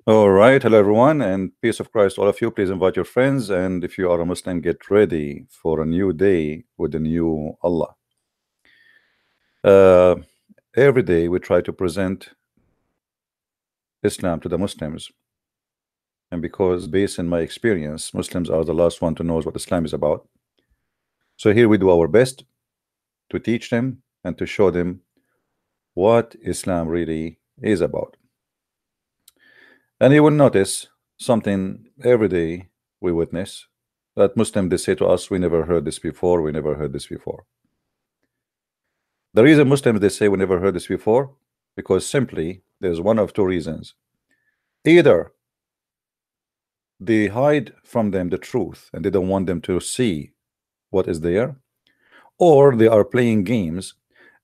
All right, hello everyone, and peace of Christ, all of you. Please invite your friends, and if you are a Muslim, get ready for a new day with the new Allah. Uh, every day we try to present Islam to the Muslims, and because based on my experience, Muslims are the last one to know what Islam is about. So here we do our best to teach them and to show them what Islam really is about. And you will notice something every day we witness that Muslims they say to us, we never heard this before, we never heard this before. The reason Muslims they say we never heard this before, because simply there's one of two reasons. Either they hide from them the truth and they don't want them to see what is there, or they are playing games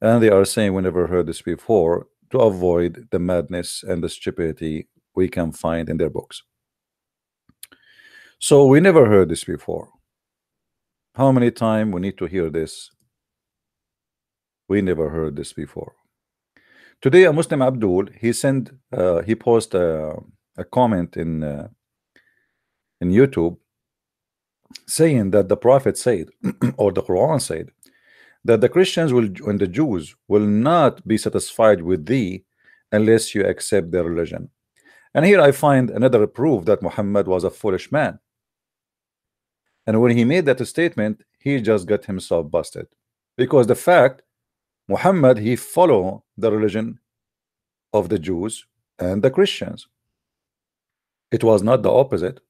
and they are saying we never heard this before to avoid the madness and the stupidity we can find in their books. So we never heard this before. How many times we need to hear this? We never heard this before. Today, a Muslim Abdul he posted a comment in YouTube saying that the Prophet said, or the Quran said, that the Christians will and the Jews will not be satisfied with thee unless you accept their religion. And here I find another proof that Muhammad was a foolish man. And when he made that statement, he just got himself busted, because the fact Muhammad he followed the religion of the Jews and the Christians. It was not the opposite.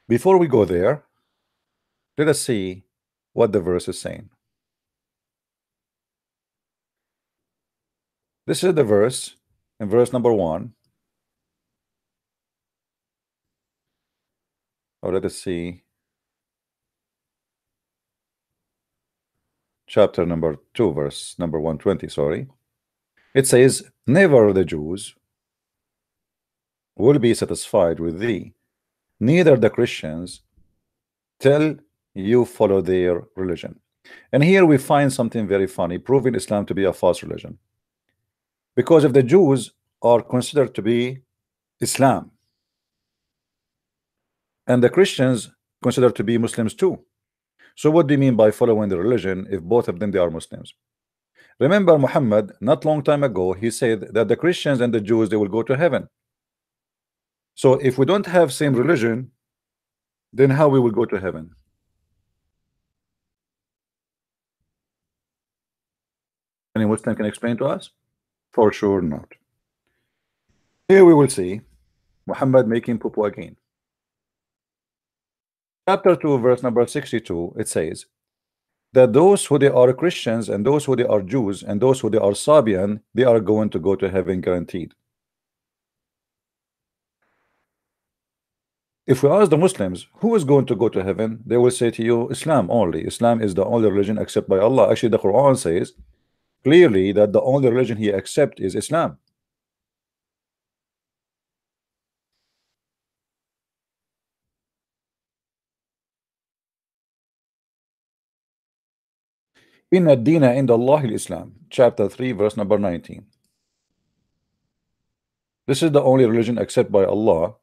Before we go there, let us see what the verse is saying. This is the verse in verse number 1. Or let us see chapter number 2, verse number 120. Sorry. It says, never the Jews will be satisfied with thee, neither the Christians, till you follow their religion. And here we find something very funny, proving Islam to be a false religion. Because if the Jews are considered to be Islam, and the Christians considered to be Muslims too. So what do you mean by following the religion if both of them they are Muslims? Remember Muhammad, not long time ago, he said that the Christians and the Jews they will go to heaven. So if we don't have same religion, then how we will go to heaven? Any Muslim can explain to us? For sure not. Here we will see Muhammad making poo again. Chapter 2, verse number 62, it says that those who they are Christians and those who they are Jews and those who they are Sabian, they are going to go to heaven guaranteed. If we ask the Muslims who is going to go to heaven, they will say to you Islam only. Islam is the only religion accepted by Allah. Actually, the Quran says clearly that the only religion he accepts is Islam. Inna ad-dina inda Allah al-Islam, chapter 3, verse number 19. This is the only religion accepted by Allah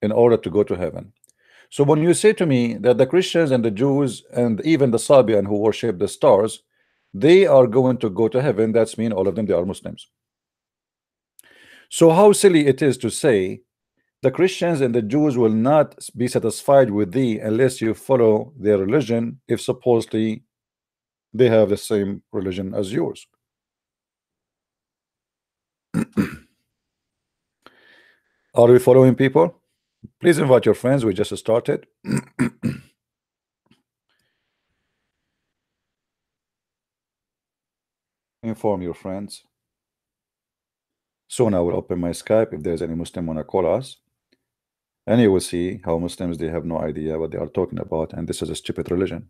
in order to go to heaven. So when you say to me that the Christians and the Jews and even the Sabian who worship the stars, they are going to go to heaven, that's mean all of them they are Muslims. So how silly it is to say the Christians and the Jews will not be satisfied with thee unless you follow their religion, if supposedly they have the same religion as yours. Are we following, people? Please invite your friends. We just started. Inform your friends. Soon I will open my Skype if there's any Muslim wanna call us. And you will see how Muslims they have no idea what they are talking about, and this is a stupid religion.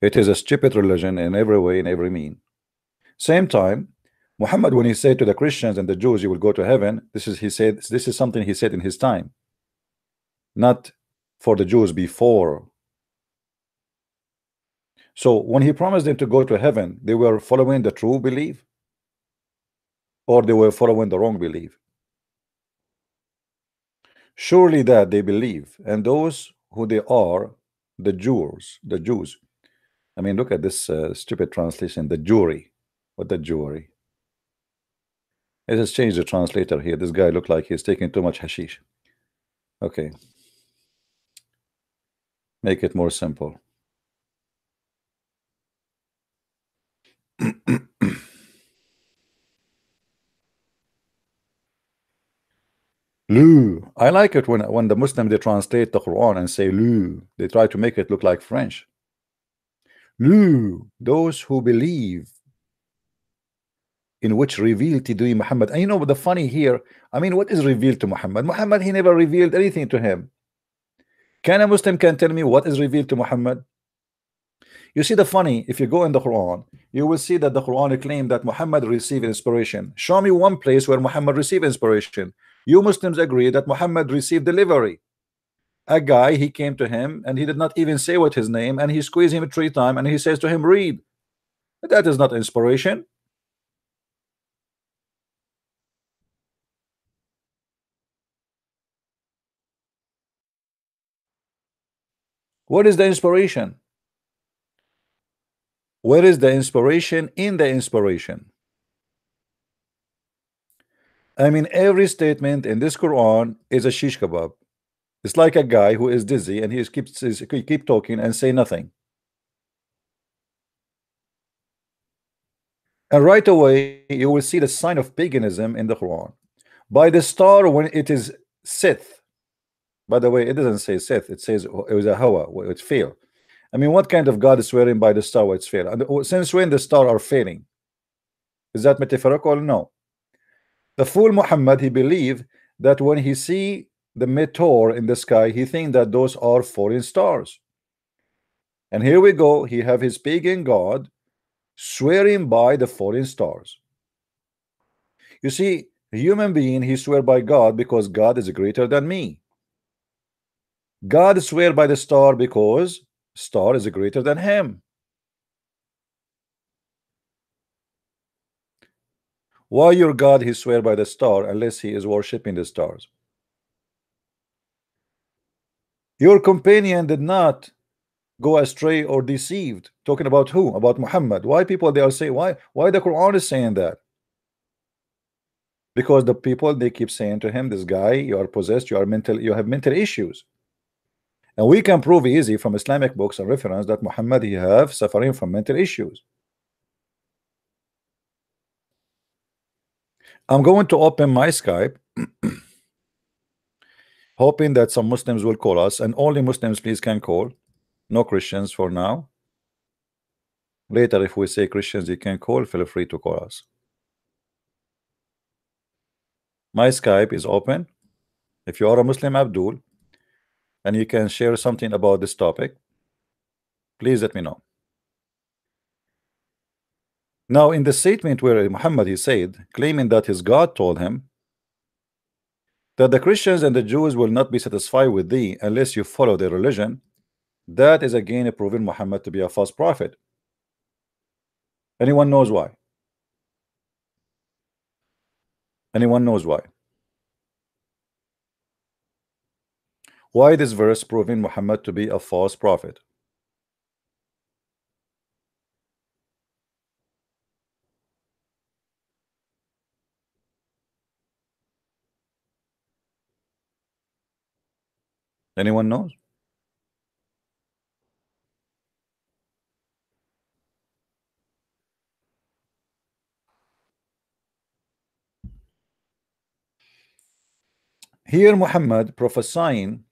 It is a stupid religion in every way, in every mean. Same time, Muhammad, when he said to the Christians and the Jews, you will go to heaven, this is something he said in his time, not for the Jews before. So when he promised them to go to heaven, they were following the true belief. or they were following the wrong belief? Surely that they believe, and those who they are, the Jews. I mean, look at this stupid translation, the jury. What the jury? Let's just change the translator here. This guy looked like he's taking too much hashish. Okay, make it more simple. Lu. I like it when the Muslim they translate the Quran and say Lu. They try to make it look like French. Lu, those who believe in which revealed to thee Muhammad. And you know the funny here, I mean, what is revealed to Muhammad? Muhammad, he never revealed anything to him. Can a Muslim can tell me what is revealed to Muhammad? You see the funny, if you go in the Quran, you will see that the Quran claimed that Muhammad received inspiration. Show me one place where Muhammad received inspiration. You Muslims agree that Muhammad received delivery. A guy, he came to him and he did not even say what his name, and he squeezed him 3 times and he says to him, read. That is not inspiration. What is the inspiration? Where is the inspiration in the inspiration? I mean, every statement in this Quran is a shish kebab. It's like a guy who is dizzy and he keep talking and say nothing. And right away you will see the sign of paganism in the Quran. By the star when it is Sith. By the way, it doesn't say Sith, it says it was a Hawa, it failed. I mean, what kind of God is swearing by the star where it's failed? And since when the star are failing? Is that metaphorical? No. The fool Muhammad, he believed that when he see the meteor in the sky, he think that those are foreign stars. And here we go, he have his pagan God swearing by the foreign stars. You see, a human being, he swear by God because God is greater than me. God swear by the star because star is greater than him. Why your God he swear by the star unless he is worshiping the stars? Your companion did not go astray or deceived. Talking about who? About Muhammad. Why people they are saying why the Quran is saying that? Because the people they keep saying to him, this guy, you are possessed, you are mental, you have mental issues. And we can prove easy from Islamic books and reference that Muhammad he have suffering from mental issues. I'm going to open my Skype hoping that some Muslims will call us, and only Muslims please can call, no Christians for now. Later if we say Christians you can call, feel free to call us. My Skype is open. If you are a Muslim, Abdul, and you can share something about this topic, please let me know. Now in the statement where Muhammad he said, claiming that his God told him that the Christians and the Jews will not be satisfied with thee unless you follow their religion, that is again proving Muhammad to be a false prophet. Anyone knows why? Anyone knows why? Why this verse proving Muhammad to be a false prophet? Anyone knows? Here Muhammad prophesying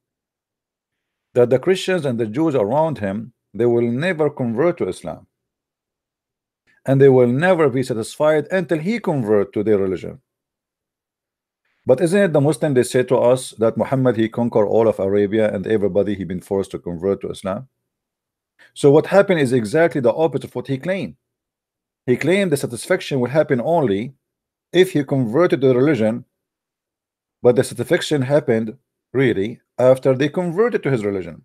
that the Christians and the Jews around him, they will never convert to Islam, and they will never be satisfied until he convert to their religion. But isn't it the Muslim they say to us that Muhammad he conquered all of Arabia and everybody he been forced to convert to Islam? So what happened is exactly the opposite of what he claimed. He claimed the satisfaction will happen only if he converted to the religion, but the satisfaction happened really after they converted to his religion,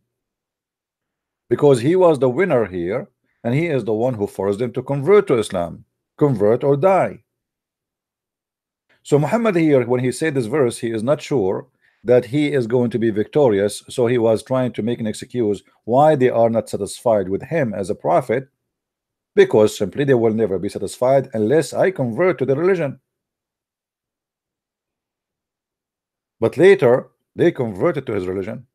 because he was the winner here and he is the one who forced them to convert to Islam. Convert or die. So Muhammad here, when he said this verse, he is not sure that he is going to be victorious. So he was trying to make an excuse why they are not satisfied with him as a prophet, because simply they will never be satisfied unless I convert to the religion. But later they converted to his religion.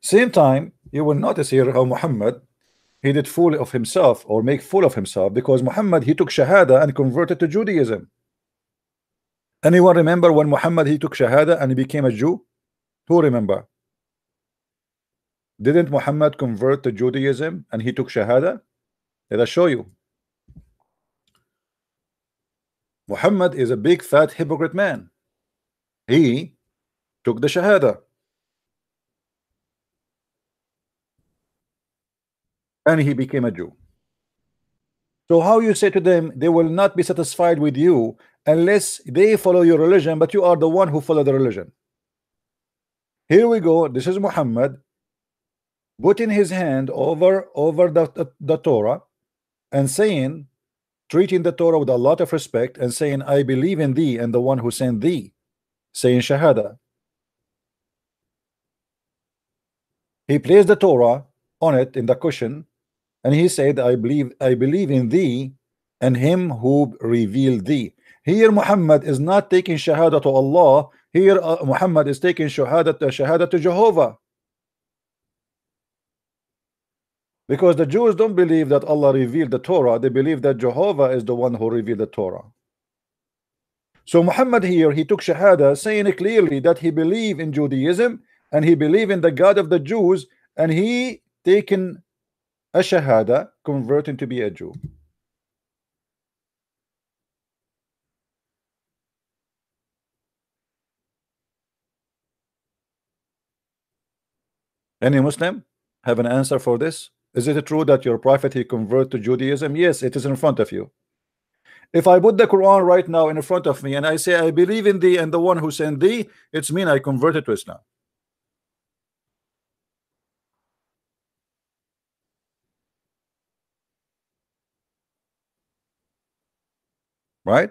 Same time, you will notice here how Muhammad, he did fool of himself, or make fool of himself, because Muhammad, he took Shahada and converted to Judaism. Anyone remember when Muhammad, he took Shahada and he became a Jew? Who remember? Didn't Muhammad convert to Judaism and he took Shahada? Let us show you. Muhammad is a big fat hypocrite man. He took the Shahada and he became a Jew. So how you say to them they will not be satisfied with you unless they follow your religion, but you are the one who follow the religion? Here we go. This is Muhammad putting his hand over the Torah and saying, treating the Torah with a lot of respect and saying, I believe in thee and the one who sent thee, saying Shahada. He placed the Torah on it in the cushion and he said, I believe in thee and him who revealed thee. Here Muhammad is not taking Shahada to Allah. Here Muhammad is taking Shahada to Jehovah. Because the Jews don't believe that Allah revealed the Torah, they believe that Jehovah is the one who revealed the Torah. So Muhammad here, he took Shahada, saying clearly that he believed in Judaism and he believed in the God of the Jews, and he taken a Shahada, converting to be a Jew. Any Muslim have an answer for this? Is it true that your prophet, he converted to Judaism? Yes, it is in front of you. If I put the Quran right now in front of me and I say I believe in thee and the one who sent thee, it's mean I converted to Islam. Right?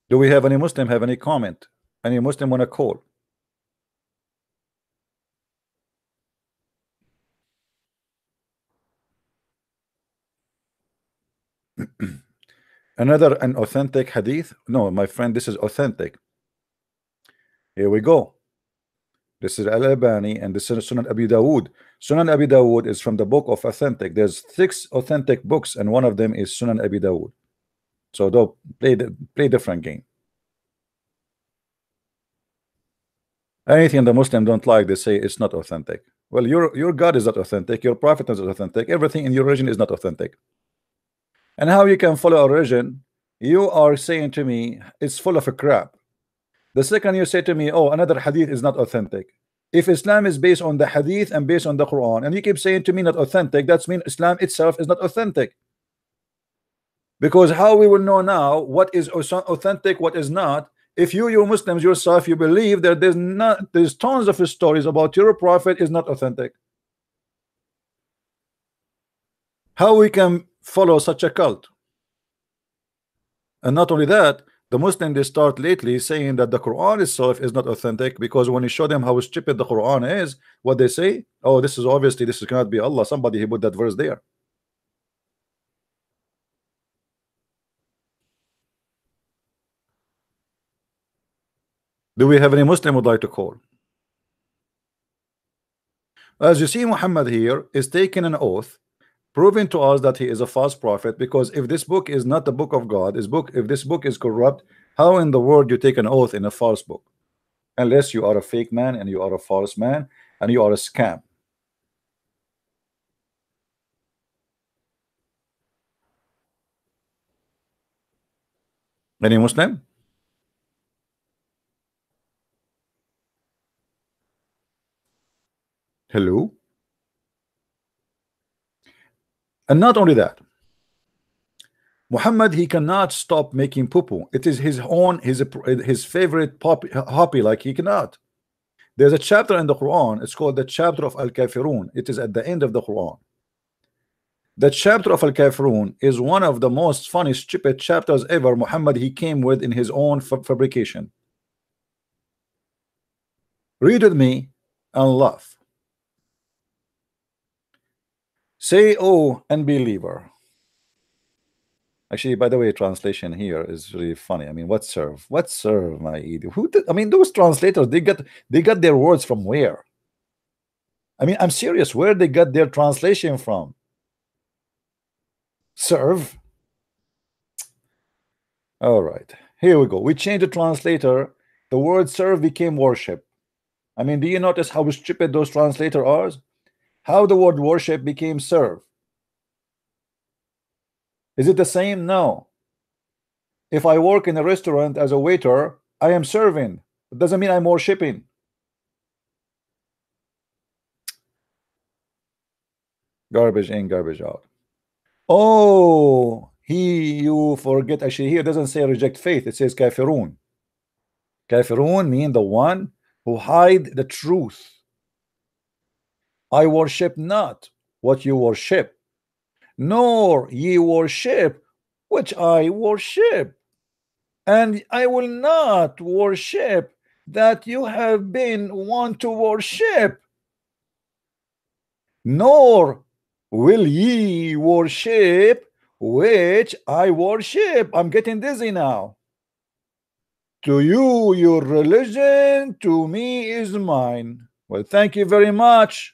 Do we have any Muslim have any comment? Any Muslim want to call? Another an authentic hadith? No, my friend, this is authentic. Here we go. This is Al-Albani and this is Sunan Abi Dawood. Sunan Abi Dawood is from the book of authentic. There's 6 authentic books and one of them is Sunan Abi Dawood. So don't play different game. Anything the Muslim don't like, they say it's not authentic. Well, your God is not authentic, your prophet is not authentic, everything in your religion is not authentic. And how you can follow a religion? You are saying to me it's full of a crap. The second you say to me, oh, another hadith is not authentic. If Islam is based on the hadith and based on the Quran, and you keep saying to me not authentic, that's mean Islam itself is not authentic. Because how we will know now what is authentic, what is not? If you Muslims yourself, you believe that there's tons of stories about your prophet is not authentic. How we can follow such a cult? And not only that, the Muslim, they start lately saying that the Quran itself is not authentic, because when you show them how stupid the Quran is, what they say, oh, this is obviously, this cannot be Allah, somebody he put that verse there. Do we have any Muslim would like to call? As you see, Muhammad here is taking an oath, proving to us that he is a false prophet, because if this book is not the book of God, if this book is corrupt, how in the world you take an oath in a false book? Unless you are a fake man and you are a false man and you are a scam. Any Muslim? Hello? And not only that, Muhammad, he cannot stop making poo-poo. It is his own, his favorite hobby, like he cannot. There's a chapter in the Quran, it's called the chapter of Al-Kafirun. It is at the end of the Quran. The chapter of Al-Kafirun is one of the most funny, stupid chapters ever Muhammad he came with in his own fabrication. Read with me and laugh. Say, oh, unbeliever. Actually, by the way, translation here is really funny. I mean, what serve? What serve, my idiot? Who did, I mean, those translators, they got their words from where? I mean, I'm serious. Where they got their translation from? Serve. All right, here we go. We changed the translator. The word serve became worship. I mean, do you notice how stupid those translators are? How the word worship became serve? Is it the same? No. If I work in a restaurant as a waiter, I am serving. It doesn't mean I'm worshiping. Garbage in, garbage out. Oh, you forget. Actually, here it doesn't say reject faith. It says kafirun. Kafirun mean the one who hide the truth. I worship not what you worship, nor ye worship which I worship, and I will not worship that you have been wont to worship, nor will ye worship which I worship. I'm getting dizzy now. To you, your religion, to me is mine. Well, thank you very much.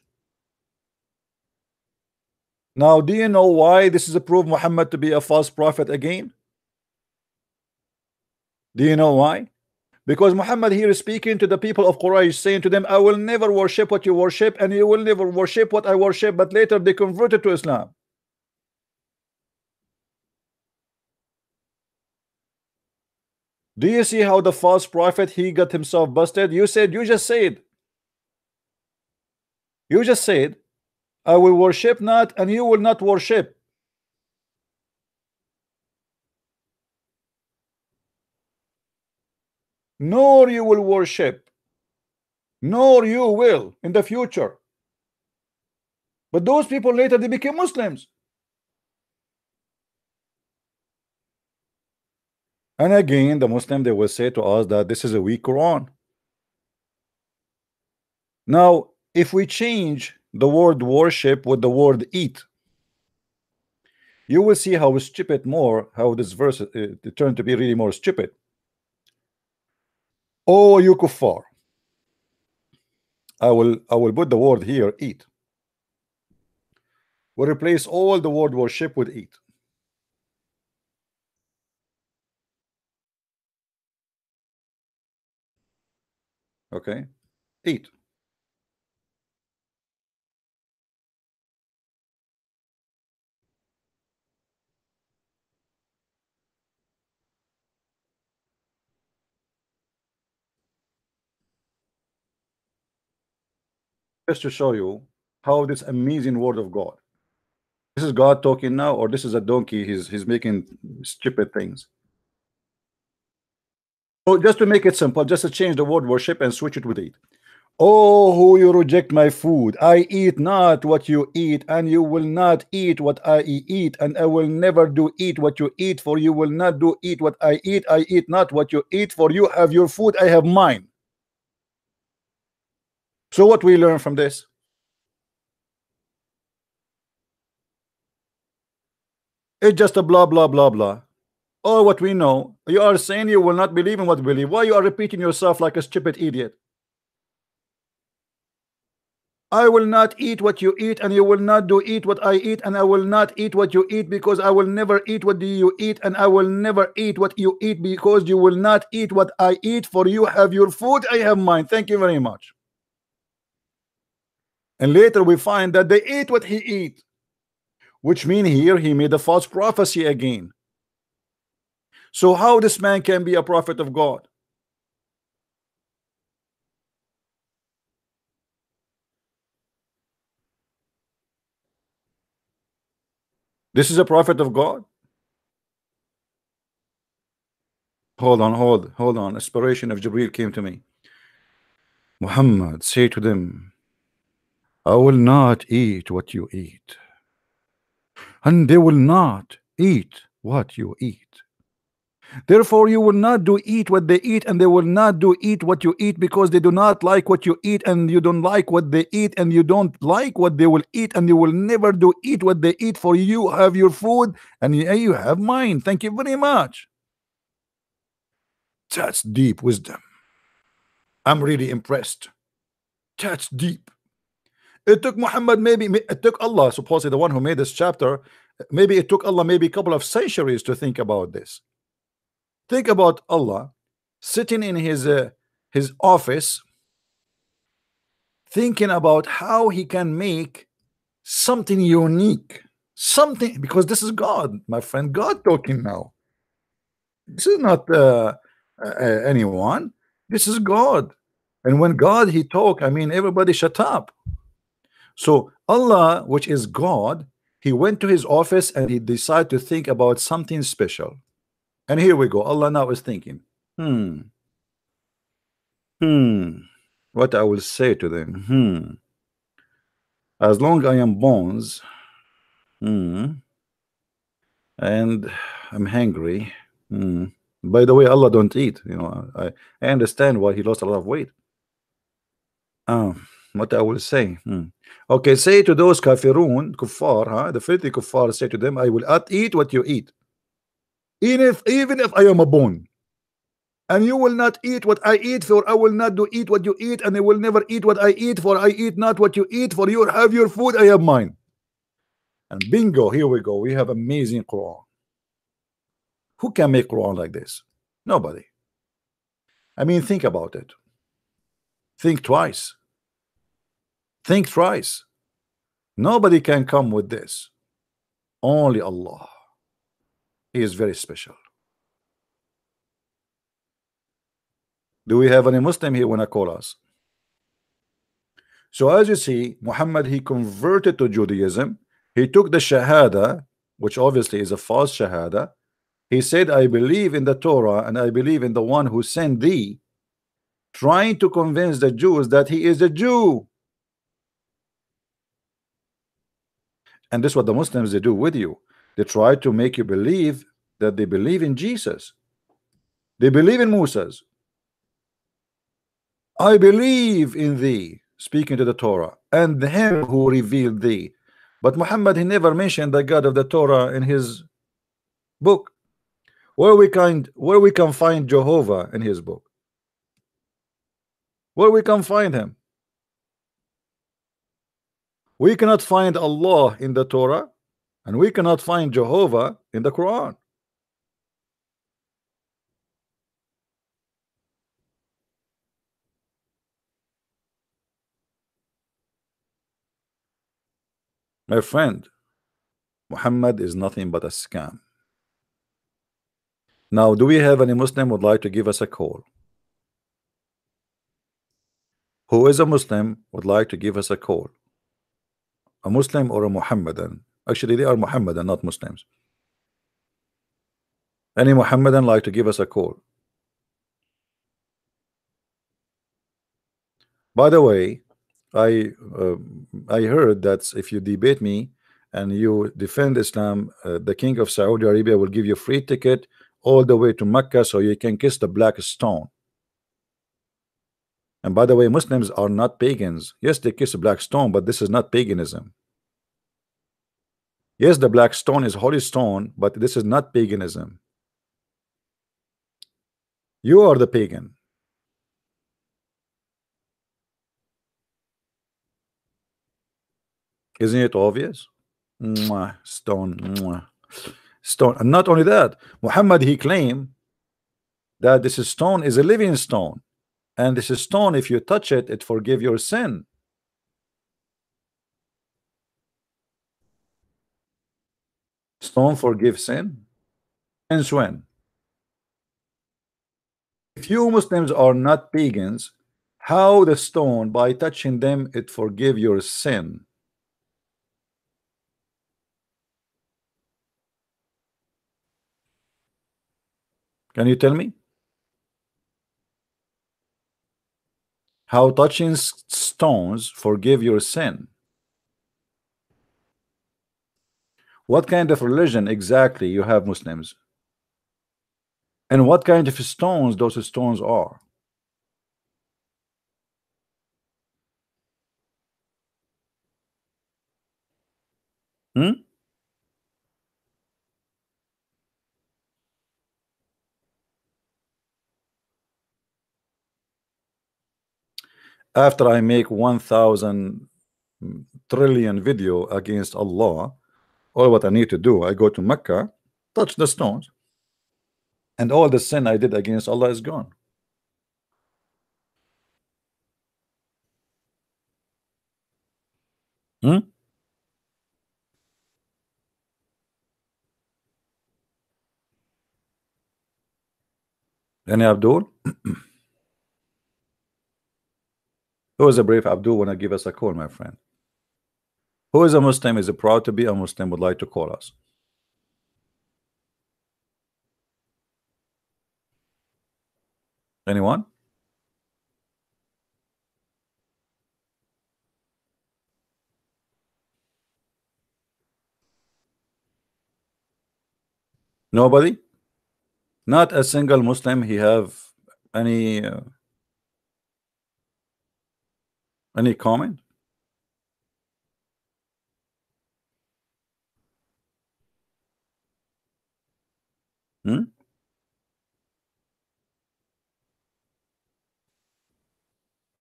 Now, do you know why this is a proof Muhammad to be a false prophet again? Do you know why? Because Muhammad here is speaking to the people of Quraysh, saying to them, I will never worship what you worship, and you will never worship what I worship. But later they converted to Islam. Do you see how the false prophet he got himself busted? You just said I will worship not, and you will not worship. Nor you will worship, nor you will in the future. But those people later they became Muslims. And again, the Muslim they will say to us that this is a weak Quran. Now, if we change the word worship with the word eat, you will see how stupid how this verse turned to be really more stupid. Oh, you kuffar. I will put the word here, eat. We'll replace all the word worship with eat. Okay, eat. Just to show you how this amazing word of God. This is God talking now, or this is a donkey. He's making stupid things. So just to make it simple, just to change the word worship and switch it with eat. Oh, who you reject my food. I eat not what you eat, and you will not eat what I eat, and I will never do eat what you eat, for you will not do eat what I eat. I eat not what you eat, for you have your food, I have mine. So what we learn from this? It's just a blah blah blah blah. All what we know. You are saying you will not believe in what we believe. Why you are repeating yourself like a stupid idiot? I will not eat what you eat, and you will not do eat what I eat, and I will not eat what you eat, because I will never eat what you eat, and I will never eat what you eat, because you will not eat what I eat, for you have your food, I have mine. Thank you very much. And later we find that they ate what he eat, which mean here he made a false prophecy again. So how this man can be a prophet of God? This is a prophet of God? Hold on. Inspiration of Jibril came to me. Muhammad, say to them, I will not eat what you eat. and they will not eat what you eat. Therefore, you will not do eat what they eat, and they will not do eat what you eat, because they do not like what you eat, and you don't like what they eat, and you don't like what they will eat, and you will never do eat what they eat. For you have your food, and you have mine. Thank you very much. That's deep wisdom. I'm really impressed. That's deep. It took Muhammad, maybe it took Allah, supposedly the one who made this chapter, maybe it took Allah maybe a couple of centuries to think about this. Think about Allah sitting in his office, thinking about how he can make something unique, something, because this is God, my friend, God talking now. This is not anyone. This is God. And when God he talk, I mean everybody shut up. So Allah, which is God, he went to his office and he decided to think about something special. And here we go. Allah now is thinking, what I will say to them. As long I am bones, and I'm hungry. By the way, Allah don't eat. You know, I understand why he lost a lot of weight. What I will say. Okay, say to those kafirun, kuffar, huh? The filthy kuffar, say to them, I will not eat what you eat. Even if I am a bone. And you will not eat what I eat, for I will not do eat what you eat, and I will never eat what I eat, for I eat not what you eat, for you have your food, I have mine. And bingo, here we go. We have amazing Quran. Who can make Quran like this? Nobody. I mean, think about it. Think twice. Think thrice. Nobody can come with this. Only Allah. He is very special. Do we have any Muslim here when I call us? So as you see, Muhammad, he converted to Judaism. He took the Shahada, which obviously is a false Shahada. He said, I believe in the Torah and I believe in the one who sent thee, trying to convince the Jews that he is a Jew. And this is what the Muslims, they do with you. They try to make you believe that they believe in Jesus. They believe in Moses. I believe in thee, speaking to the Torah, and him who revealed thee. But Muhammad, he never mentioned the God of the Torah in his book. Where we can find Jehovah in his book? Where we can find him? We cannot find Allah in the Torah, and we cannot find Jehovah in the Quran. My friend, Muhammad is nothing but a scam. Now, do we have any Muslim would like to give us a call? Who is a Muslim would like to give us a call? A Muslim or a Muhammadan? Actually, they are Muhammadan, not Muslims. Any Muhammadan like to give us a call? By the way, I heard that if you debate me and you defend Islam, the King of Saudi Arabia will give you a free ticket all the way to Mecca so you can kiss the black stone. And by the way, Muslims are not pagans. Yes, they kiss a black stone, but this is not paganism. Yes, the black stone is holy stone, but this is not paganism. You are the pagan. Isn't it obvious? Mwah, stone, mwah. Stone. And not only that, Muhammad, he claimed that this stone is a living stone, and this stone, if you touch it, it forgive your sin. Stone forgive sin? Since when? If you Muslims are not pagans, how the stone, by touching them, it forgive your sin? Can you tell me? How touching stones forgive your sin? What kind of religion exactly you have Muslims? And what kind of stones those stones are? Hmm? After I make 1,000 trillion video against Allah, all what I need to do, I go to Mecca, touch the stones, and all the sin I did against Allah is gone. Hmm? Any Abdul? Who is a brave Abdul? Want to give us a call, my friend? Who is a Muslim, is proud to be a Muslim, would like to call us? Anyone? Nobody? Not a single Muslim he have any any comment? Hmm?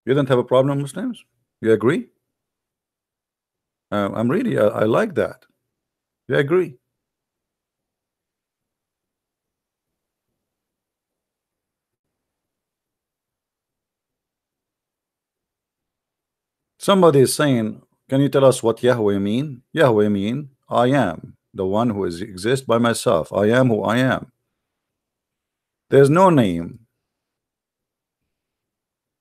You don't have a problem, Muslims? You agree? I'm really, I like that. You agree? Somebody is saying, can you tell us what Yahweh mean? Yahweh mean, I am the one who is exist by myself. I am who I am. There's no name.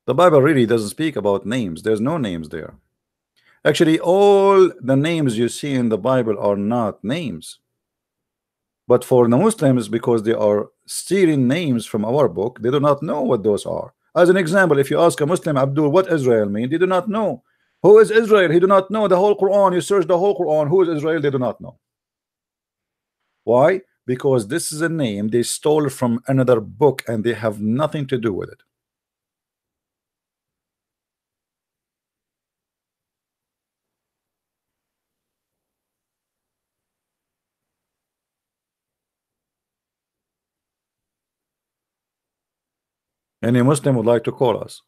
The Bible really doesn't speak about names. There's no names there. Actually, all the names you see in the Bible are not names. But for the Muslims, because they are stealing names from our book, they do not know what those are. As an example, if you ask a Muslim, Abdul, what Israel mean, they do not know. Who is Israel? He do not know. The whole Quran, you search the whole Quran, who is Israel? They do not know. Why? Because this is a name they stole from another book and they have nothing to do with it. Any Muslim would like to call us?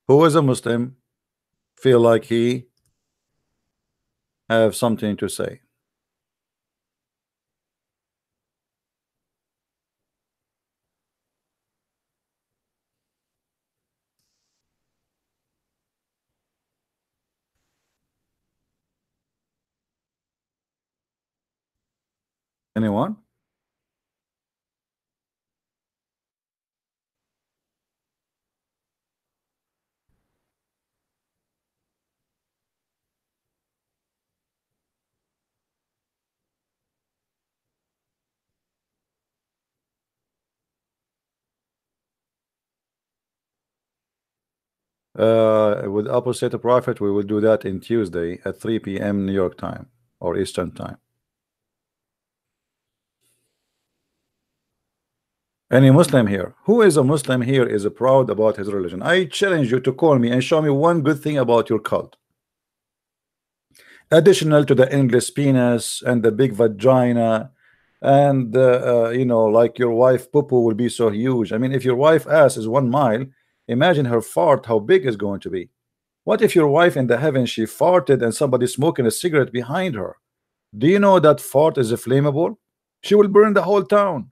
Who is a Muslim feel like he have something to say? Anyone? With opposite prophet, we will do that in Tuesday at 3 p.m. New York time or Eastern time. Any Muslim here? Who is a Muslim here is proud about his religion? I challenge you to call me and show me one good thing about your cult. Additional to the endless penis and the big vagina and you know, like your wife poo-poo will be so huge. I mean, if your wife ass is 1 mile, imagine her fart how big is going to be. What if your wife in the heaven she farted and somebody smoking a cigarette behind her? Do you know that fart is flammable? She will burn the whole town.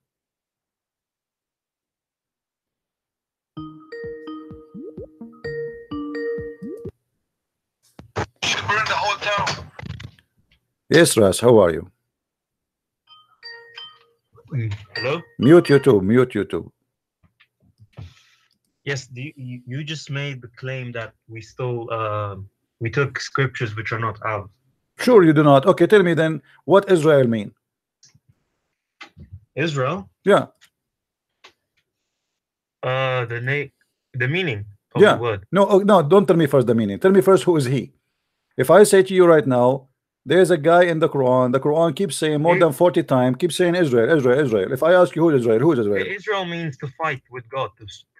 She'll burn the whole town. Yes, Ras, how are you? Hello? Mute YouTube, mute YouTube. Yes, you just made the claim that we stole, we took scriptures which are not ours. Sure, you do not. Okay, tell me then, what Israel mean? Israel? Yeah. The meaning of Yeah. the word. No, no, don't tell me first the meaning. Tell me first who is he. If I say to you right now, there's a guy in the Quran keeps saying more than 40 times, keeps saying Israel, Israel, Israel. If I ask you who is Israel, who is Israel? Israel means to fight with God,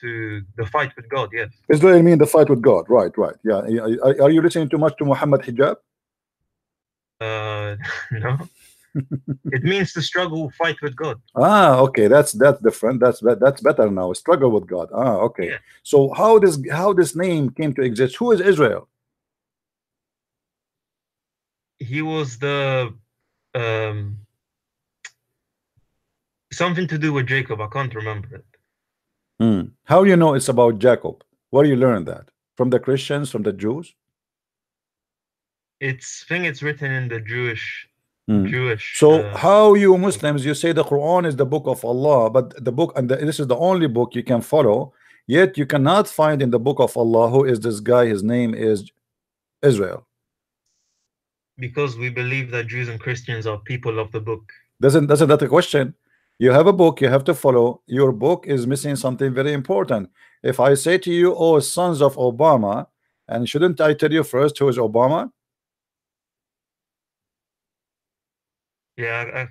to the fight with God. Yes. Israel means the fight with God. Right, right. Yeah. Are you listening too much to Muhammad Hijab? No. It means to struggle, fight with God. Ah, okay. That's different. That's better now. Struggle with God. Ah, okay. Yeah. So how this name came to exist? Who is Israel? He was the um something to do with Jacob. I can't remember it. How you know it's about Jacob? Where you learn that? From the Christians, from the Jews? It's written in the Jewish So how you Muslims, you say the Quran is the book of Allah, but the book, and this is the only book you can follow, yet you cannot find in the book of Allah who is this guy. His name is Israel. because we believe that Jews and Christians are people of the book. Doesn't that a question? You have a book you have to follow. Your book is missing something very important. If I say to you, oh, sons of Obama, and shouldn't I tell you first who is Obama? Yeah,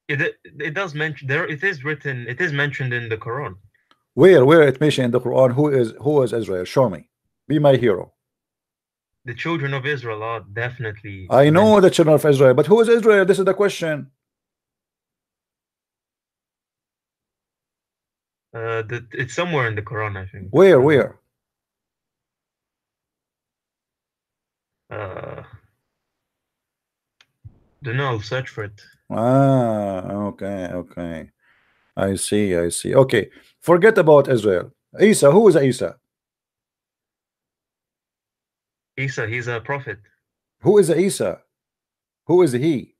it does mention there. It is written. It is mentioned in the Quran. Where it mentioned in the Quran who is Israel? Show me. Be my hero. The children of Israel are definitely. I know the children of Israel, but who is Israel? This is the question. It's somewhere in the Quran, I think. Where? Don't know. I'll search for it. Ah, okay. I see. Okay, forget about Israel. Isa, who is Isa? Isa, he's a prophet. Who is Isa? Who is he?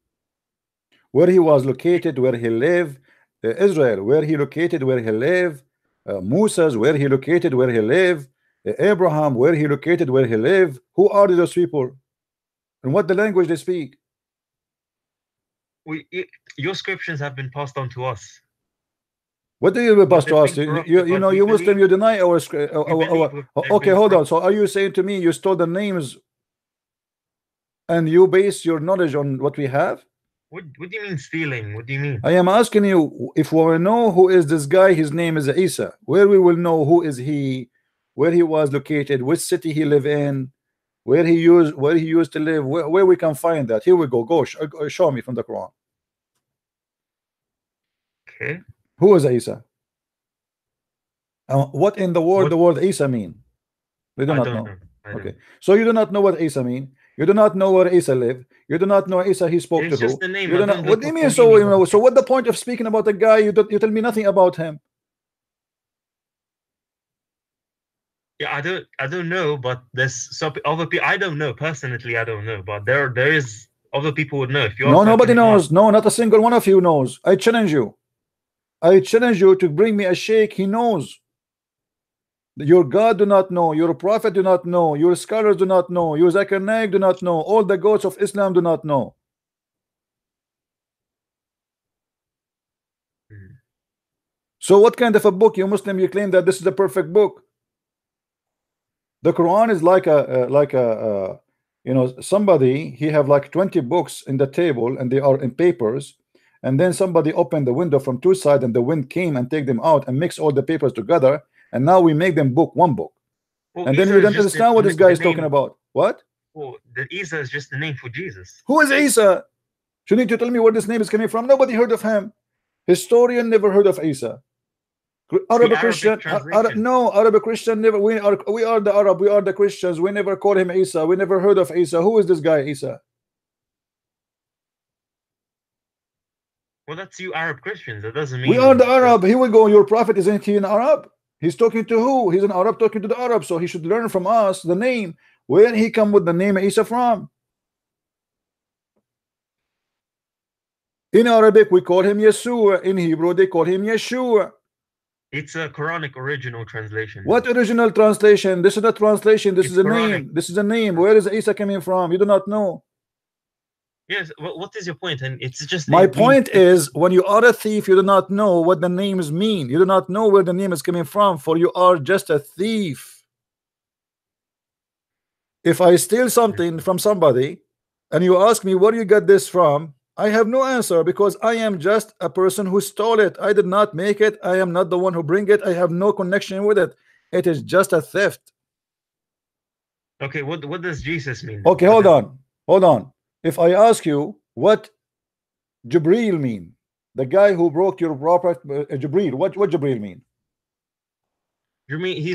Where he was located, where he lived? Israel, where he located, where he lived? Moses, where he located, where he lived? Abraham, where he located, where he lived? Who are those people? And what the language they speak? Your scriptures have been passed on to us. What do you pass to us? You know, you Muslim, you deny our okay, hold on. So are you saying to me you stole the names and you base your knowledge on what we have? What do you mean stealing? What do you mean? I am asking you, if we will know who is this guy, his name is Isa. Where we will know who is he, where he was located, which city he lived in, where he used to live, where we can find that. Here we go. Show me from the Quran. Okay. Who is Isa? What in the word Isa mean? We do not know. Okay, so you do not know what Isa mean. You do not know where Isa lived. You do not know Isa he spoke to who. You do not, what do you mean? So what the point of speaking about a guy you tell me nothing about him? Yeah, I don't know, but there's some other people. I don't know personally. I don't know, but there is other people would know. If you nobody knows. No, not a single one of you knows. I challenge you. I challenge you to bring me a sheikh. He knows. Your God do not know. Your prophet do not know. Your scholars do not know. Your Zakir Naik do not know. All the gods of Islam do not know. So what kind of a book, you Muslim, you claim that this is a perfect book? The Quran is like a you know, somebody, he have like 20 books in the table and they are in papers, and then somebody opened the window from two sides and the wind came and take them out and mix all the papers together, and now we make them one book. Well, and then you don't understand what this guy is talking about. What? Well, the Isa is just the name for Jesus. Who is Isa? Shouldn't you tell me where this name is coming from? Nobody heard of him. Historian never heard of Isa. Arabic Christian, no, Arabic Christian never. We are the Arab. We are the Christians. We never call him Isa. We never heard of Isa. Who is this guy, Isa? Well, that's you Arab Christians. That doesn't mean we are the Arab. Here we go. Your prophet, isn't he an Arab? He's talking to who? He's an Arab talking to the Arab. So he should learn from us the name. Where he come with the name Isa from? In Arabic, we call him Yeshua. In Hebrew, they call him Yeshua. It's a Quranic original translation. What original translation? This is a translation. This is a name. This is a name. Where is Isa coming from? You do not know. Yes. What is your point? And it's just my point is, when you are a thief, you do not know what the names mean. You do not know where the name is coming from, for you are just a thief. If I steal something from somebody and you ask me where you got this from, I have no answer because I am just a person who stole it. I did not make it. I am not the one who bring it. I have no connection with it. It is just a theft. Okay, what does Jesus mean? Okay, hold on. If I ask you what Jibril mean, the guy who broke your prophet, Jibril, what Jibril mean? You mean he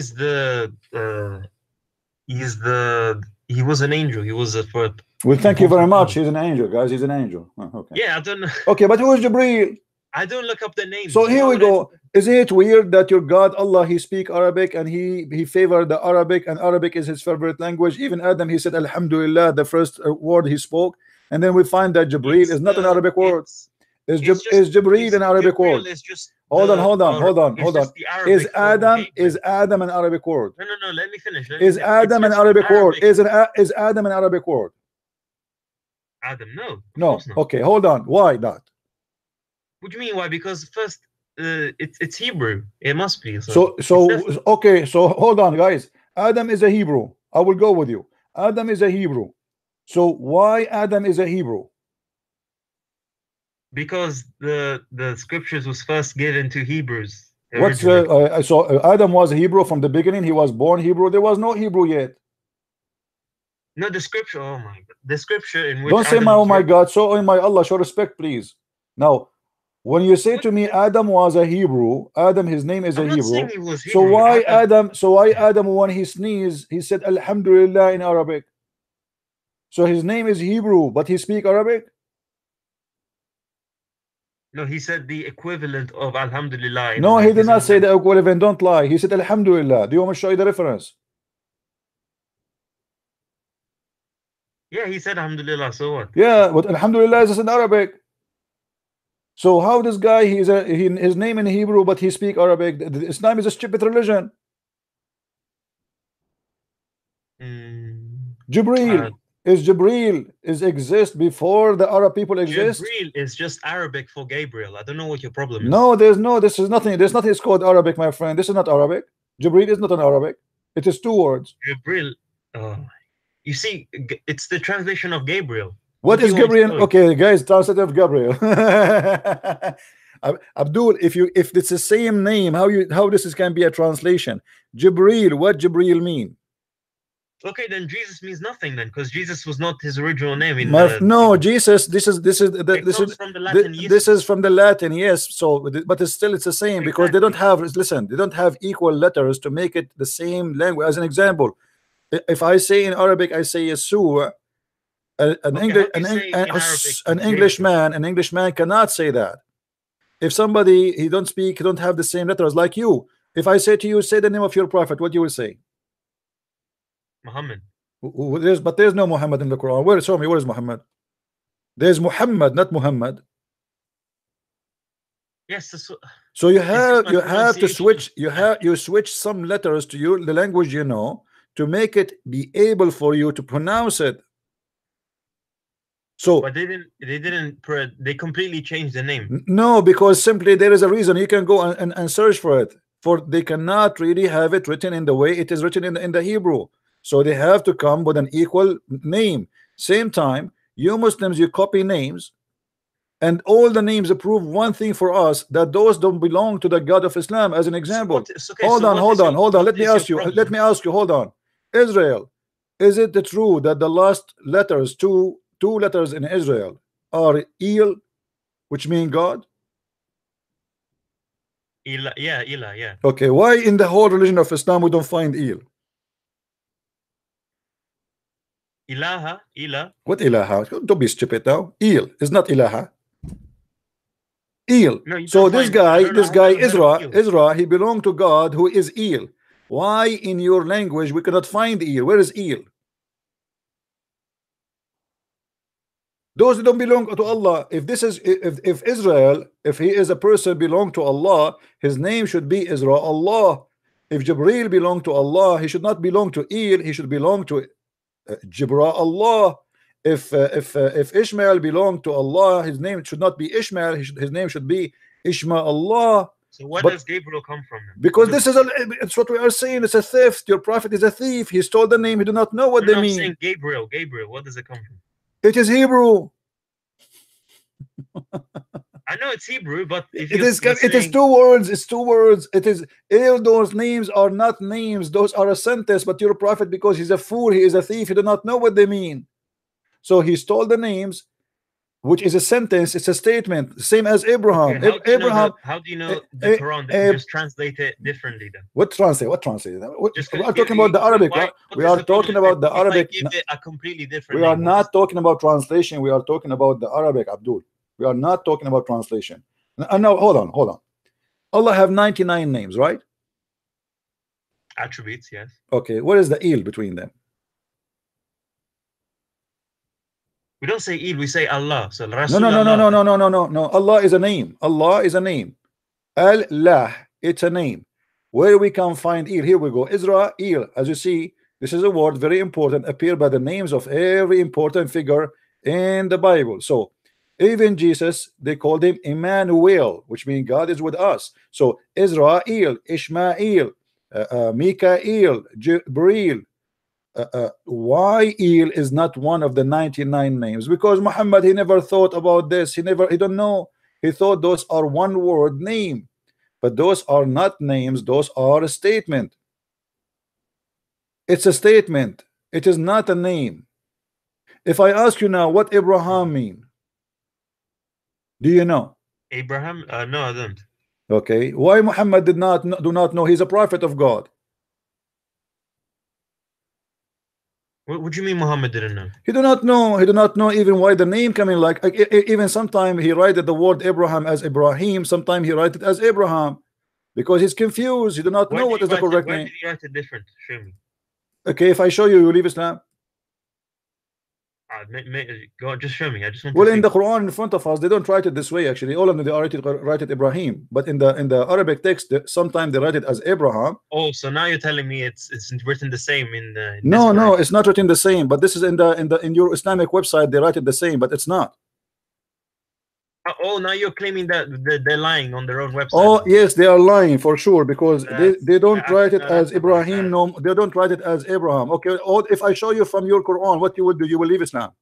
was an angel. He was a first. Well, thank you very much. He's an angel, guys. He's an angel. Okay. Yeah, I don't know. Okay, but who is Jibril? I don't look up the names. So here we go. Isn't it weird that your God Allah, he speak Arabic and he favored the Arabic, and Arabic is his favorite language. Even Adam, he said Alhamdulillah, the first word he spoke, and then we find that Jibril is not an Arabic word. Is Jibril an Arabic word? Hold on. Is Adam an Arabic word? No. Let me finish. Is Adam an Arabic word? Is Adam an Arabic word? Adam, no. No. Okay, hold on. Why not? What do you mean why? Because first, it's Hebrew. It must be. So okay. So hold on, guys. Adam is a Hebrew. I will go with you. Adam is a Hebrew. So why Adam is a Hebrew? Because the scriptures was first given to Hebrews. So Adam was a Hebrew from the beginning. He was born Hebrew. There was no Hebrew yet. No, the scripture. Oh my God, the scripture in which. Don't say my, oh my God. So oh my Allah, show respect, please. Now, when you say to me Adam was a Hebrew, Adam, his name is a Hebrew. So why Adam? So why Adam, when he sneezed, he said Alhamdulillah in Arabic? So his name is Hebrew, but he speak Arabic. No, he said the equivalent of Alhamdulillah. No, he did not say the equivalent. Don't lie. He said Alhamdulillah. Do you want me to show you the reference? Yeah, he said Alhamdulillah. So what? Yeah, but Alhamdulillah is in Arabic. So how this guy, his name in Hebrew, but he speak Arabic? Islam is a stupid religion. Jibril is exist before the Arab people exist. Jibril is just Arabic for Gabriel. I don't know what your problem is. No, this is nothing. There's nothing. It's called Arabic, my friend. This is not Arabic. Jibril is not an Arabic. It is two words. Jibril. You see, it's the translation of Gabriel. What is Gabriel? Okay, guys, translate of Gabriel. Abdul, if it's the same name, how this can be a translation? Jibril, what Jibril mean? Okay, then Jesus means nothing then, because Jesus was not his original name. No, Jesus. This is from the Latin. This is from the Latin, yes. So, but it's the same because they don't have. Listen, they don't have equal letters to make it the same language. As an example, if I say in Arabic, I say Yeshua. An Englishman cannot say that. If somebody he don't have the same letters like you. If I say to you, say the name of your prophet, what you will say? Muhammad. But there's no Muhammad in the Quran. Where? Show me. Where is Muhammad? There's Muhammad, not Muhammad. Yes. So you have to switch. You switch some letters to the language you know to make it be able for you to pronounce it. So, but they completely changed the name. No, because simply there is a reason. You can go and search for it. For they cannot really have it written in the way it is written in the Hebrew. So they have to come with an equal name. Same time, you Muslims, you copy names, and all the names prove one thing for us, that those don't belong to the God of Islam. As an example, hold on. Let me ask you. Hold on. Israel, is it true that the last letters two letters in Israel are El, which mean God? Elah, yeah. Okay, why in the whole religion of Islam we don't find El? Ilaha. What ilaha? Don't be stupid now. El is not ilaha. El. No, so this guy, Ezra, he belonged to God, who is El. Why in your language we cannot find El? Where is El? Those who don't belong to Allah. If Israel, if he is a person belong to Allah, his name should be Israel Allah. If Jibril belong to Allah, he should not belong to El. He should belong to Jibra Allah. If Ishmael belonged to Allah, his name should not be Ishmael. His name should be Ishma Allah. So where But does Gabriel come from then? because this is it's what we are saying. It's a theft. Your prophet is a thief. He stole the name. He do not know what they I'm mean. saying Gabriel. Gabriel. Where does it come from? It is Hebrew. I know it's Hebrew, but if It you're is. It is saying, two words. It's two words. It is. All those names are not names. Those are a sentence. But your prophet, because he's a fool, he is a thief. He do not know what they mean. So he stole the names, which is a sentence. It's a statement, same as okay, Abraham. how do you know Abraham. the Quran? Then just translate it differently then. What translate? What translate? Just We are talking about the Arabic. why? We What is are the problem talking about the if I Arabic. give it a completely different We are name? What is not talking about translation. We are talking about the Arabic, Abdul. We are not talking about translation. No, hold on, hold on. Allah have 99 names, right? attributes? Yes. Okay, what is the il between them? We don't say Eid, we say Allah. So No, Rasul no, no, no, Allah. no, no, no, no, no, no. Allah is a name. Allah is a name. Allah, it's a name. Where we can find il? Here we go. Israel, as you see, this is a word very important, appear by the names of every important figure in the Bible. So even Jesus, they called him Emmanuel, which means God is with us. So Israel, Ishmael, Mikael, Jibril. Why Il is not one of the 99 names? Because Muhammad, he never thought about this. He don't know. He thought those are one word name, but those are not names. Those are a statement. It's a statement. It is not a name. If I ask you now what Abraham mean, do you know? Abraham? No, I don't. Okay, why Muhammad do not know? He's a prophet of God. What do you mean Muhammad didn't know? He do not know. He do not know even why the name coming like even sometimes he write the word Abraham as Ibrahim. Sometimes he write it as Abraham because he's confused. He do not know what is the correct why name. did he write it different? Show me. Okay, if I show you, you leave Islam. Go on, just show me. I just want Well, to see. in the Quran in front of us, they don't write it this way. Actually, all of them they write it Ibrahim, but in the Arabic text, sometimes they write it as Abraham. Oh, so now you're telling me it's written the same in the. No, it's not written the same. But this is in your Islamic website, they write it the same, but it's not. Oh, now you're claiming that they're lying on their own website. Oh yes, they are lying for sure because they don't write it as Ibrahim. No, they don't write it as Abraham. Okay, or if I show you from your Quran, what you will do? You will leave Islam.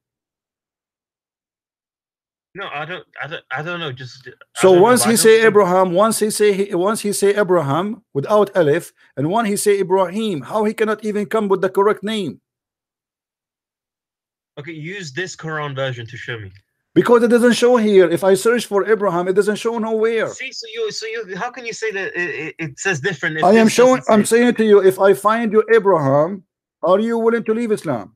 No, I don't know. Just so once he say Abraham, once he say Abraham without Alif, and when he say Ibrahim, how he cannot even come with the correct name? Okay, use this Quran version to show me. Because it doesn't show here. If I search for Abraham, it doesn't show nowhere. See, so you, how can you say that it says different? I am showing. I'm saying to you, if I find you Abraham, are you willing to leave Islam?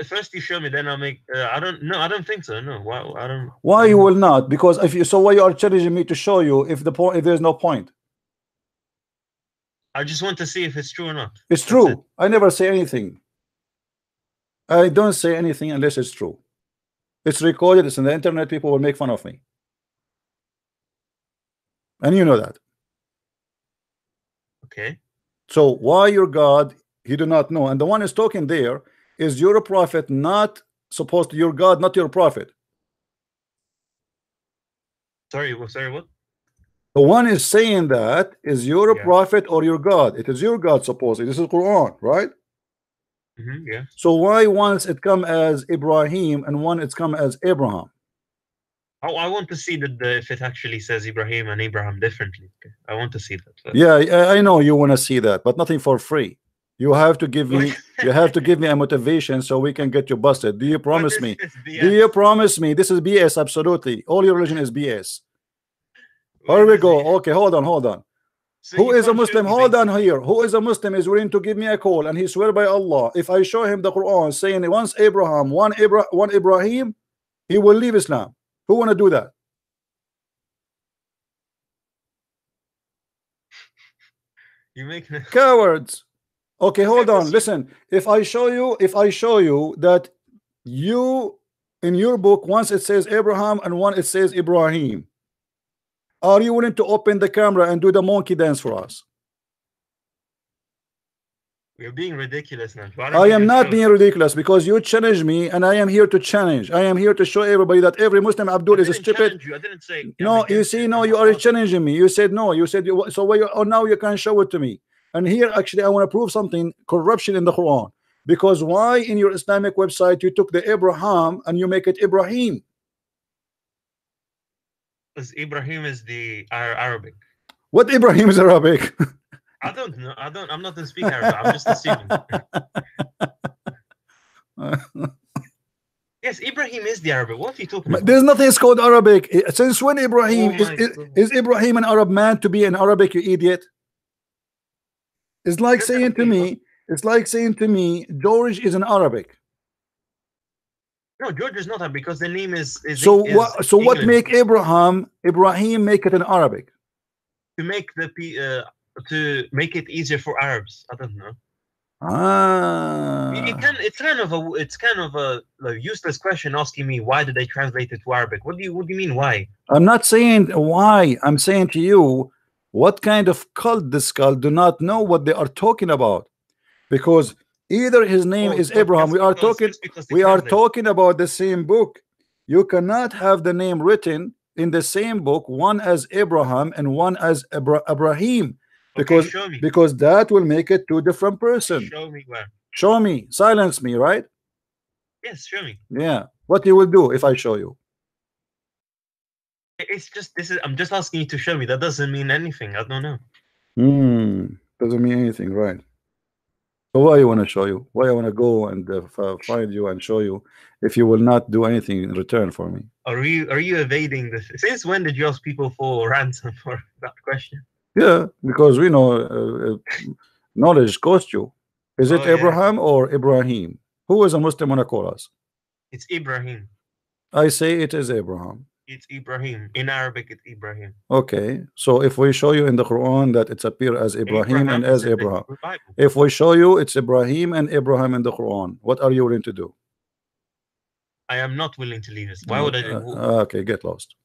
First you show me, then I'll make. I don't think so. No, why? I don't. Why you will not? Because if you, so why you are challenging me to show you if the point, if there's no point? I just want to see if it's true or not. It's true. I never say anything. I don't say anything unless it's true. It's recorded. It's on the internet. People will make fun of me, and you know that. Okay. So why your God? He do not know, and the one is talking there is your prophet, not supposed to your God, not your prophet. Sorry, what? The one is saying that is your prophet or your God. It is your God supposedly. This is Quran, right? Yeah. So why once it come as Ibrahim and one it's come as Abraham? Oh, I want to see that if it actually says Ibrahim and Abraham differently. I want to see that. Yeah, I know you want to see that, but nothing for free. You have to give me a motivation so we can get you busted. Do you promise me? Do you promise me? This is BS, absolutely. All your religion is BS. Here we go. Okay, hold on. So who is a Muslim? Hold on here. Who is a Muslim is willing to give me a call and he swear by Allah, if I show him the Quran saying once Abraham, one Ibrahim, he will leave Islam. Who want to do that? You make cowards. Okay, hold on. Listen, if I show you that you in your book once it says Abraham and one it says Ibrahim, are you willing to open the camera and do the monkey dance for us? You're being ridiculous now. Why don't I you am just not show? being ridiculous because you challenge me and I am here to challenge. I am here to show everybody that every Muslim I Abdul is didn't stupid. challenge you. I didn't say I'm No, you against see, it. no, I'm you are asking. challenging me. You said no. You said you, so. Why? Oh, now you can show it to me. And here, actually, I want to prove something: corruption in the Quran. Because why in your Islamic website you took the Abraham and you make it Ibrahim? Because Ibrahim is the Arabic. What Ibrahim is Arabic? I don't know. I don't. I'm not going to speak Arabic. I'm just assuming. Yes, Ibrahim is the Arabic. What are you talking about? There's nothing is called Arabic. Since when Oh Ibrahim my God. is Ibrahim an Arab man to be an Arabic? You idiot! It's like saying to Okay. me, it's like saying to me, George is an Arabic. No, George is not that because the name So is what? So what English. make Ibrahim make it an Arabic? To make to make it easier for Arabs. I don't know. It Ah, can. It's kind of a like, useless question asking me why did they translate it to Arabic. What do you mean why? I'm not saying why. I'm saying to you, what kind of cult this cult do not know what they are talking about? Because either his name Oh, is Abraham. just because they We are translate. talking about the same book. You cannot have the name written in the same book, one as Abraham and one as Ibrahim, Okay, because show me. that will make it two different person. Show me where. Show me, silence me, right? Yes, show me. Yeah. What you will do if I show you? It's just this is. I'm just asking you to show me. That doesn't mean anything. I don't know. Doesn't mean anything, right? So why you want to show you? Why I want to go and find you and show you if you will not do anything in return for me? Are you evading this? Since when did you ask people for ransom for that question? Yeah, because we know knowledge costs you. Is Oh it yeah, Abraham or Ibrahim? Who is a Muslim want to call us? it's Ibrahim. I say it is Abraham. It's Ibrahim. In Arabic, it's Ibrahim. Okay, so if we show you in the Quran that it's appear as Ibrahim and Abraham is as in the Abraham, Hebrew Bible. if we show you it's Ibrahim and Abraham in the Quran, what are you willing to do? I am not willing to leave this. Why would I do? Okay, get lost.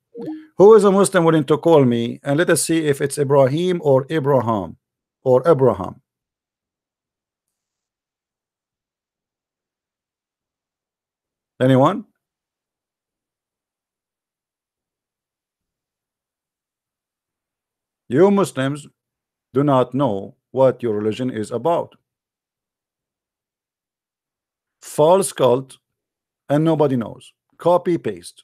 Who is a Muslim willing to call me and let us see if it's Ibrahim or Abraham or Abraham? Anyone? You Muslims do not know what your religion is about. False cult and nobody knows. Copy paste.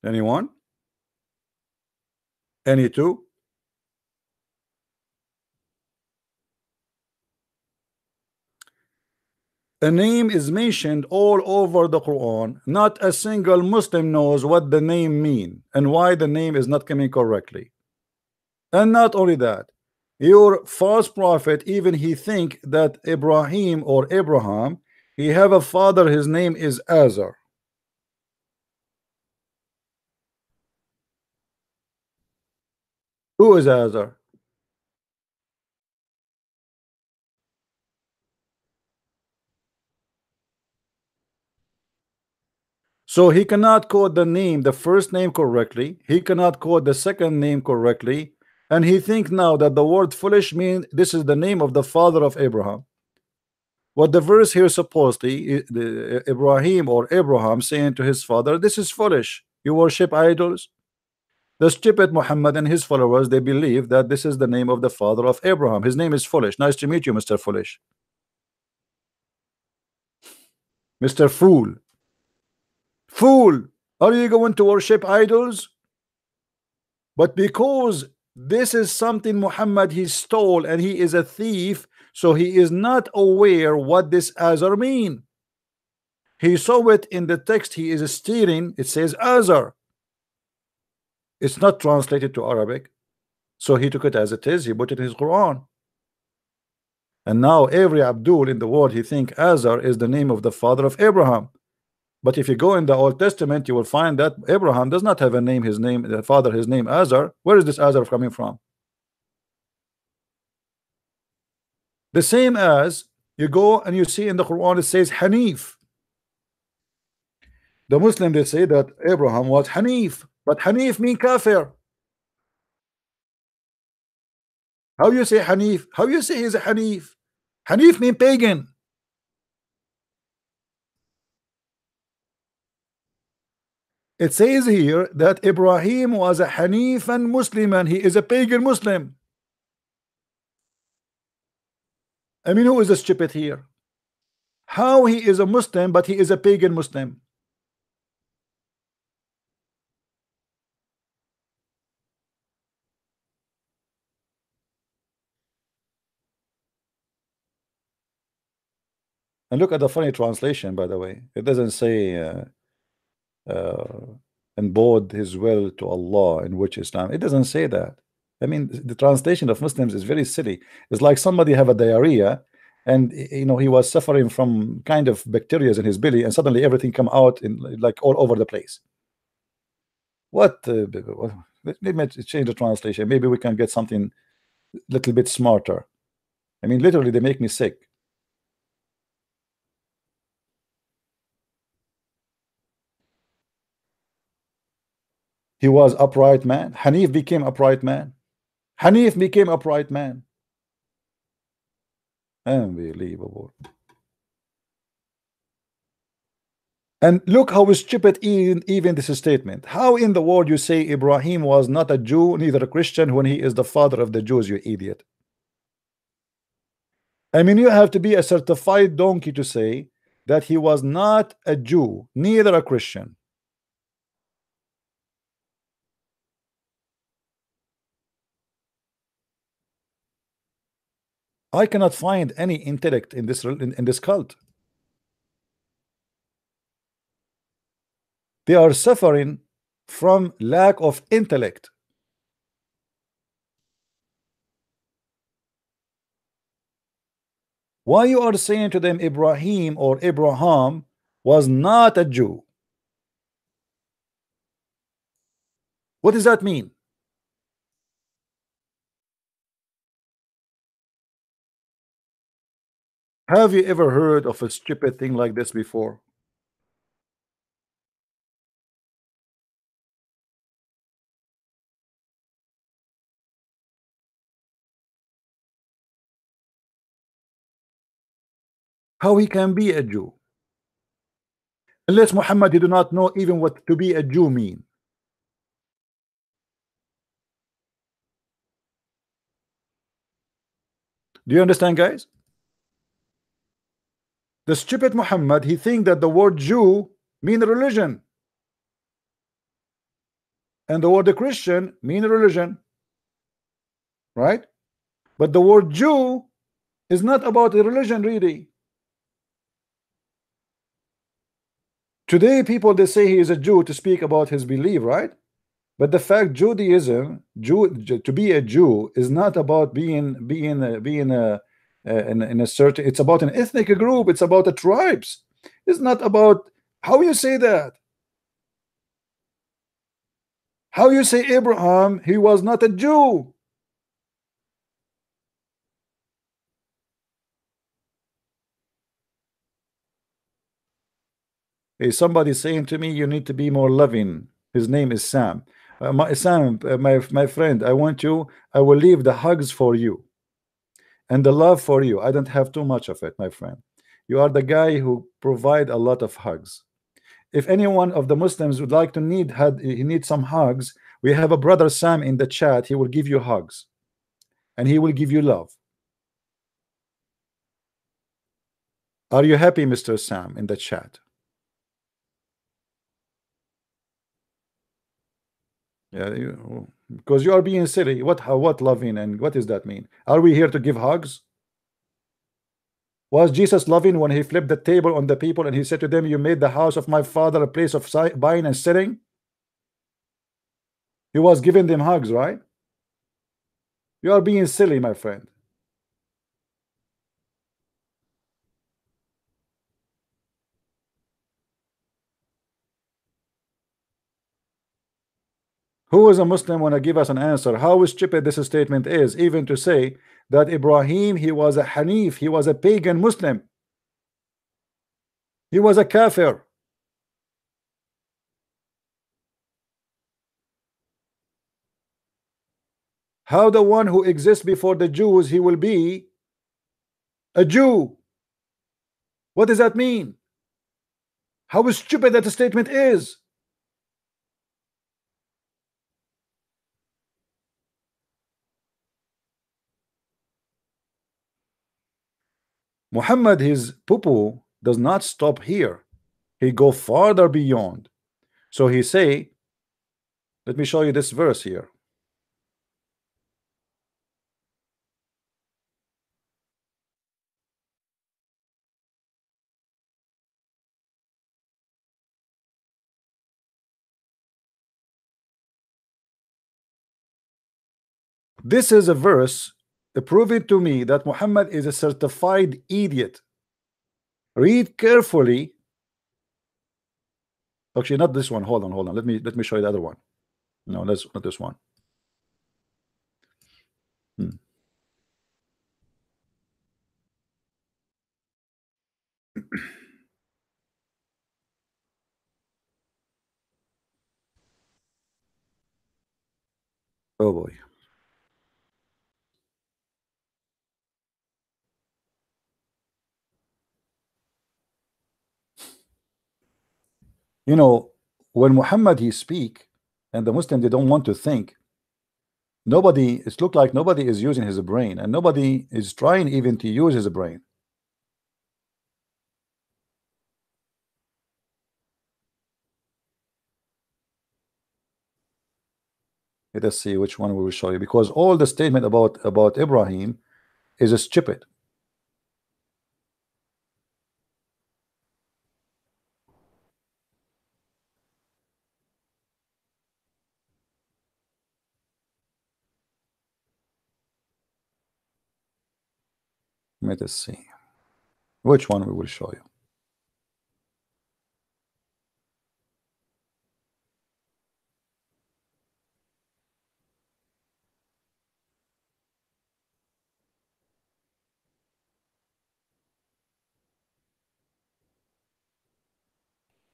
Anyone? Any two? A name is mentioned all over the Quran. Not a single Muslim knows what the name mean and why the name is not coming correctly. And not only that, your false prophet, even he think that Ibrahim or Abraham, he have a father, his name is Azar. Who is Azar? So he cannot quote the name, the first name correctly. He cannot quote the second name correctly. And he think now that the word foolish means this is the name of the father of Abraham. What the verse here supposedly, Ibrahim or Abraham saying to his father, this is foolish. You worship idols. The stupid Muhammad and his followers, they believe that this is the name of the father of Abraham. His name is Foolish. Nice to meet you, Mr. Foolish. Mr. Fool. Fool. Are you going to worship idols? But because this is something Muhammad he stole and he is a thief, so he is not aware what this Azar mean. He saw it in the text he is stealing. It says Azar. It's not translated to Arabic. So he took it as it is. He put it in his Quran. And now every Abdul in the world, he think Azar is the name of the father of Abraham. But if you go in the Old Testament, you will find that Abraham does not have a name, his name, the father, his name Azar. Where is this Azar coming from? The same as you go and you see in the Quran, it says Hanif. The Muslim, they say that Abraham was Hanif, but Hanif mean kafir. How you say Hanif? How you say he's a Hanif? Hanif mean pagan. It says here that Ibrahim was a Hanif and Muslim, and he is a pagan Muslim. I mean, who is the stupid here? How he is a Muslim, but he is a pagan Muslim? And look at the funny translation, by the way. It doesn't say uh, and bowed his will to Allah, in which Islam. It doesn't say that. I mean, the translation of Muslims is very silly. It's like somebody have a diarrhea, and he was suffering from kind of bacteria in his belly, and suddenly everything come out in like all over the place. What? Let me change the translation. Maybe we can get something a little bit smarter. I mean, literally, they make me sick. He was upright man. Hanif became upright man. Hanif became upright man. Unbelievable. And look how stupid even this statement. How in the world you say Ibrahim was not a Jew, neither a Christian, when he is the father of the Jews, you idiot? I mean, you have to be a certified donkey to say that he was not a Jew, neither a Christian. I cannot find any intellect in this cult. They are suffering from lack of intellect. Why you are saying to them Ibrahim or Abraham was not a Jew? What does that mean? Have you ever heard of a stupid thing like this before? How he can be a Jew? Unless Muhammad did not know even what to be a Jew mean. Do you understand, guys? The stupid Muhammad, he think that the word Jew mean religion, and the word Christian mean religion, right? But the word Jew is not about a religion, really. Today people, they say he is a Jew to speak about his belief, right? But the fact Judaism, to be a Jew is not about being in a certain. It's about an ethnic group. It's about the tribes. It's not about how you say that. How you say Abraham? He was not a Jew. Hey, somebody saying to me, you need to be more loving. His name is Sam. My friend, I want you. I will leave the hugs for you and the love for you. I don't have too much of it, my friend. You are the guy who provide a lot of hugs. If any one of the Muslims would like to he needs some hugs, we have a brother Sam in the chat. He will give you hugs and he will give you love. Are you happy, Mr. Sam, in the chat? Yeah, because you are being silly. What loving, and what does that mean? Are we here to give hugs? Was Jesus loving when he flipped the table on the people and he said to them, you made the house of my father a place of buying and selling? He was giving them hugs, right? You are being silly, my friend. Who is a Muslim want to give us an answer? How stupid this statement is, even to say that Ibrahim, he was a Hanif, he was a pagan Muslim. He was a kafir. How the one who exists before the Jews, he will be a Jew? What does that mean? How stupid that statement is. Muhammad, his poo-poo does not stop here. He go farther beyond. So he say, let me show you this verse here. This is a verse proving to me that Muhammad is a certified idiot. Read carefully. Actually, not this one. Hold on. Let me show you the other one. No, that's not this one. Oh boy. You know, when Muhammad he speak and the Muslim they don't want to think, nobody, it's look like nobody is using his brain and nobody is trying even to use his brain. Let us see which one we will show you, because all the statement about Ibrahim is stupid. Let us see which one we will show you.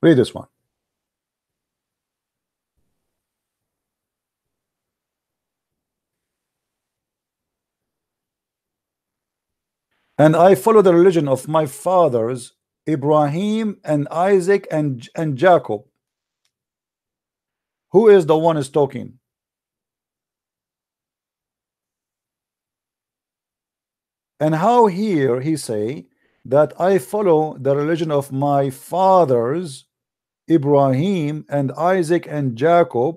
Read this one. And I follow the religion of my fathers Ibrahim and Isaac and Jacob. Who is the one is talking? And how here he say that I follow the religion of my fathers Ibrahim and Isaac and Jacob,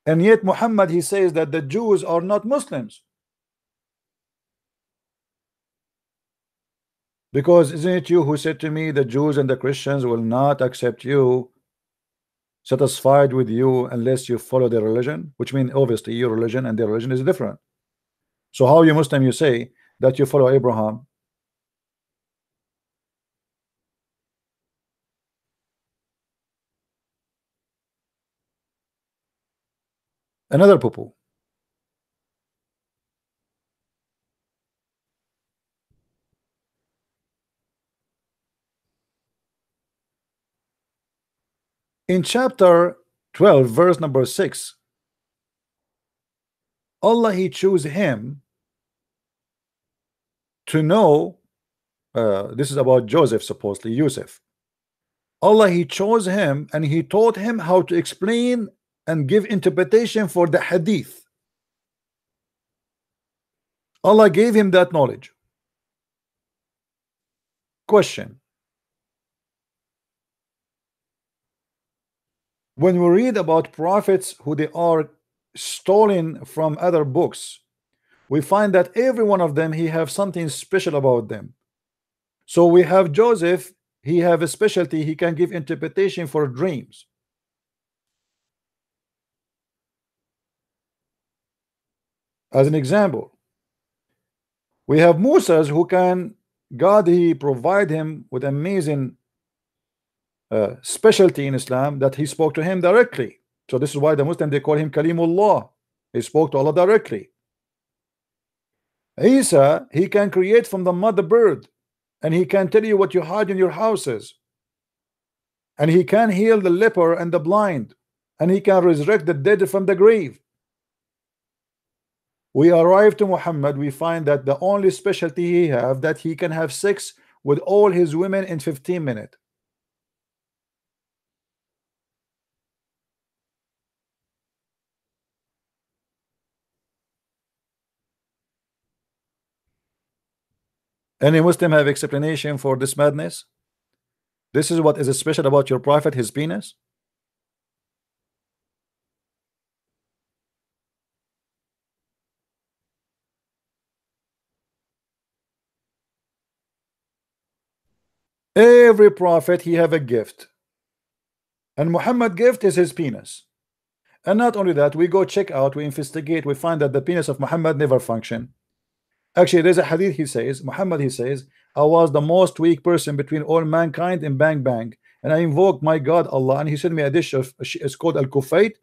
and yet Muhammad he says that the Jews are not Muslims. Because isn't it you who said to me the Jews and the Christians will not accept you, satisfied with you, unless you follow their religion? Which means obviously your religion and their religion is different. So how you Muslim you say that you follow Abraham? Another poo-poo. In chapter 12 verse number 6, Allah he chose him to know, this is about Joseph, supposedly Yusuf. Allah he chose him and he taught him how to explain and give interpretation for the hadith. Allah gave him that knowledge. Question: when we read about prophets who they are stolen from other books, we find that every one of them he have something special about them. So we have Joseph, he have a specialty, he can give interpretation for dreams. As an example, we have Moses who can, God he provide him with amazing specialty in Islam that he spoke to him directly. So this is why the Muslim they call him Kalimullah. He spoke to Allah directly. Isa, he can create from the mother bird, and he can tell you what you hide in your houses, and he can heal the leper and the blind, and he can resurrect the dead from the grave. We arrive to Muhammad, we find that the only specialty he have that he can have sex with all his women in 15 minutes. Any Muslim have explanation for this madness? This is what is special about your prophet, his penis? Every prophet he have a gift, and Muhammad gift is his penis. And not only that, we go check out, we investigate, we find that the penis of Muhammad never function. Actually, there's a hadith, he says, Muhammad, he says, I was the most weak person between all mankind in bang bang, and I invoked my God Allah, and he sent me a dish of, it's called al-kufayt,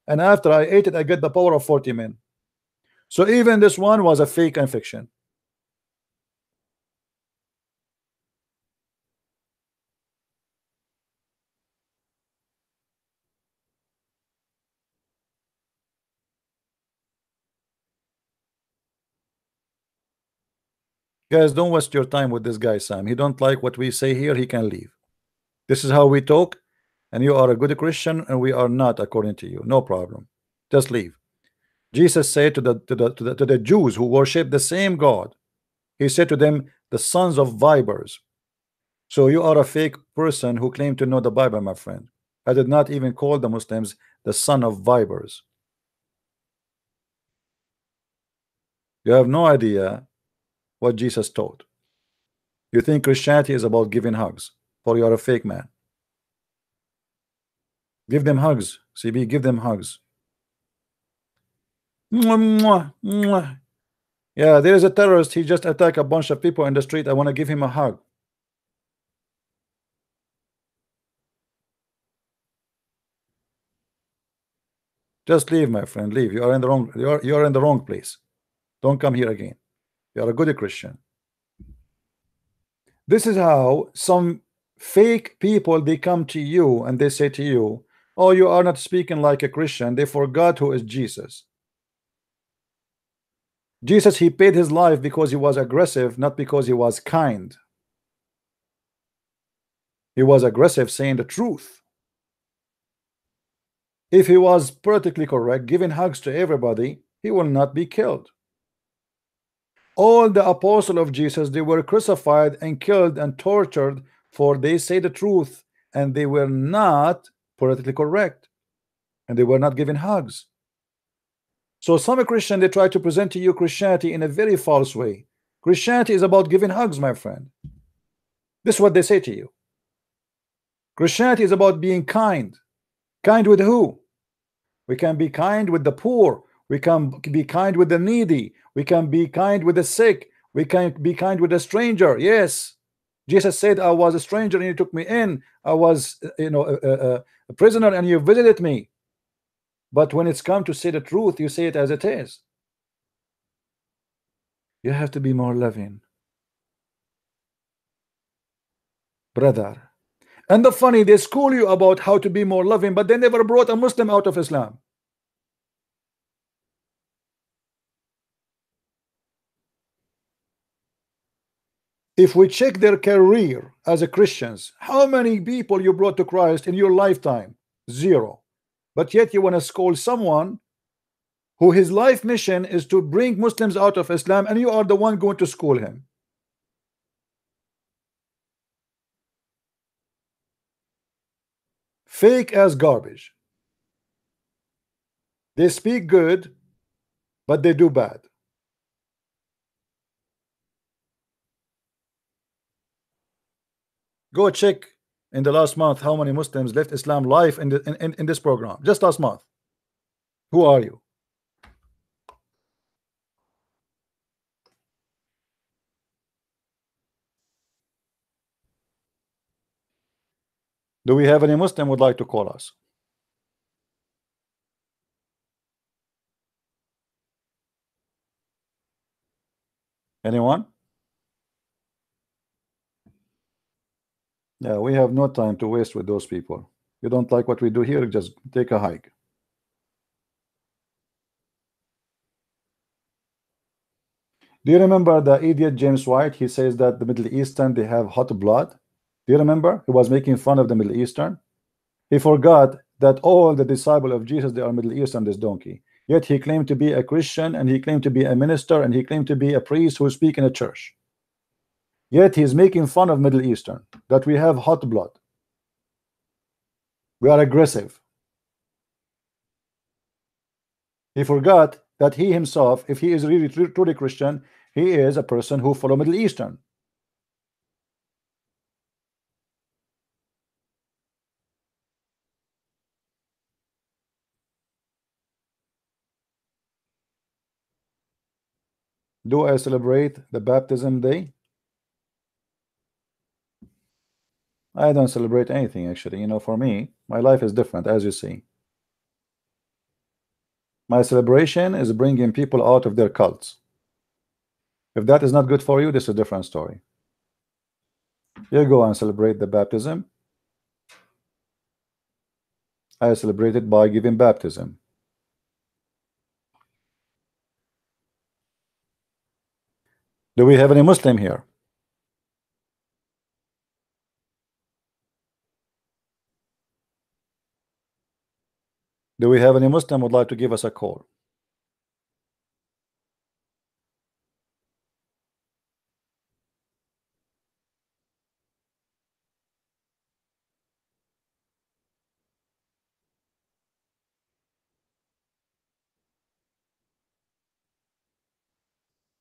and after I ate it, I get the power of 40 men. So even this one was a fake and fiction. Guys, don't waste your time with this guy, Sam. He don't like what we say here, he can leave. This is how we talk, and you are a good Christian, and we are not, according to you. No problem. Just leave. Jesus said to the Jews who worship the same God, he said to them, the sons of vipers. So you are a fake person who claim to know the Bible, my friend. I did not even call the Muslims the son of vipers. You have no idea what Jesus taught. You think Christianity is about giving hugs, for you are a fake man. Give them hugs, CB, give them hugs. Mwah, mwah, mwah. Yeah, there is a terrorist, he just attacked a bunch of people in the street. I want to give him a hug. Just leave, my friend, leave. You are in the wrong, you are in the wrong place. Don't come here again. You are a good Christian. This is how some fake people, they come to you and they say to you, oh, you are not speaking like a Christian. They forgot who is Jesus. Jesus, he paid his life because he was aggressive, not because he was kind. He was aggressive, saying the truth. If he was politically correct, giving hugs to everybody, he will not be killed. All the apostles of Jesus, they were crucified and killed and tortured for they say the truth, and they were not politically correct, and they were not giving hugs. So some Christian, they try to present to you Christianity in a very false way. Christianity is about giving hugs, my friend. This is what they say to you. Christianity is about being kind. Kind with who? We can be kind with the poor. We can be kind with the needy. We can be kind with the sick. We can be kind with a stranger. Yes, Jesus said, I was a stranger and you took me in. I was, a prisoner and you visited me. But when it's come to say the truth, you say it as it is. You have to be more loving, brother. And the funny, they school you about how to be more loving, but they never brought a Muslim out of Islam. If we check their career as a Christians, how many people you brought to Christ in your lifetime? Zero. But yet you want to scold someone who his life mission is to bring Muslims out of Islam, and you are the one going to school him. Fake as garbage. They speak good, but they do bad. Go check in the last month how many Muslims left Islam live in this program. Just last month. Who are you? Do we have any Muslim would like to call us? Anyone? Yeah, we have no time to waste with those people. You don't like what we do here, just take a hike. Do you remember the idiot James White? He says that the Middle Eastern, they have hot blood. Do you remember? He was making fun of the Middle Eastern. He forgot that all the disciples of Jesus, they are Middle Eastern, this donkey. Yet he claimed to be a Christian, and he claimed to be a minister, and he claimed to be a priest who speak in a church. Yet he's making fun of Middle Eastern, that we have hot blood. We are aggressive. He forgot that he himself, if he is really truly Christian, he is a person who follow Middle Eastern. Do I celebrate the baptism day? I don't celebrate anything, actually. You know, for me, my life is different, as you see. My celebration is bringing people out of their cults. If that is not good for you, this is a different story. You go and celebrate the baptism. I celebrate it by giving baptism. Do we have any Muslim here? Do we have any Muslim would like to give us a call?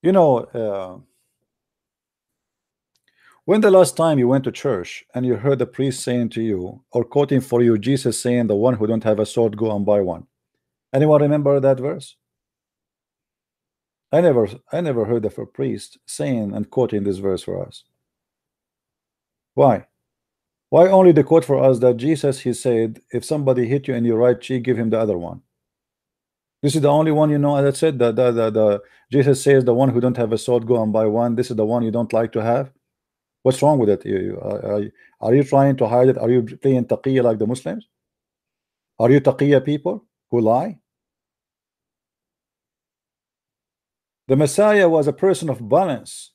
You know, when the last time you went to church and you heard the priest saying to you or quoting for you Jesus saying, the one who don't have a sword, go and buy one? Anyone remember that verse? I never heard of a priest saying and quoting this verse for us. Why? Why only the quote for us that Jesus, he said, if somebody hit you in your right cheek, give him the other one? This is the only one you know that said that the Jesus says the one who don't have a sword, go and buy one. This is the one you don't like to have. What's wrong with it? Are you trying to hide it? Are you playing taqiyya like the Muslims? Are you taqiyya people who lie? The Messiah was a person of balance.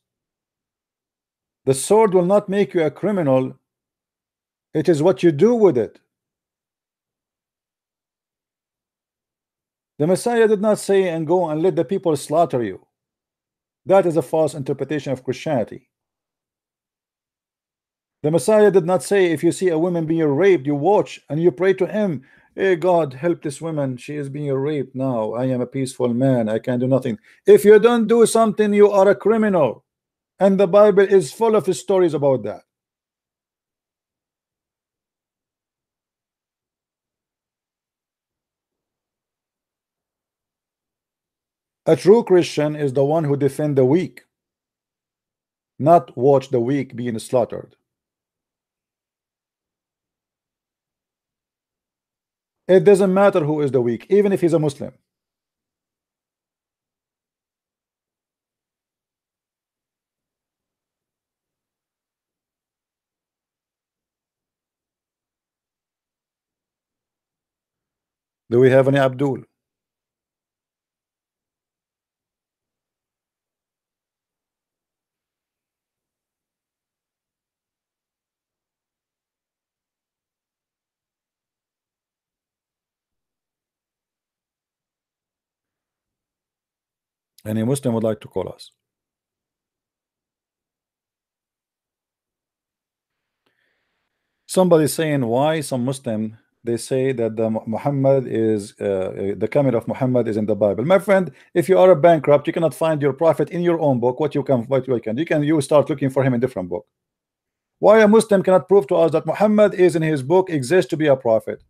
The sword will not make you a criminal. It is what you do with it. The Messiah did not say and go and let the people slaughter you. That is a false interpretation of Christianity. The Messiah did not say if you see a woman being raped, you watch and you pray to him, hey God, help this woman, she is being raped now. I am a peaceful man, I can do nothing. If you don't do something, you are a criminal. And the Bible is full of stories about that. A true Christian is the one who defend the weak, not watch the weak being slaughtered. It doesn't matter who is the weak, even if he's a Muslim. Do we have any Abdul? Any Muslim would like to call us? Somebody saying why some Muslim they say that the Muhammad is the coming of Muhammad is in the Bible. My friend, if you are a bankrupt, you cannot find your prophet in your own book. What you can you start looking for him in different book. Why a Muslim cannot prove to us that Muhammad is in his book exists to be a prophet?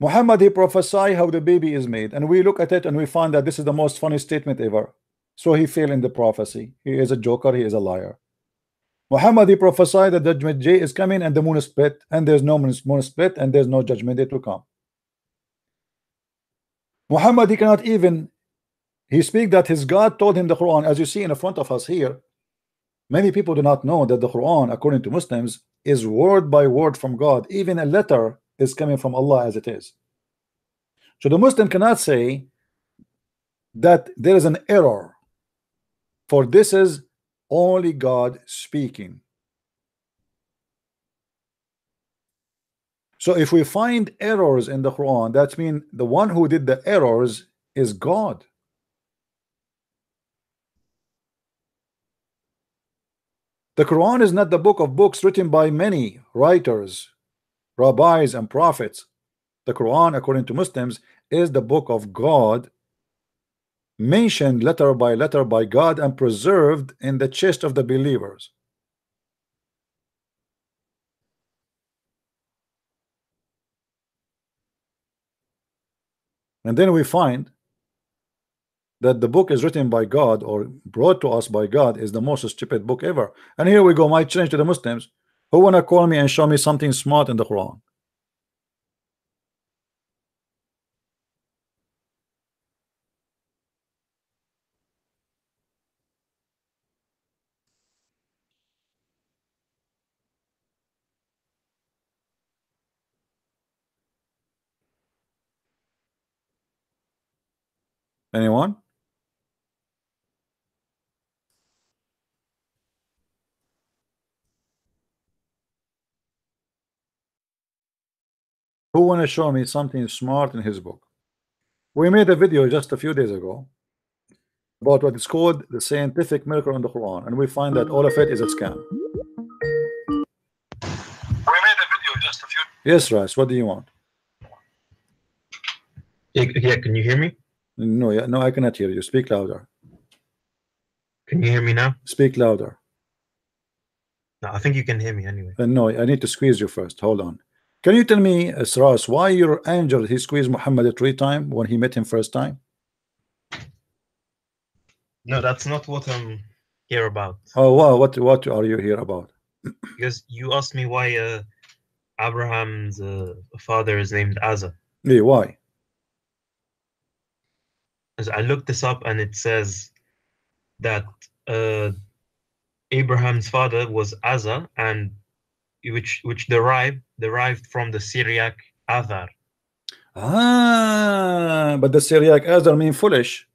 Muhammad, he prophesied how the baby is made, and we look at it and we find that this is the most funny statement ever. So he failed in the prophecy. He is a joker, he is a liar. Muhammad, he prophesied that judgment day is coming and the moon is split, and there's no moon split, and there's no judgment day to come. Muhammad, he cannot even, he speak that his God told him the Quran, as you see in front of us here. Many people do not know that the Quran, according to Muslims, is word by word from God. Even a letter is coming from Allah as it is. So the Muslim cannot say that there is an error, for this is only God speaking. So if we find errors in the Quran, that means the one who did the errors is God. The Quran is not the book of books written by many writers, rabbis, and prophets. The Quran, according to Muslims, is the book of God, mentioned letter by God and preserved in the chest of the believers. And then we find that the book is written by God or brought to us by God is the most stupid book ever. And here we go, my challenge to the Muslims who want to call me and show me something smart in the Quran. Anyone? Who want to show me something smart in his book? We made a video just a few days ago about what is called the scientific miracle in the Quran, and we find that all of it is a scam. We made a video just a few. Yes, Ras, what do you want? Yeah, can you hear me? No, yeah, no, I cannot hear you. Speak louder. Can you hear me now? Speak louder. No, I think you can hear me anyway. No, I need to squeeze you first. Hold on. Can you tell me, Ras, why your angel he squeezed Muhammad 3 times when he met him first time? No, that's not what I'm here about. Oh, wow, what are you here about? Because you asked me why Abraham's father is named Asa. Yeah, why? As I looked this up, and it says that Abraham's father was Asa, and which derived from the Syriac Azar. But the Syriac Azar mean foolish.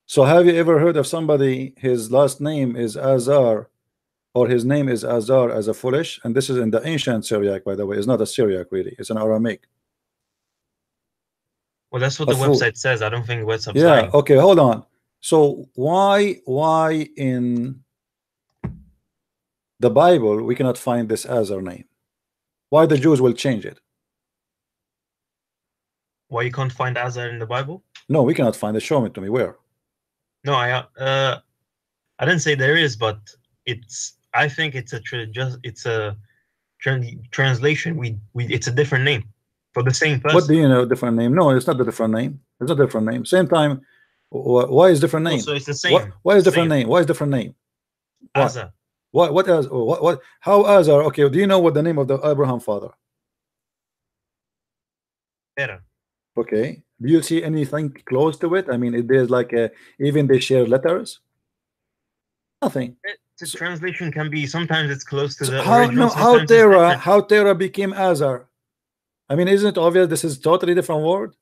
So have you ever heard of somebody his last name is Azar or his name is Azar as a foolish? And this is in the ancient Syriac, by the way. It's not a Syriac really, it's an Aramaic. Well, that's what the website says. I don't think website's yeah lying. Okay, hold on. So why in the Bible we cannot find this Azar name? Why the Jews will change it? Why you can't find Azar in the Bible? No, we cannot find it. Show it to me. Where? No, I didn't say there is, but I think it's a translation. It's a different name for the same person. What do you know? Different name? No, it's not the different name. It's not a different name. Same time. Why is different name? So it's the same. Why is different name? Why is different name? Azar. What else? What? How Azar? Okay. Do you know what the name of the Abraham father? Better. Okay. Do you see anything close to it? I mean, there's like even they share letters. Nothing. The translation can be sometimes it's close to the how original. no how Terah became Azar? I mean, isn't it obvious this is totally different word?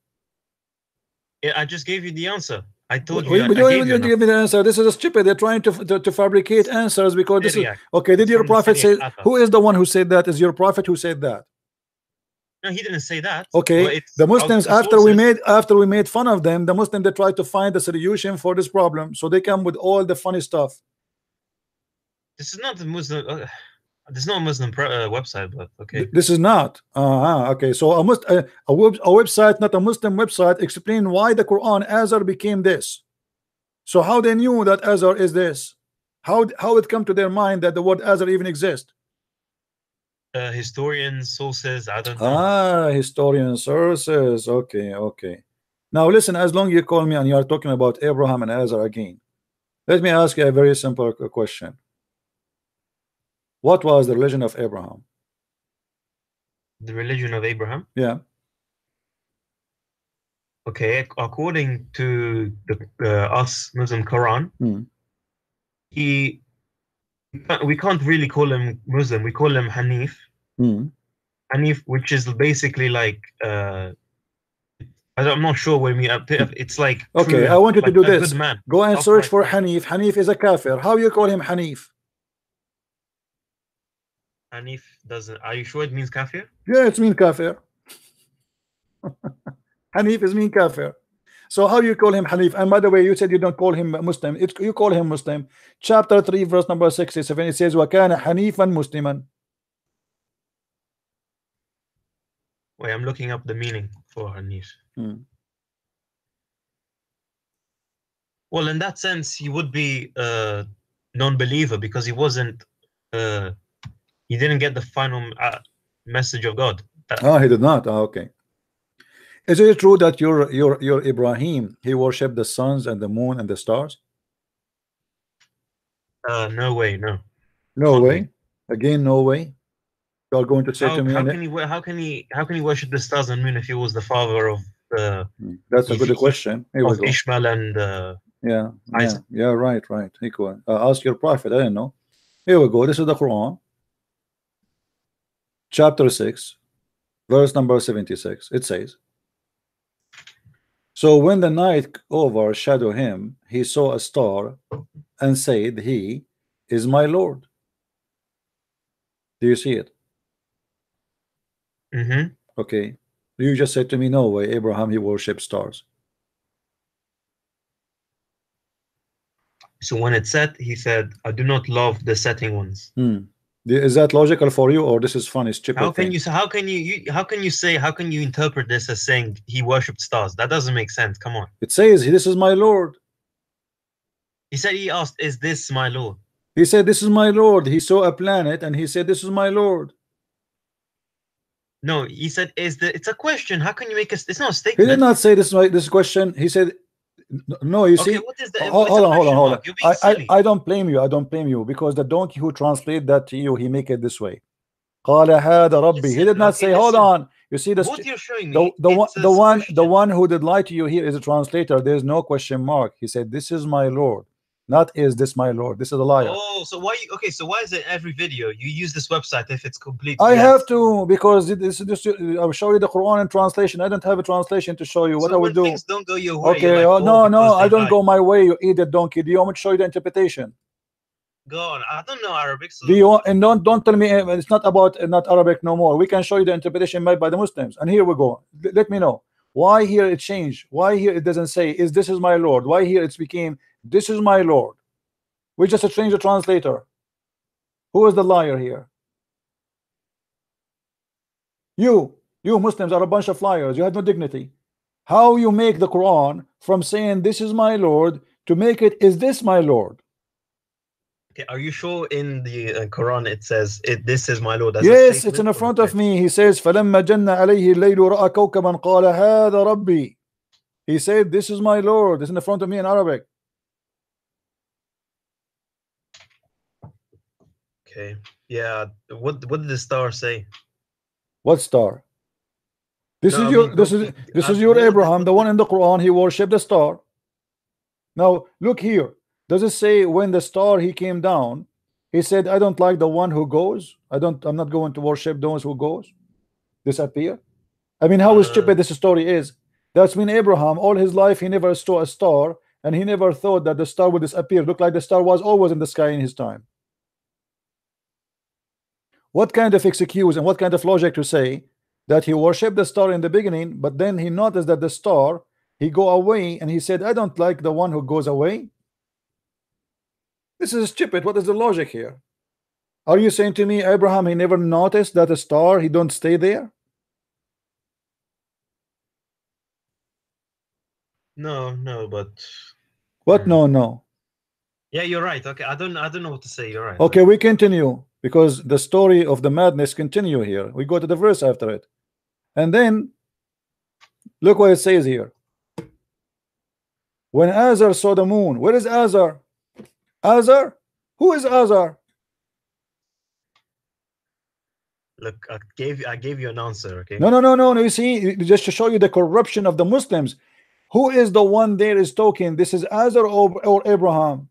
Yeah, I just gave you the answer. I told you. I gave you the answer. This is stupid. They're trying to fabricate answers because this is okay. Did your prophet say? Who is the one who said that? Is your prophet who said that? No, he didn't say that. Okay, the Muslims after we made fun of them, the Muslims they tried to find a solution for this problem, so they come with all the funny stuff. This is not the Muslim. This is not a Muslim website, but okay. This is not. Okay, so a website, not a Muslim website, explain why the Quran Azar became this. So how they knew that Azar is this? How it come to their mind that the word Azar even exists? Historians, sources, I don't know. Historian sources. Okay. Now listen, as long as you call me and you are talking about Abraham and Azar again, let me ask you a very simple question. What was the religion of Abraham? The religion of Abraham? Yeah. Okay, according to the us Muslim Quran, we can't really call him Muslim. We call him Hanif. Hanif, which is basically like I'm not sure when we it's like okay, true, I want you to like do a this. good man. Go and search Upright for man. Hanif. Hanif is a kafir. How you call him Hanif? Hanif doesn't. Are you sure it means kafir? Yeah, it's mean kafir. Hanif is mean kafir. So how you call him Hanif? And by the way, you said you don't call him Muslim. You call him Muslim. Chapter 3, verse number 67. It says, وَكَانَ حَنِيفًا مُسْلِمًا. Wait, I'm looking up the meaning for Hanif. Well, in that sense, he would be a non-believer because he wasn't. He didn't get the final message of God. He did not. Okay. Is it true that your Ibrahim, he worshipped the suns and the moon and the stars? No way, no. No Can't way. be. Again, no way. You are going to say to me, How can he worship the stars and moon if he was the father of that's a good question. Here we of go. Ishmael and Isaac? Yeah, right. Equal. Ask your prophet. I don't know. Here we go. This is the Quran, chapter 6, verse number 76. It says, so when the night overshadowed him, he saw a star and said, he is my Lord. Do you see it? Okay. You just said to me, no way, Abraham, he worshipped stars. So when it set, he said, I do not love the setting ones. Is that logical for you, or this is funny, stupid how can thing? you how can you interpret this as saying he worshipped stars? That doesn't make sense. Come on. It says, this is my Lord. He said, he asked, is this my Lord? He said, this is my Lord. He saw a planet and he said, this is my Lord. No, he said, it's a question. How can you make it's not a He statement? did not say this question. He said, no, you see. What is the hold on. You're being silly. I don't blame you because the donkey who translate that to you, he make it this way. قال هذا ربي. He did not say, hold on. You see this? What you're showing me, the one who did lie to you here is a translator. There's no question mark. He said, this is my Lord, not is this my Lord. This is a liar. Oh, so why is it every video you use this website if it's complete? I have to, because this I'll show you the Quran in translation. I don't have a translation to show you. What I would do? Things don't go your way. Okay, like, no, I don't go my way. You idiot donkey. Do you want me to show you the interpretation? Go on. I don't know Arabic. So do you want, and don't tell me it's not about not Arabic no more. We can show you the interpretation made by the Muslims. And here we go. Let me know why here it changed. Why here it doesn't say is this is my Lord. Why here it's became this is my Lord. We just changed the translator. Who is the liar here? You Muslims are a bunch of liars. You have no dignity. How you make the Quran from saying this is my Lord to make it is this my Lord? Okay, are you sure in the Quran it says this is my Lord? Yes, it's in the front of me. He says فَلَمَّا جَنَّ عَلَيْهِ اللَّيْلُ رَأَى كَوْكَبًا قَالَ هَذَا رَبِّي. He said this is my Lord. It's in the front of me in Arabic. Okay. Yeah. What did the star say? What star? This is your Abraham, the one in the Quran. He worshipped the star. Now look here. Does it say when the star he came down, he said, I don't like the one who goes. I'm not going to worship those who goes. Disappear. I mean, how stupid this story is. That's when Abraham, all his life, he never saw a star, and he never thought that the star would disappear. Looked like the star was always in the sky in his time. What kind of excuse and what kind of logic to say that he worshipped the star in the beginning, but then he noticed that the star, he go away, and he said, I don't like the one who goes away. This is stupid. What is the logic here? Are you saying to me, Abraham, he never noticed that a star, he don't stay there? No, but what? No. Yeah, you're right. Okay, I don't know what to say. You're right. Okay, we continue because the story of the madness continue here. We go to the verse after it, and then look what it says here. When Azar saw the moon, where is Azar? Azar? Who is Azar? Look, I gave you an answer. Okay. No. You see, just to show you the corruption of the Muslims. Who is the one there is talking? This is Azar or Abraham?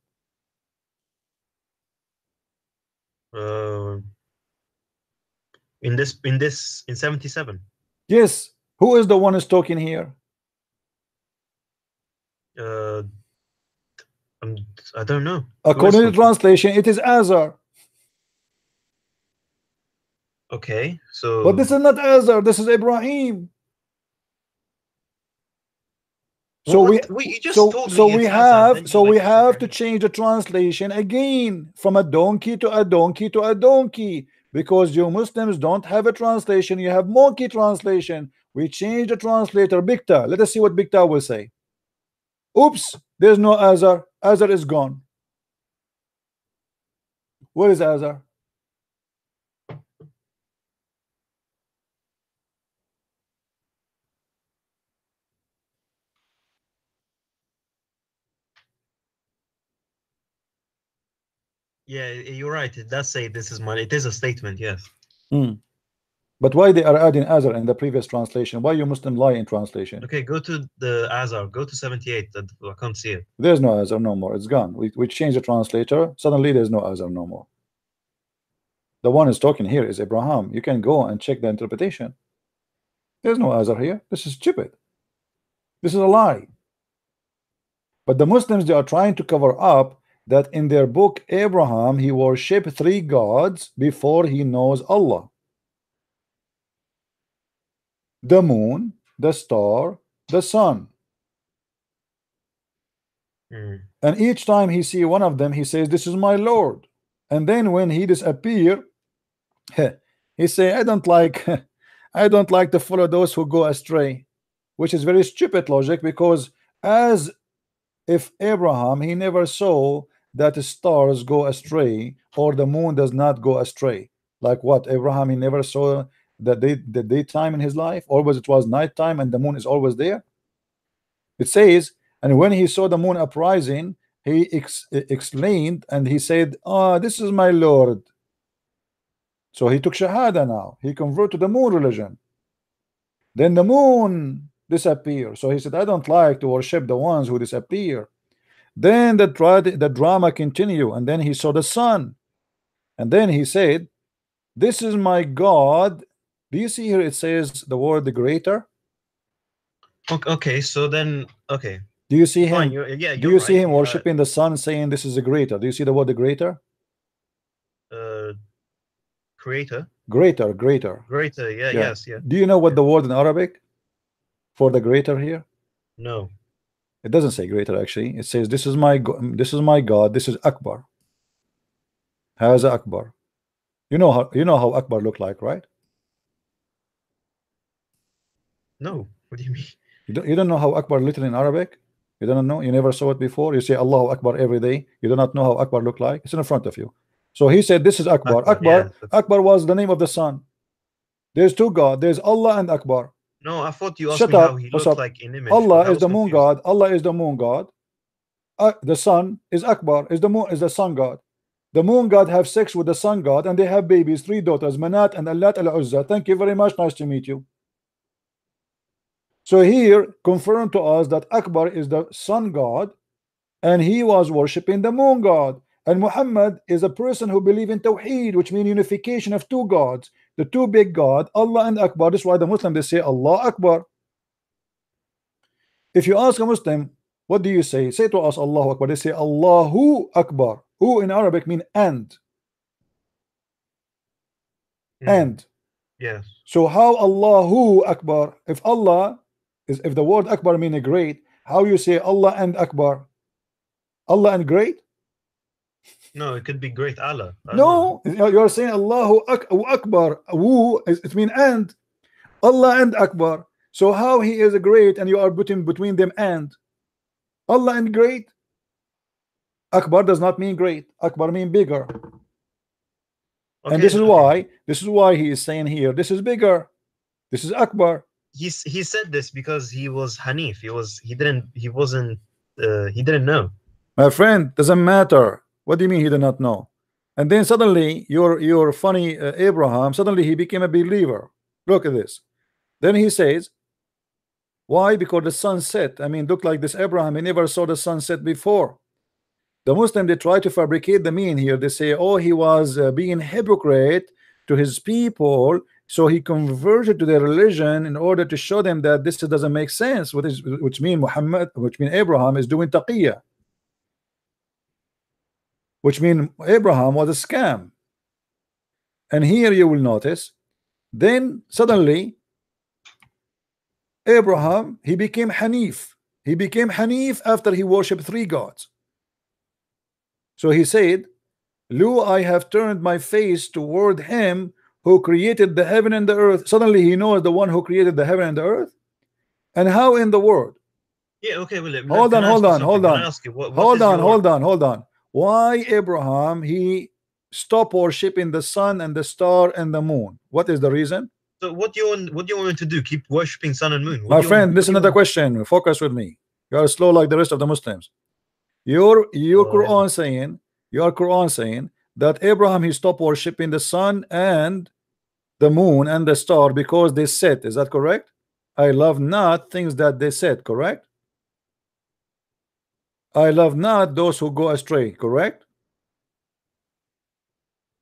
In 77. Yes. Who is the one is talking here? Uh, I'm, I don't know. Who is According to talking? translation, it is Azar. Okay, But so this is not Azar, this is Ibrahim. So we what? You just told me it's Azar, then you like it's have to Ibrahim. change the translation again from a donkey to a donkey to a donkey, because you Muslims don't have a translation, you have monkey translation. We change the translator Bikta. Let us see what Bikta will say. Oops, there's no Azar. Azar is gone. Where is Azar? Yeah, you're right. It does say this is my. It is a statement. Yes. Hmm. But why they are adding Azar in the previous translation? Why you Muslim lie in translation? Okay, go to the Azar. Go to 78. I can't see it. There's no Azar no more. It's gone. We changed the translator. Suddenly there's no Azar no more. The one is talking here is Abraham. You can go and check the interpretation. There's no Azar here. This is stupid. This is a lie. But the Muslims, they are trying to cover up that in their book Abraham, he worshipped 3 gods before he knows Allah: the moon, the star, the sun. Hmm. And each time he see one of them, he says, this is my Lord. And then when he disappear, he say, I don't like I don't like to follow those who go astray, which is very stupid logic, because as if Abraham, he never saw that the stars go astray or the moon does not go astray. Like what? Abraham, he never saw the daytime in his life. Always it was nighttime and the moon is always there. It says, and when he saw the moon uprising, he explained and he said, ah, this is my Lord. So he took Shahada now. He converted to the moon religion. Then the moon disappeared. So he said, I don't like to worship the ones who disappear. Then the drama continue, and then he saw the sun, and then he said, this is my God. Do you see here it says the word the greater? Okay. So then, okay, Do you see fine. him? Yeah, Do you're you see right. him worshiping the sun, saying this is a greater? Do you see the word the greater? Uh, creator, Greater, greater. greater. Yeah. Yeah. Yes. Yeah. Do you know what Yeah. the word in Arabic for the greater here? No. It doesn't say greater actually. It says this is my this is my God. This is Akbar. Haza Akbar. You know how Akbar look like, right? No. What do you mean? You don't know how Akbar literally in Arabic? You don't know? You never saw it before? You say Allahu Akbar every day. You do not know how Akbar look like? It's in front of you. So he said this is Akbar. Akbar. Yeah. Akbar was the name of the sun. There's 2 God. There's Allah and Akbar. No, I thought you asked Shut me how up. he What's looked up? like in image, Allah because I is was the moon confused. God. Allah is the moon God. The sun is Akbar. Is the moon is the sun God. The moon God have sex with the sun God, and they have babies, 3 daughters, Manat and Allat al-Uzza. Thank you very much. Nice to meet you. So here confirmed to us that Akbar is the sun God, and he was worshiping the moon god. And Muhammad is a person who believe in Tawheed, which means unification of 2 gods, the 2 big God, Allah and Akbar. This is why the Muslim they say Allah Akbar. If you ask a Muslim, what do you say? Say to us Allahu Akbar. They say Allahu Akbar. Who in Arabic mean and. Hmm. And. Yes. So how Allahu Akbar? If Allah is, if the word Akbar mean a great, how you say Allah and Akbar? Allah and great? No, it could be great Allah. I don't know. No, you're saying Allahu Akbar. Wu it mean and. Allah and Akbar. So how he is a great and you are putting between them and Allah and great? Akbar does not mean great. Akbar mean bigger. And Okay. Okay. this is why he is saying here, this is bigger. This is Akbar. He said this because he was Hanif. He didn't know. My friend, doesn't matter. What do you mean he did not know? And then suddenly your funny Abraham, suddenly he became a believer. Look at this. Then he says, why? Because the sun set. I mean, look like this Abraham, he never saw the sunset before. The Muslim, they try to fabricate the mean here. They say, oh, he was being hypocrite to his people So he converted to their religion in order to show them that this doesn't make sense, which mean Abraham is doing taqiyya, which mean Abraham was a scam. And here you will notice, then suddenly Abraham, he became Hanif. He became Hanif after he worshipped 3 gods. So he said, Lo, I have turned my face toward him who created the heaven and the earth. Suddenly he knows the one who created the heaven and the earth. And how in the world? Yeah, okay, William. Hold on. Why Abraham, he stopped worshiping the sun and the star and the moon? What is the reason? So what do you want me to do? Keep worshipping sun and moon? My friend, this is not a question. Focus with me. You are slow like the rest of the Muslims. Your Quran saying that Abraham, he stopped worshiping the sun and the moon and the star because they said, is that correct? I love not things that they said, correct? I love not those who go astray, correct?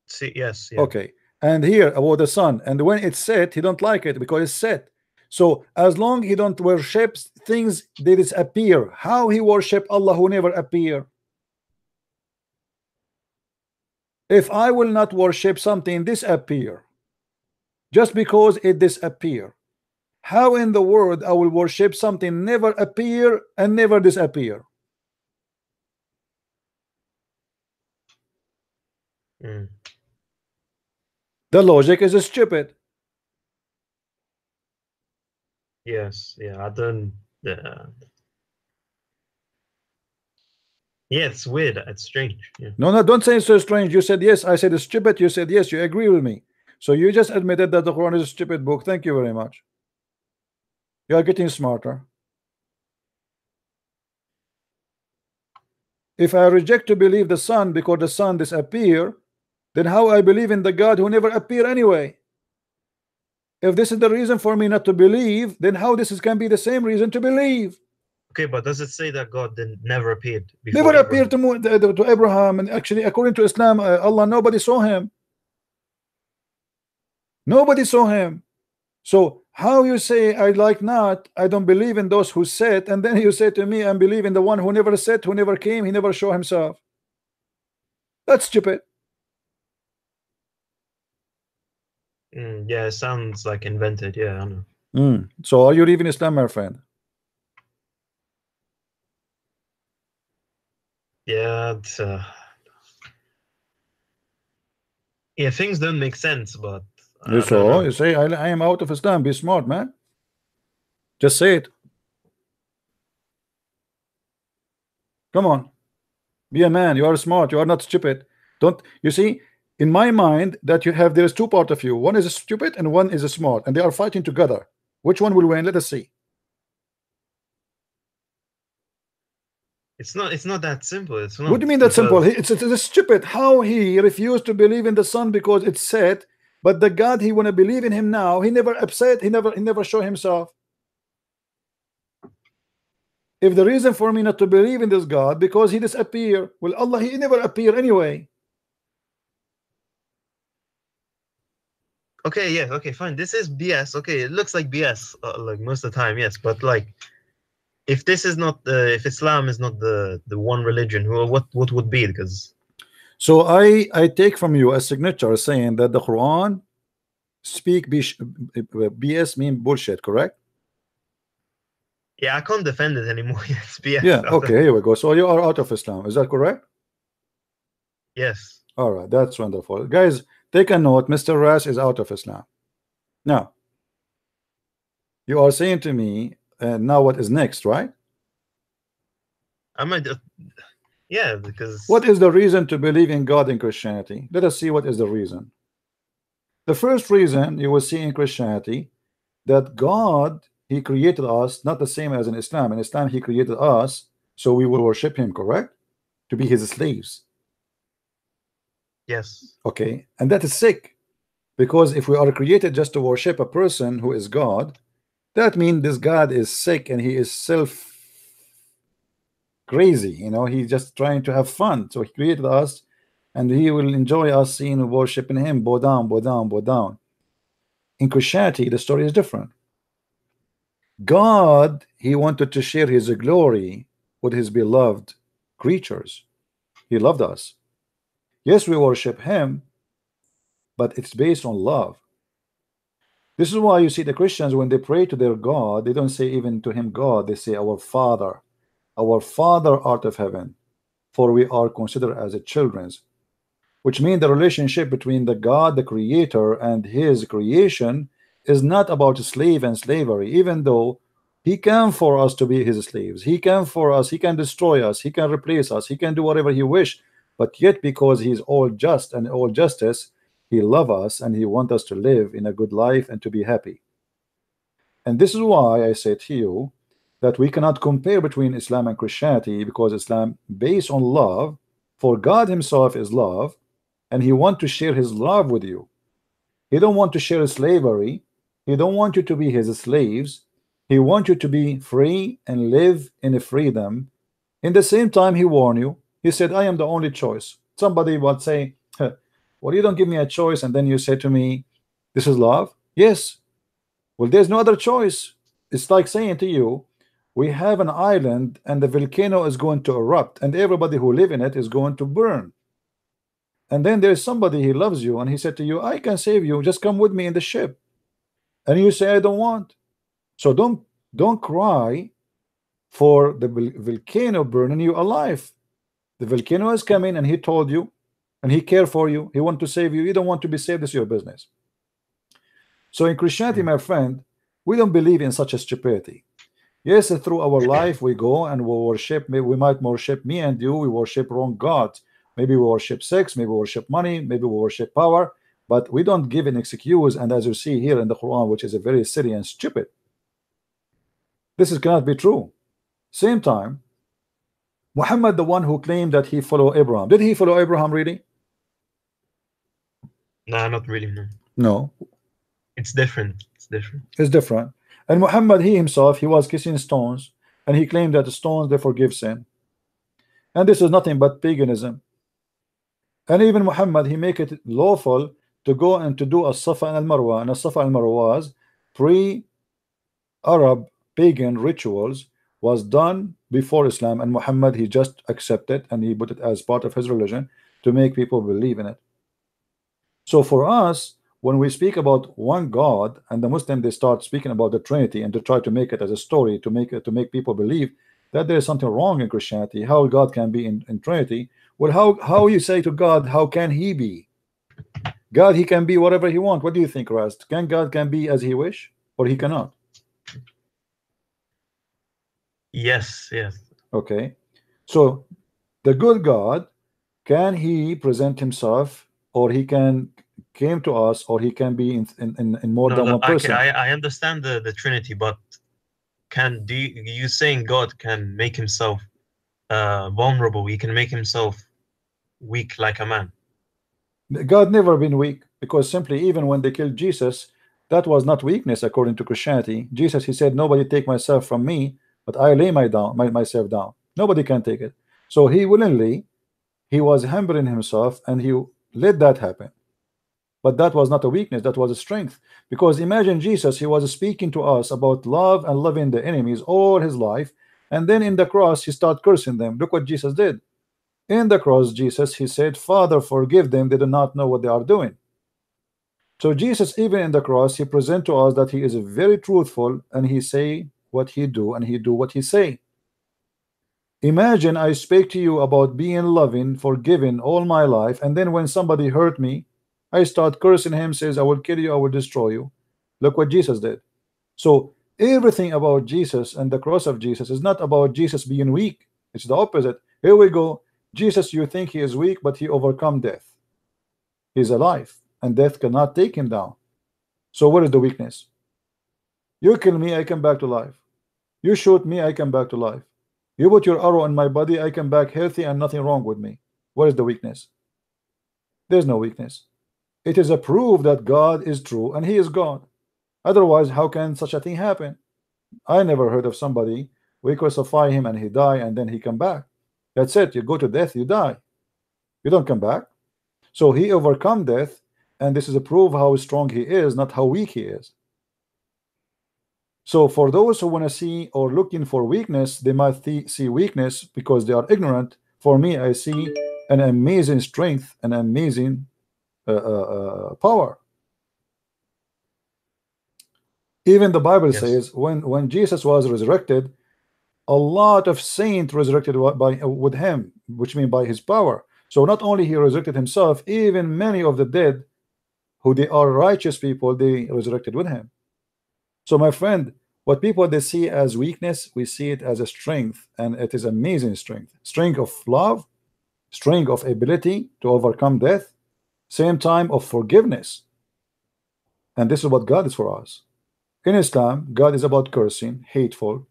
See, yes, yeah. Okay. And here about the sun, and when it's set, he don't like it because it's set. So as long he don't worship things that disappear, how he worship Allah who never appear? If I will not worship something disappear just because it disappear, how in the world I will worship something never appear and never disappear? The logic is stupid. Yes, yeah, I don't. Yeah, it's weird. It's strange. Yeah. No, don't say it's so strange. You said yes. I said it's stupid. You said yes. You agree with me. So you just admitted that the Quran is a stupid book. Thank you very much. You are getting smarter. If I reject to believe the sun because the sun disappear, then how I believe in the God who never appear anyway? If this is the reason for me not to believe, then how this can be the same reason to believe? Okay, but does it say that God never appeared before never appeared to Abraham? And actually, according to Islam, Allah, nobody saw him. Nobody saw him. So how you say I like not, I don't believe in those who said, and then you say to me, I believe in the one who never said, who never came, he never showed himself. That's stupid. Yeah, it sounds like invented. Yeah, I know. So are you leaving Islam, my friend? Yeah, yeah, things don't make sense, but You say I am out of Islam. Be smart, man. Just say it. Come on, be a man. You are smart. You are not stupid. Don't you see? In my mind, that you have there is 2 parts of you. One is stupid and one is smart, and they are fighting together. Which one will win? Let us see. It's not that simple. It's not. What do you mean that simple? It's stupid. How he refused to believe in the sun because it's said, but the God he want to believe in him now, he never upset. He never show himself. If the reason for me not to believe in this God because he disappear, well, Allah, he never appear anyway. Okay, yeah, okay, fine. This is BS. Okay, it looks like BS like most of the time, yes. But like, if this is not if Islam is not the one religion, what would be? Because so I take from you a signature saying that the Quran speak BS mean bullshit, correct? Yeah, I can't defend it anymore. It's BS. Yeah, okay, here we go. So you are out of Islam, is that correct? Yes. All right, that's wonderful, guys. Take a note. Mr. Ras is out of Islam. Now you are saying to me, now what is next, right? I might yeah, because what is the reason to believe in God in Christianity? Let us see what is the reason. The first reason you will see in Christianity that God, he created us, not the same as in Islam. In Islam he created us so we will worship him, correct? To be his slaves. Yes. Okay, and that is sick, because if we are created just to worship a person who is God, that means this God is sick and he is self crazy, you know, he's just trying to have fun. So he created us and he will enjoy us seeing worshiping him, bow down, bow down, bow down. In Christianity, the story is different. God, he wanted to share his glory with his beloved creatures. He loved us. Yes, we worship him, but it's based on love. This is why you see the Christians, when they pray to their God, they don't say even to him God, they say our Father art of heaven, for we are considered as a children's, which means the relationship between the God, the creator, and his creation is not about slave and slavery, even though he can for us to be his slaves. He can for us, he can destroy us, he can replace us, he can do whatever he wish, but yet because he's all just and all justice, he loves us and he wants us to live in a good life and to be happy. And this is why I say to you that we cannot compare between Islam and Christianity, because Islam based on love, for God himself is love, and he wants to share his love with you. He don't want to share slavery. He don't want you to be his slaves. He wants you to be free and live in a freedom. In the same time, he warned you. He said, I am the only choice. Somebody would say, well, you don't give me a choice, and then you say to me, this is love. Yes. Well, there's no other choice. It's like saying to you, we have an island and the volcano is going to erupt and everybody who live in it is going to burn. And then there's somebody, he loves you, and he said to you, I can save you, just come with me in the ship. And you say, I don't want. So don't cry for the volcano burning you alive. The volcano is coming and he told you, and he cared for you, he want to save you. You don't want to be saved, it's your business. So in Christianity, my friend, we don't believe in such a stupidity. Yes, through our life we go and we worship, maybe we might worship, me and you, we worship wrong gods. Maybe we worship sex, maybe we worship money, maybe we worship power, but we don't give an excuse. And as you see here in the Quran, which is a very silly and stupid, this cannot be true. Same time, Muhammad, the one who claimed that he followed Abraham, did he follow Abraham really? No, not really, no. No. It's different. It's different. It's different. And Muhammad, he himself, he was kissing stones, and he claimed that the stones, they forgive sin. And this is nothing but paganism. And even Muhammad, he make it lawful to go and to do a Safa and al-Marwa. And a Safa and al-Marwa was pre-Arab pagan rituals, was done before Islam, and Muhammad, he just accepted and he put it as part of his religion to make people believe in it. So for us, when we speak about one God, and the Muslim, they start speaking about the Trinity and to try to make it as a story to make people believe that there is something wrong in Christianity, how God can be in Trinity. Well, how you say to God, how can he be? God, he can be whatever he wants. What do you think, Rast? Can God can be as he wish, or he cannot? Yes, yes. Okay. So the good God, can he present himself, or he can came to us, or he can be in more than one person? I understand the Trinity, but you saying God can make himself vulnerable? He can make himself weak like a man. God never been weak, because simply even when they killed Jesus, that was not weakness according to Christianity. Jesus, he said, nobody take myself from me, but I lay myself down. Nobody can take it. So he willingly, he was humbling himself, and he let that happen. But that was not a weakness, that was a strength. Because imagine Jesus, he was speaking to us about love and loving the enemies all his life, and then in the cross he started cursing them. Look what Jesus did. In the cross, Jesus, he said, Father, forgive them, they do not know what they are doing. So Jesus, even in the cross, he present to us that he is very truthful, and he say what he do, and he do what he say. Imagine I speak to you about being loving, forgiving all my life, and then when somebody hurt me, I start cursing him, says, I will kill you, I will destroy you. Look what Jesus did. So everything about Jesus and the cross of Jesus is not about Jesus being weak. It's the opposite. Here we go. Jesus, you think he is weak, but he overcome death. He's alive, and death cannot take him down. So where is the weakness? You kill me, I come back to life. You shoot me, I come back to life. You put your arrow in my body, I come back healthy and nothing wrong with me. Where is the weakness? There's no weakness. It is a proof that God is true and he is God. Otherwise, how can such a thing happen? I never heard of somebody, we crucify him and he die and then he come back. That's it. You go to death, you die. You don't come back. So he overcome death, and this is a proof how strong he is, not how weak he is. So for those who want to see or looking for weakness, they might see weakness because they are ignorant. For me, I see an amazing strength, an amazing power. Even the Bible Yes. says when Jesus was resurrected, a lot of saints resurrected with him, which means by his power. So not only he resurrected himself, even many of the dead, who they are righteous people, they resurrected with him. So my friend, what people they see as weakness, we see it as a strength, and it is amazing strength. Strength of love, strength of ability to overcome death, same time of forgiveness. And this is what God is for us. In Islam, God is about cursing, hateful.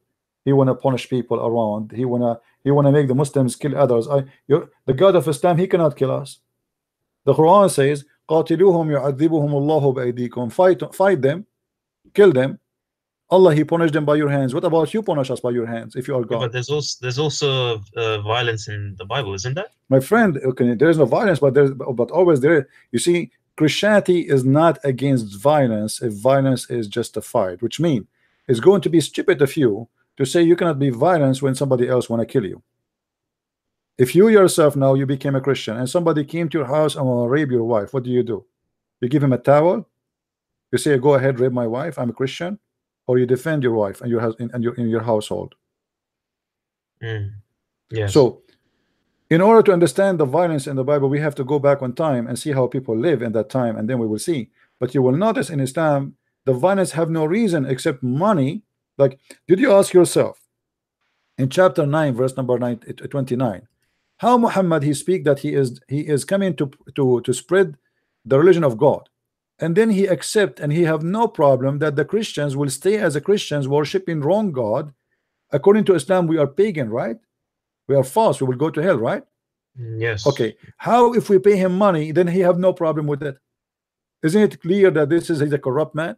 He wanna punish people around. He wanna make the Muslims kill others. The God of Islam, he cannot kill us. The Quran says, قاتلوهم يعذبهم الله بأيديكم. Fight them, kill them. Allah, he punished them by your hands. What about you punish us by your hands if you are Yeah, God? but there's also violence in the Bible, isn't there? My friend, okay, there is no violence, but always there. You see, Christianity is not against violence if violence is justified, which means it's going to be stupid of you to say you cannot be violent when somebody else want to kill you. If you yourself now you became a Christian and somebody came to your house and will rape your wife, what do? You give him a towel? You say, go ahead, rape my wife, I'm a Christian? Or you defend your wife and your husband and in your household? Yes. So in order to understand the violence in the Bible, we have to go back on time and see how people live in that time, and then we will see. But you will notice in Islam, the violence have no reason except money. Like, did you ask yourself in chapter 9, verse number 29, how Muhammad he speak that he is coming to spread the religion of God, and then he accept and he have no problem that the Christians will stay as a Christians worshiping wrong God. According to Islam, we are pagan, right? We are false, we will go to hell, right? Yes. Okay, how if we pay him money, then he have no problem with it? Isn't it clear that he's a corrupt man?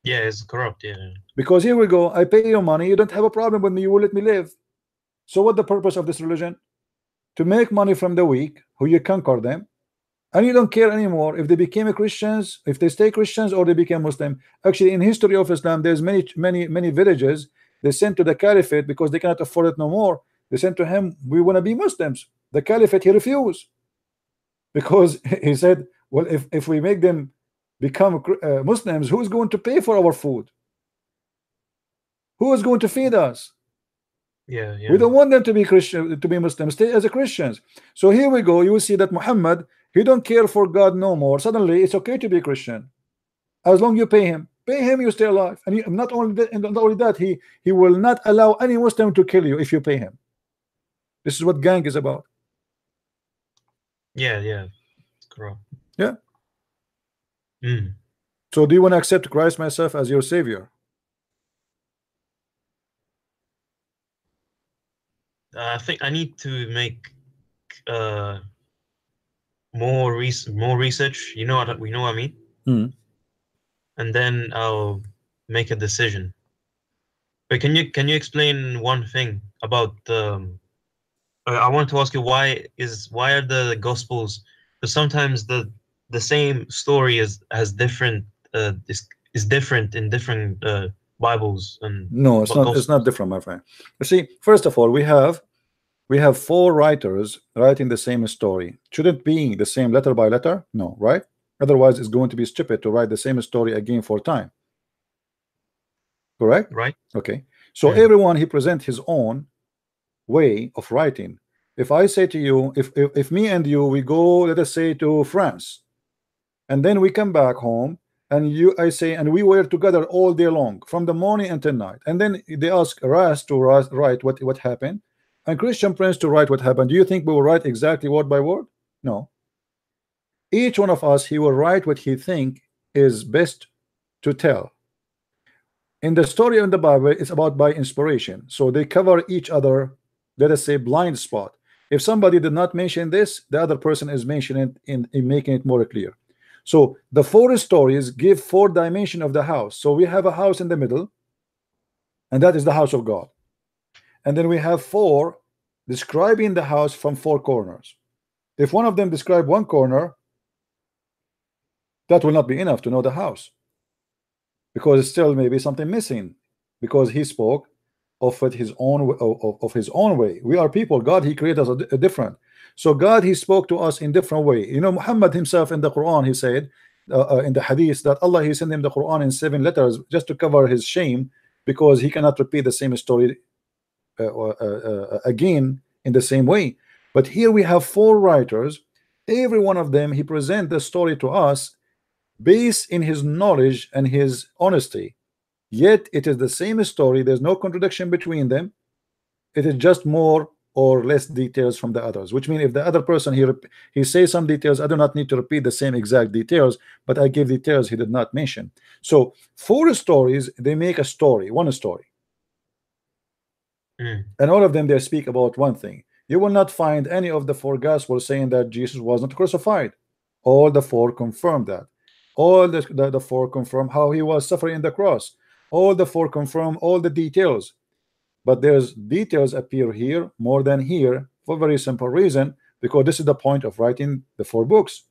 Yeah, it's corrupt. Yeah. Because here we go, I pay you money, you don't have a problem with me, you will let me live. So what the purpose of this religion? To make money from the weak, who you conquer them, and you don't care anymore if they became Christians, if they stay Christians or they became Muslim. Actually, in history of Islam, there's many villages they sent to the caliphate because they cannot afford it no more. They sent to him, we want to be Muslims. The caliphate, he refused, because he said, well, if we make them become Muslims, who's going to pay for our food? Who is going to feed us? Yeah. We don't want them to be Christian, to be Muslims. Stay as a Christians. So here we go. You will see that Muhammad, he don't care for God no more. Suddenly, it's okay to be Christian as long you pay him. Pay him, you stay alive. And not only that, he will not allow any Muslim to kill you if you pay him. This is what gang is about. Yeah. It's corrupt. Yeah. So do you want to accept Christ myself as your savior? I think I need to make more research. You know what I mean? And then I'll make a decision. But can you explain one thing about I want to ask you why are the Gospels? Because sometimes the same story has different is different in different Bibles and No, it's not. Gospels. It's not different, my friend. You see, first of all, we have 4 writers writing the same story. Should it be the same letter by letter? No, right? Otherwise, it's going to be stupid to write the same story again 4 times. Correct? Right. Okay. So everyone he present his own way of writing. If I say to you, if me and you we go, let us say, to France, and then we come back home, and I say, and we were together all day long from the morning until night, and then they ask Ras to write what happened, and Christian Prince to write what happened. Do you think we will write exactly word by word? No. Each one of us, he will write what he think is best to tell. In the story in the Bible, it's about by inspiration, so they cover each other, let us say, blind spot. If somebody did not mention this, the other person is mentioning it in making it more clear. So the 4 stories give 4 dimension of the house. So we have a house in the middle, and that is the house of God. And then we have 4 describing the house from 4 corners. If one of them describe one corner, That will not be enough to know the house, because still maybe something missing, because he spoke of it his own of his own way. We are people. God, he created us a different. So God, he spoke to us in different way. You know, Muhammad himself in the Quran, he said in the hadith that Allah, he sent him the Quran in 7 letters just to cover his shame, because he cannot repeat the same story again in the same way. But here we have 4 writers. Every one of them, he present the story to us based in his knowledge and his honesty. Yet it is the same story. There's no contradiction between them. It is just more or less details from the others, which means if the other person he says some details, I do not need to repeat the same exact details, but I give details he did not mention. So 4 stories, they make a story, one story. And all of them, they speak about one thing. You will not find any of the 4 gospels saying that Jesus was not crucified. All the 4 confirm that. All the 4 confirm how he was suffering in the cross. All the 4 confirm all the details. But there's details appear here more than here for a very simple reason, because this is the point of writing the 4 books.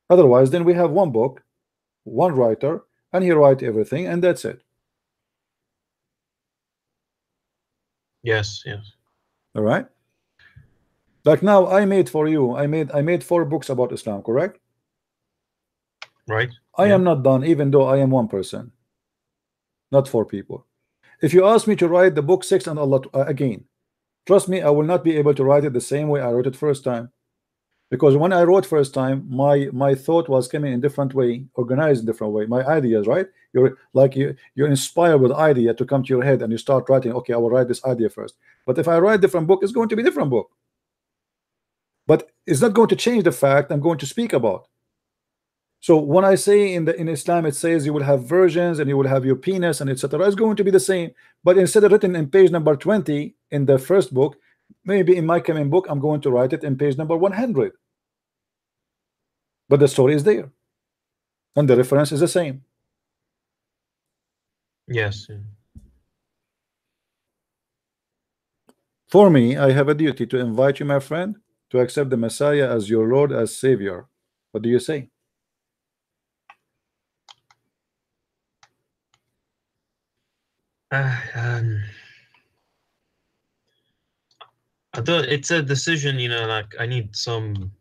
Otherwise, then we have one book, one writer, and he write everything, and that's it. Yes, yes. All right. Like now, I made for you. I made 4 books about Islam, correct? Right. I am not done, even though I am one person, not 4 people. If you ask me to write the book 6 and Allah again, trust me, I will not be able to write it the same way I wrote it first time, because when I wrote first time, my thought was coming in different way, organized in different way. My ideas, right? You're inspired with idea to come to your head, and you start writing. Okay, I will write this idea first. But if I write different book, it's going to be different book. But it's not going to change the fact I'm going to speak about. So when I say in Islam, it says you will have versions and you will have your penis and etc. It's going to be the same, but instead of written in page number 20 in the first book, maybe in my coming book I'm going to write it in page number 100. But the story is there, and the reference is the same. Yes. For me, I have a duty to invite you, my friend, to accept the Messiah as your Lord, as Savior. What do you say? I thought it's a decision, you know, like I need some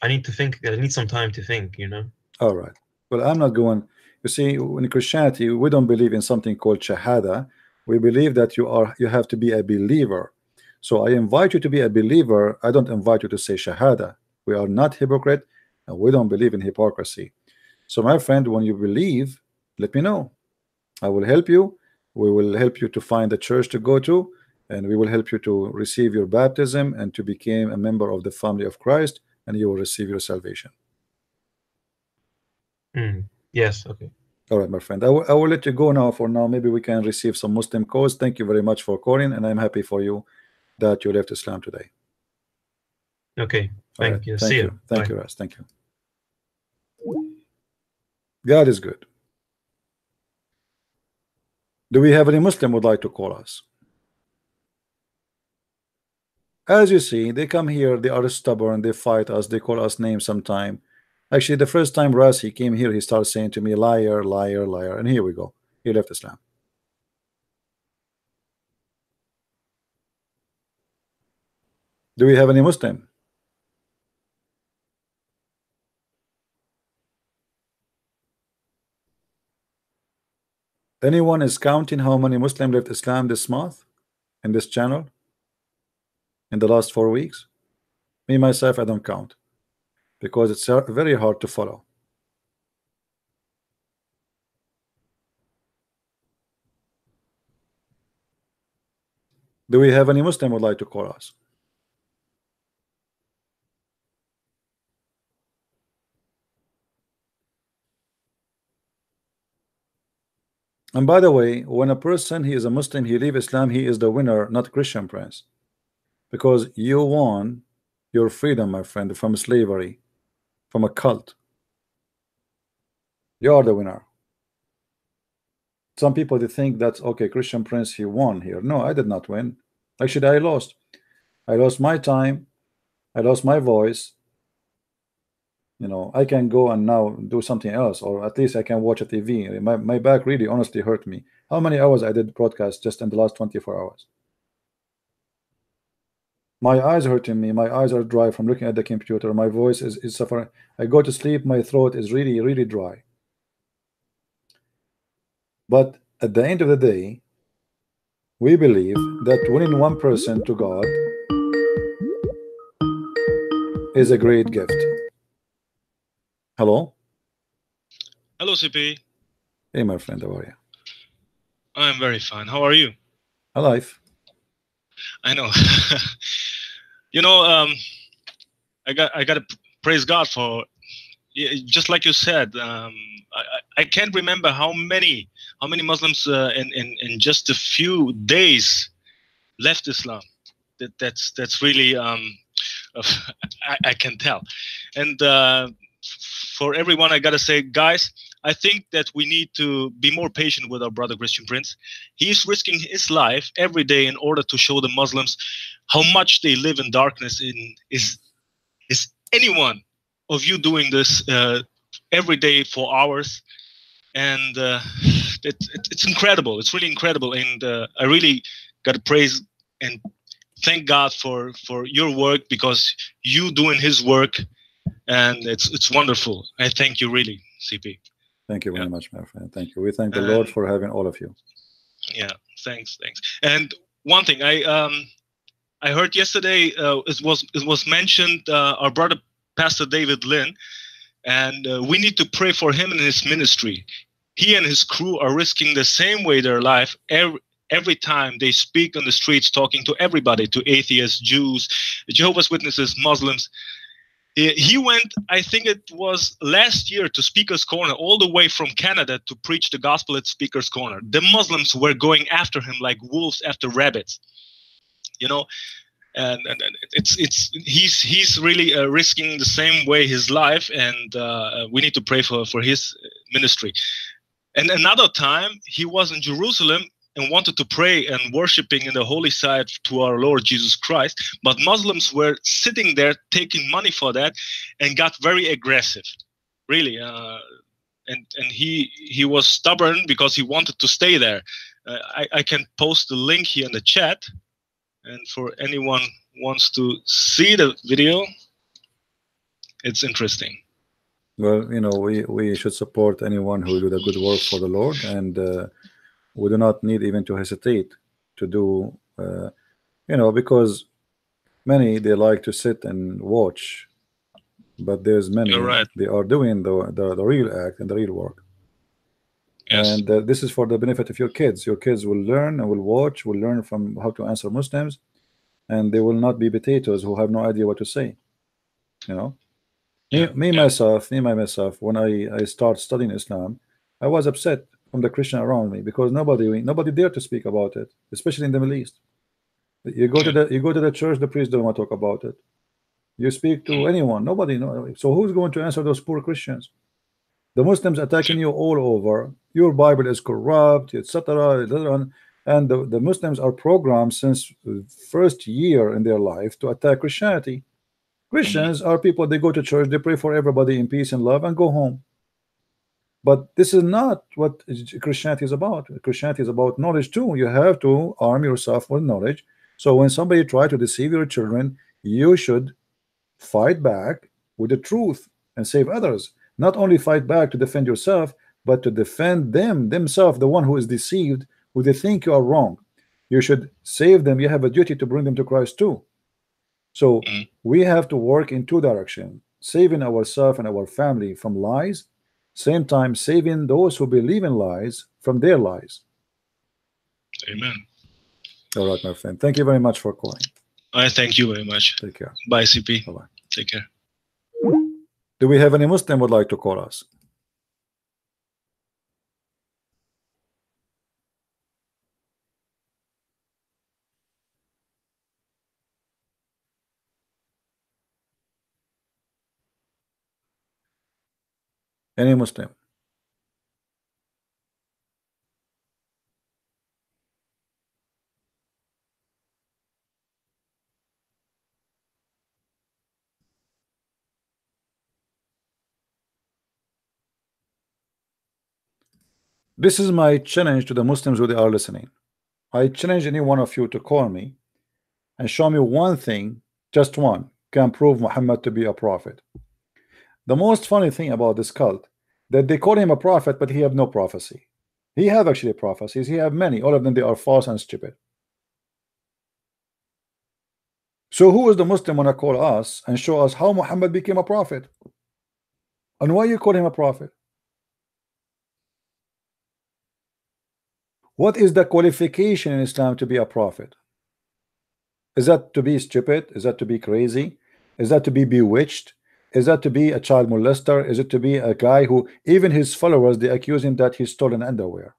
time to think, you know. All right. Well, I'm not going. You see, in Christianity, we don't believe in something called shahada. We believe that you have to be a believer. So I invite you to be a believer. I don't invite you to say shahada. We are not hypocrite, and we don't believe in hypocrisy. So my friend, when you believe, let me know. I will help you. We will help you to find a church to go to, and we will help you to receive your baptism and to become a member of the family of Christ, and you will receive your salvation. Yes, okay. All right, my friend. I will let you go now. For now, maybe we can receive some Muslim calls. Thank you very much for calling, and I'm happy for you that you left Islam today. Okay, thank you. Thank See you. Thank Bye. you, Ras. Thank you. God is good. Do we have any Muslim would like to call us? As you see, they come here, they are stubborn, they fight us, they call us names sometime. Actually, the first time Ras he came here, he started saying to me, liar, liar, liar, and here we go. He left Islam. Do we have any Muslim? Anyone is counting how many Muslims left Islam this month in this channel in the last 4 weeks? Me myself, I don't count, because it's very hard to follow. Do we have any Muslim would like to call us? And by the way, when a person he is a Muslim, he leave Islam, he is the winner, not Christian Prince, because you won your freedom, my friend, from slavery, from a cult. You are the winner. Some people they think that okay, Christian Prince he won here. No, I did not win. Actually, I lost. I lost my time. I lost my voice. I can go and now do something else, or at least I can watch a TV. My back really honestly hurt me. How many hours I did broadcast just in the last 24 hours? My eyes hurting me. My eyes are dry from looking at the computer. My voice is suffering. I go to sleep, my throat is really, really dry. But at the end of the day, we believe that winning one person to God is a great gift. Hello? Hello, CP. Hey, my friend, how are you? I'm very fine. How are you? Alive. I know. you know, I got to praise God for, just like you said. I can't remember how many Muslims in just a few days left Islam. That's really I can tell. And for everyone, I gotta say, guys, I think that we need to be more patient with our brother Christian Prince. He's risking his life every day in order to show the Muslims how much they live in darkness. Is anyone of you doing this every day for hours? And it's incredible. It's really incredible. And I really got to praise and thank God for your work, because you doing His work, and it's wonderful. I thank you, really, CP. Thank you very much, my friend. Thank you. We thank the Lord for having all of you. Yeah, thanks. And one thing I heard yesterday, it was mentioned, our brother Pastor David Lynn, and we need to pray for him and his ministry. He and his crew are risking the same way their life every time they speak on the streets, talking to everybody, to atheists, Jews, Jehovah's Witnesses, Muslims. He went, I think it was last year, to Speaker's Corner, all the way from Canada, to preach the gospel at Speaker's Corner. The Muslims were going after him like wolves after rabbits, and he's really risking the same way his life, and we need to pray for his ministry. And another time, he was in Jerusalem and wanted to pray and worshiping in the holy site to our Lord Jesus Christ, but Muslims were sitting there taking money for that, and got very aggressive, really. And he was stubborn because he wanted to stay there. I can post the link here in the chat, and for anyone wants to see the video, it's interesting. Well, we should support anyone who do the good work for the Lord, and we do not need even to hesitate to do, because many, they like to sit and watch, but there's many, right, they are doing the real act and the real work. yes. And this is for the benefit of your kids. Your kids will learn and will watch, will learn from how to answer Muslims, and they will not be potatoes who have no idea what to say. Myself, when I start studying Islam, I was upset from the Christian around me, because nobody dared to speak about it, especially in the Middle East. You go to the church, the priest don't want to talk about it. You speak to anyone, nobody know. So who's going to answer those poor Christians? The Muslims attacking you all over. Your Bible is corrupt, etc. And the Muslims are programmed since the first year in their life to attack Christianity. Christians are people, they go to church, they pray for everybody in peace and love, and go home. But this is not what Christianity is about. Christianity is about knowledge too. You have to arm yourself with knowledge. So when somebody try to deceive your children, you should fight back with the truth and save others. Not only fight back to defend yourself, but to defend themselves, the one who is deceived, who they think you are wrong. You should save them. You have a duty to bring them to Christ too. So we have to work in two directions: saving ourselves and our family from lies, same time saving those who believe in lies from their lies. Amen. All right, my friend. Thank you very much for calling. I thank you very much. Take care. Bye, CP. Bye-bye. Take care. Do we have any Muslim would like to call us? Any Muslim? This is my challenge to the Muslims who they are listening. I challenge any one of you to call me and show me one thing, just one, can prove Muhammad to be a prophet. The most funny thing about this cult, that they call him a prophet, but he have no prophecy. He have actually prophecies. He have many. All of them, they are false and stupid. So who is the Muslim wanna call us and show us how Muhammad became a prophet? And why you call him a prophet? What is the qualification in Islam to be a prophet? Is that to be stupid? Is that to be crazy? Is that to be bewitched? Is that to be a child molester? Is it to be a guy who even his followers, they accuse him that he's stolen underwear?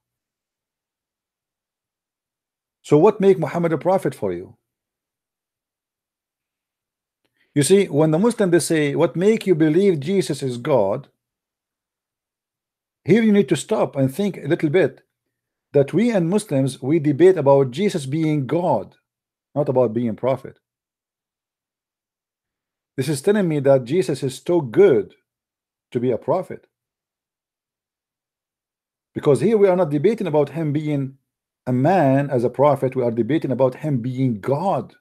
So what make Muhammad a prophet for you? You see, when the Muslim they say, what make you believe Jesus is God? Here you need to stop and think a little bit, that we and Muslims, we debate about Jesus being God, not about being prophet. This is telling me that Jesus is too good to be a prophet, because here we are not debating about him being a man as a prophet, we are debating about him being God.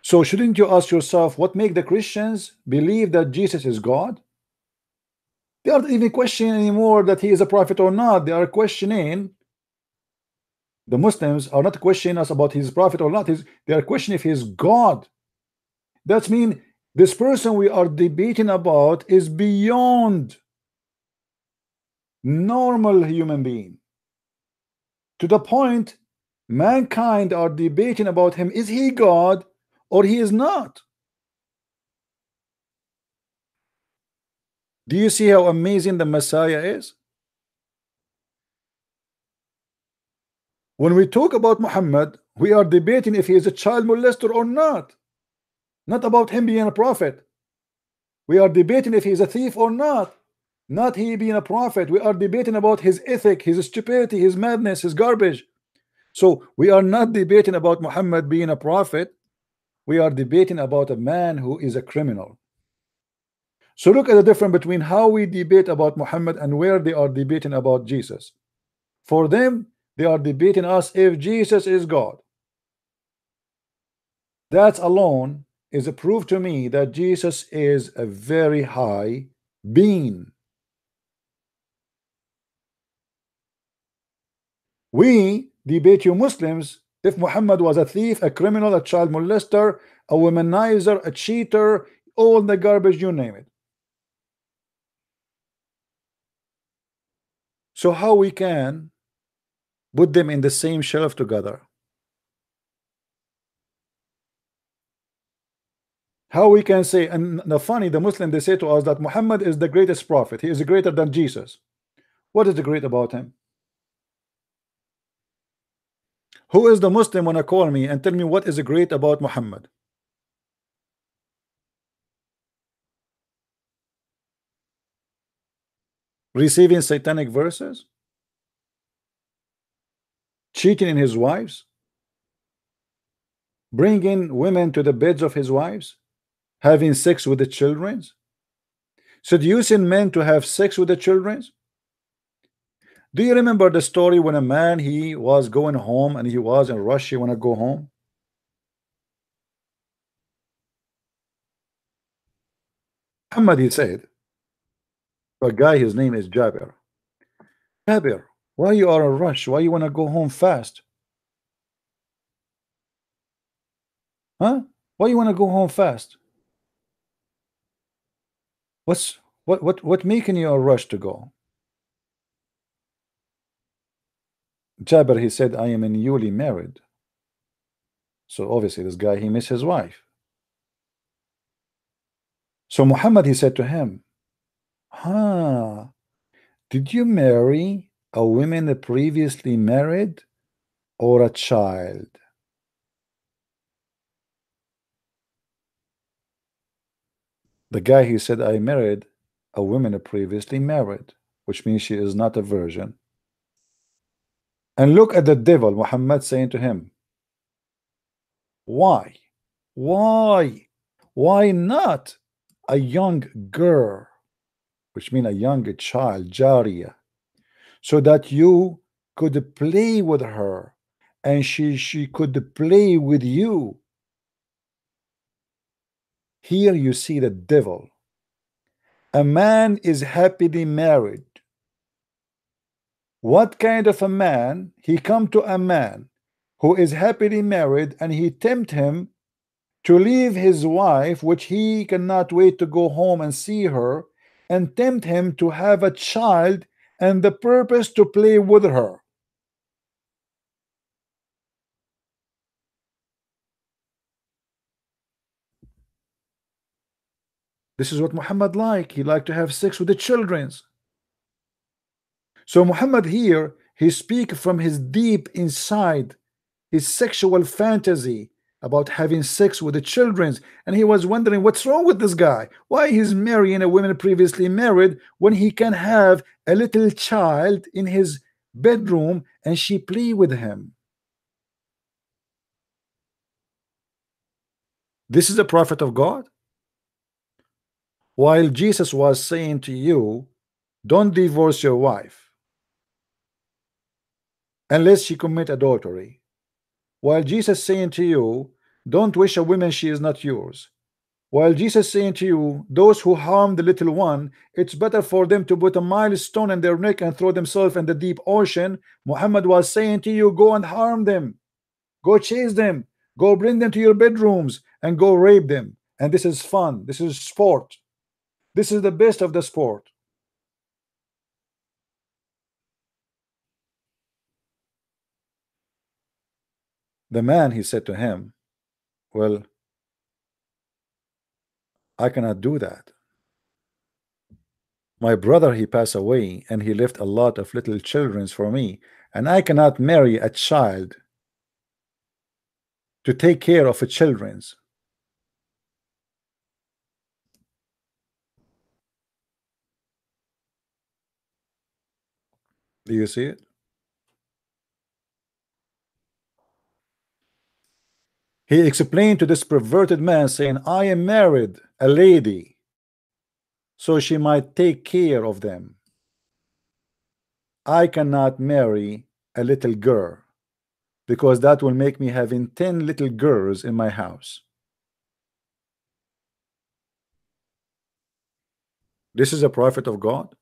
So shouldn't you ask yourself, what make the Christians believe that Jesus is God? They aren't even questioning anymore that he is a prophet or not. They are questioning, the Muslims are not questioning us about his prophet or not. They are questioning if he is God. That means this person we are debating about is beyond normal human being, to the point mankind are debating about him, is he God or he is not? Do you see how amazing the Messiah is? When we talk about Muhammad, we are debating if he is a child molester or not about him being a prophet. We are debating if he is a thief or not he being a prophet. We are debating about his ethic, his stupidity, his madness, his garbage. So we are not debating about Muhammad being a prophet. We are debating about a man who is a criminal. So look at the difference between how we debate about Muhammad and where they are debating about Jesus. For them, they are debating us if Jesus is God. That alone is a proof to me that Jesus is a very high being. We debate, you Muslims, if Muhammad was a thief, a criminal, a child molester, a womanizer, a cheater, all the garbage, you name it. So how we can put them in the same shelf together? How we can say, and the funny, the Muslim, they say to us that Muhammad is the greatest prophet. He is greater than Jesus. What is the great about him? Who is the Muslim wanna call me and tell me what is great about Muhammad? Receiving satanic verses? Cheating in his wives? Bringing women to the beds of his wives? Having sex with the children? Seducing men to have sex with the children? Do you remember the story when a man, he was going home and he was in rush, he want to go home? Muhammad, he said, a guy, his name is Jabir. Jabir, why you are in rush? Why you want to go home fast? Huh? Why you want to go home fast? What making you a rush to go? Jabir, he said, I am newly married. So obviously this guy, he missed his wife. So Muhammad, he said to him, did you marry a woman previously married or a child? The guy, he said, I married a woman previously married, which means she is not a virgin. And look at the devil, Muhammad, saying to him, why not a young girl? which means a young child, Jariya, so that you could play with her and she could play with you. Here you see the devil. A man is happily married. What kind of a man? He come to a man who is happily married and he tempt him to leave his wife, which he cannot wait to go home and see her, and tempt him to have a child and the purpose to play with her. This is what Muhammad like. He liked to have sex with the children's. So Muhammad here, he speak from his deep inside, his sexual fantasy about having sex with the children's, and he was wondering what's wrong with this guy. Why he's marrying a woman previously married when he can have a little child in his bedroom and she play with him. This is the prophet of God. While Jesus was saying to you, don't divorce your wife unless she commit adultery. While Jesus saying to you, don't wish a woman she is not yours. While Jesus saying to you, those who harm the little one, it's better for them to put a milestone in their neck and throw themselves in the deep ocean. Muhammad was saying to you, go and harm them, go chase them, go bring them to your bedrooms and go rape them. And this is fun, this is sport, this is the best of the sport. The man, he said to him, well, I cannot do that. My brother, he passed away and he left a lot of little children for me, and I cannot marry a child to take care of a children's. Do you see it? He explained to this perverted man saying, I am married a lady so she might take care of them. I cannot marry a little girl because that will make me having 10 little girls in my house. This is a prophet of God.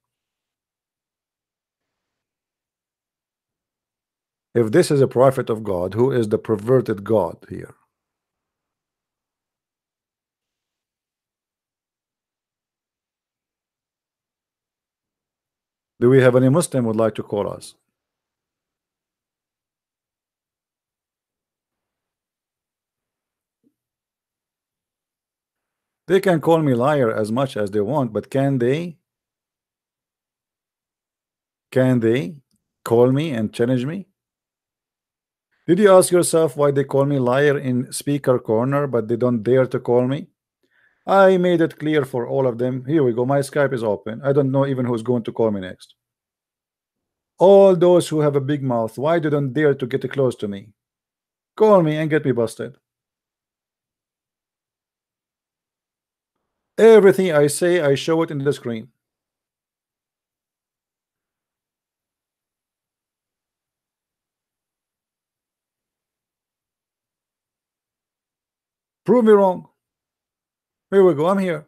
If this is a prophet of God, who is the perverted God here? Do we have any Muslim would like to call us? They can call me liar as much as they want, but can they? Can they call me and challenge me? Did you ask yourself why they call me liar in speaker corner, but they don't dare to call me? I made it clear for all of them. Here we go. My Skype is open. I don't know even who's going to call me next. All those who have a big mouth, why they don't dare to get close to me? Call me and get me busted. Everything I say, I show it in the screen. Prove me wrong. Here we go. I'm here.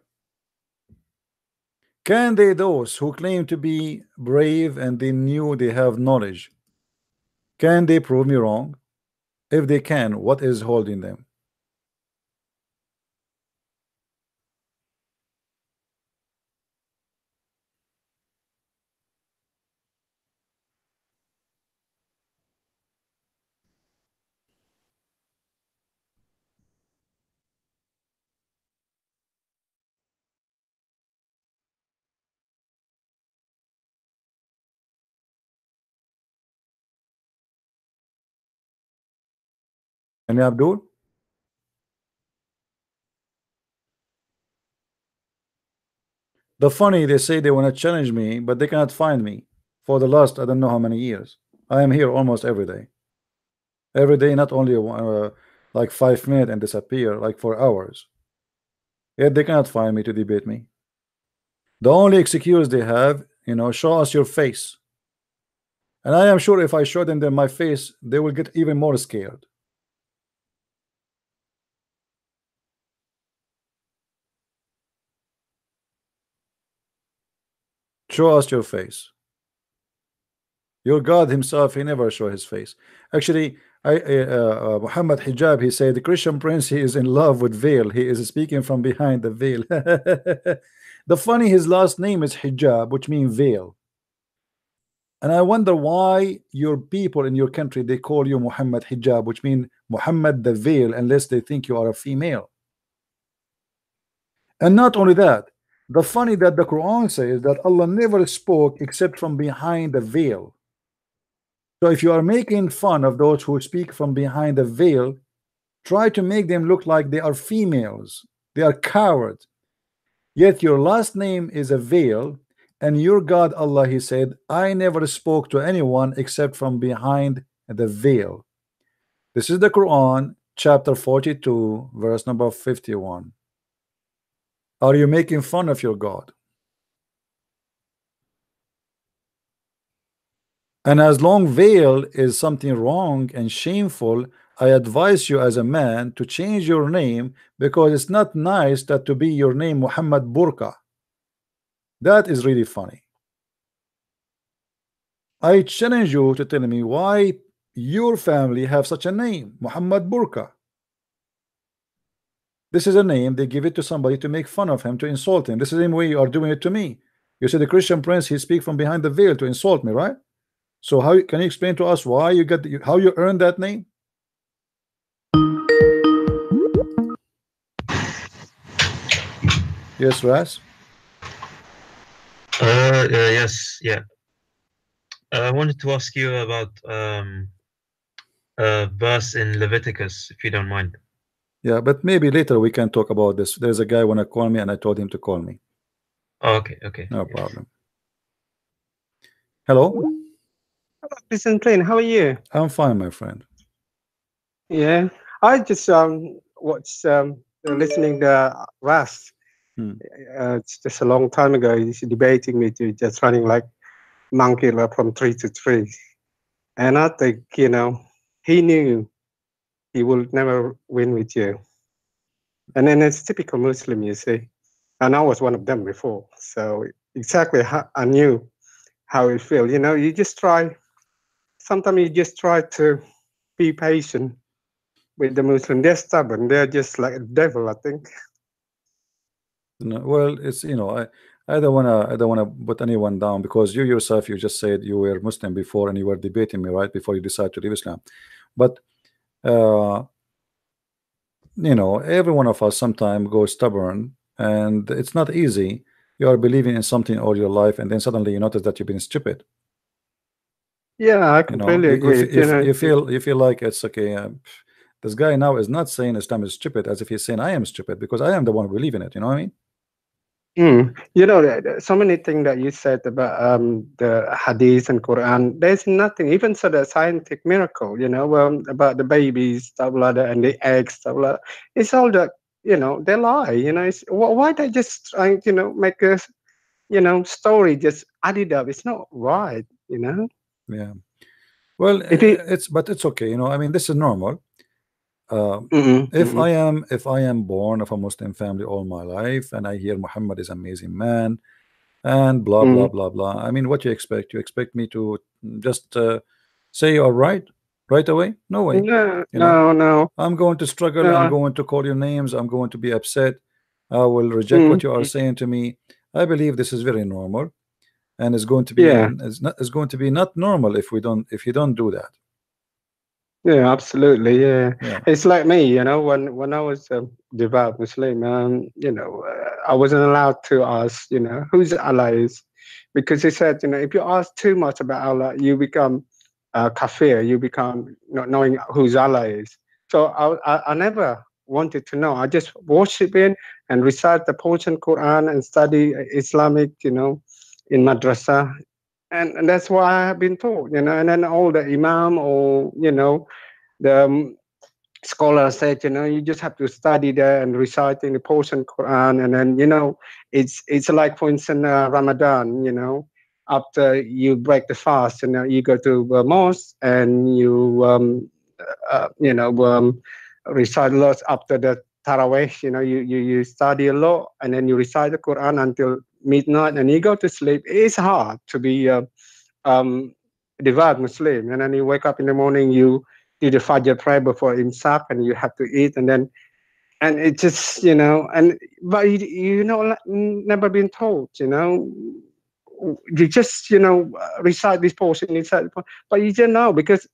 Can they, those who claim to be brave and they knew they have knowledge, can they prove me wrong? If they can, what is holding them? And Abdul? The funny, they say they want to challenge me, but they cannot find me for the last I don't know how many years. I am here almost every day. Every day, not only like 5 minutes and disappear, like for hours. Yet they cannot find me to debate me. The only excuse they have, show us your face. And I am sure if I show them my face, they will get even more scared. Show us your face. Your God himself, he never show his face. Actually, Muhammad Hijab, he said the Christian prince, he is in love with veil. He is speaking from behind the veil. The funny, his last name is Hijab, which means veil. And I wonder why your people in your country, they call you Muhammad Hijab, which means Muhammad the veil, unless they think you are a female. And not only that, the funny that the Quran says that Allah never spoke except from behind the veil. So if you are making fun of those who speak from behind the veil, try to make them look like they are females. They are cowards. Yet your last name is a veil, and your God Allah, he said, I never spoke to anyone except from behind the veil. This is the Quran, chapter 42, verse number 51. Are you making fun of your God? And as long veil is something wrong and shameful, I advise you as a man to change your name, because it's not nice that to be your name Muhammad Burqa. That is really funny. I challenge you to tell me why your family have such a name, Muhammad Burqa. This is a name they give it to somebody to make fun of him, to insult him. This is the same way you are doing it to me. You say the Christian prince, he speak from behind the veil to insult me, right? So how can you explain to us why you get how you earned that name? Yes, Ras. Yes, yeah. I wanted to ask you about a verse in Leviticus, if you don't mind. Yeah, but maybe later we can talk about this. There's a guy wanna call me, and I told him to call me. Oh, okay. No problem. Hello. Listen, Plain, how are you? I'm fine, my friend. Yeah, I just watched listening to Ras. It's just a long time ago. He's debating me to just running like monkey from tree to tree, and I think he knew he would never win with you. And then it's typical Muslim, you see. And I was one of them before, so exactly how I knew how it feels. You just try. Sometimes you just try to be patient with the Muslim. They're stubborn. They're just like a devil, I think. No, well, it's I don't wanna put anyone down, because you yourself, you just said you were Muslim before and you were debating me right before you decided to leave Islam. But every one of us sometimes goes stubborn, and it's not easy. You are believing in something all your life, and then suddenly you notice that you've been stupid. Yeah, I completely agree. You feel like it's okay. This guy now is not saying Islam is stupid, as if he's saying I am stupid, because I am the one who believe in it. You know what I mean? So many things that you said about the Hadith and Quran. There's nothing, even so the scientific miracle. About the babies, stuff like that, and the eggs, stuff like that. It's all that they lie. Why they just trying make a story just add it up? It's not right. Yeah. Well, it's okay. I mean, this is normal. If I am born of a Muslim family all my life, and I hear Muhammad is an amazing man, and blah blah blah blah, I mean, what you expect? You expect me to just say you are right away? No way. No. I'm going to struggle. I'm going to call you names. I'm going to be upset. I will reject what you are saying to me. I believe this is very normal, and it's going to be it's going to be not normal if you don't do that. Yeah, absolutely. Yeah. It's like me, when I was a devout Muslim, I wasn't allowed to ask, who's Allah is, because he said, if you ask too much about Allah, you become kafir, you become not knowing who's Allah is. So I never wanted to know. I just worship Him and recite the portion Quran and study Islamic, in madrasa. And that's why I have been taught, and then all the imam or, the scholars said, you just have to study there and reciting the portion Quran, and then it's like, for instance, Ramadan. After you break the fast, you go to the mosque and you recite lots after the Tarawih. You study a lot and then you recite the Quran until midnight and you go to sleep. It's hard to be um, devout Muslim, and then you wake up in the morning, you do the Fajr prayer before Imsak, and you have to eat, and it just and but never been told, you just recite this portion inside, but you don't know because